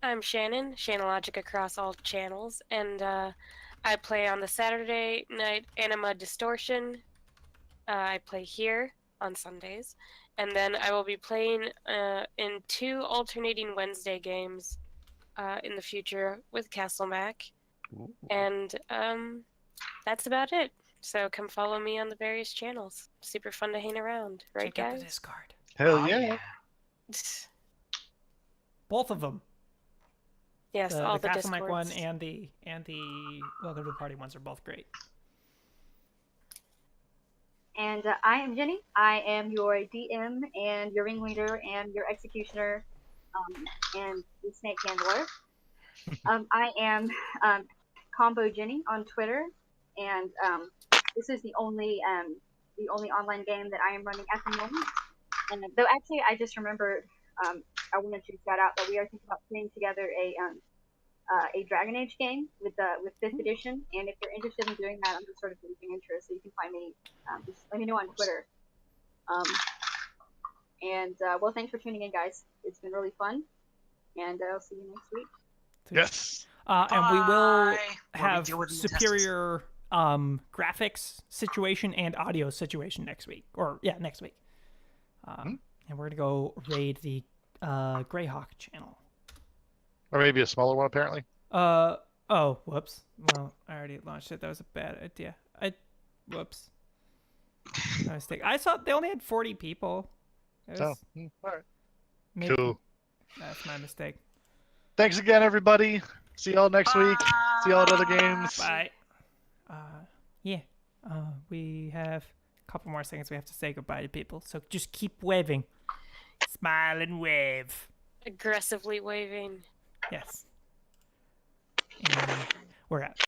I'm Shannon, Shannalogic across all channels, and I play on the Saturday night Anima Distortion. I play here on Sundays, and then I will be playing in 2 alternating Wednesday games in the future with Castle Mac, and that's about it. So come follow me on the various channels. Super fun to hang around, right, Check out guys? the Discord. Hell yeah. Both of them. Yes, all the Castle Mac one Discords. and the Welcome to the Party ones are both great. And I am Jenny. I am your DM and your ringleader and your executioner and the snake handler. I am Combo Jenny on Twitter, and this is the only online game that I am running at the moment. And though actually, I just remembered, I wanted to shout out that we are thinking about putting together a Dragon Age game with 5th edition. And if you're interested in doing that, I'm just sort of losing interest, so you can find me. Just let me know on Twitter. Well, thanks for tuning in, guys. It's been really fun, and I'll see you next week. Yes. And we will Bye. have deal with the superior graphics situation and audio situation next week. Next week. And we're going to go raid the Greyhawk channel. Or maybe a smaller one, apparently. Oh, whoops. Well, I already launched it. That was a bad idea. Whoops. My mistake. I saw they only had 40 people. It So, was, all right. maybe- Cool. That's my mistake. Thanks again, everybody. See y'all next week. See y'all at other games. Bye. Yeah. We have a couple more seconds. We have to say goodbye to people. So just keep waving. Smile and wave. Aggressively waving. Yes. And we're out.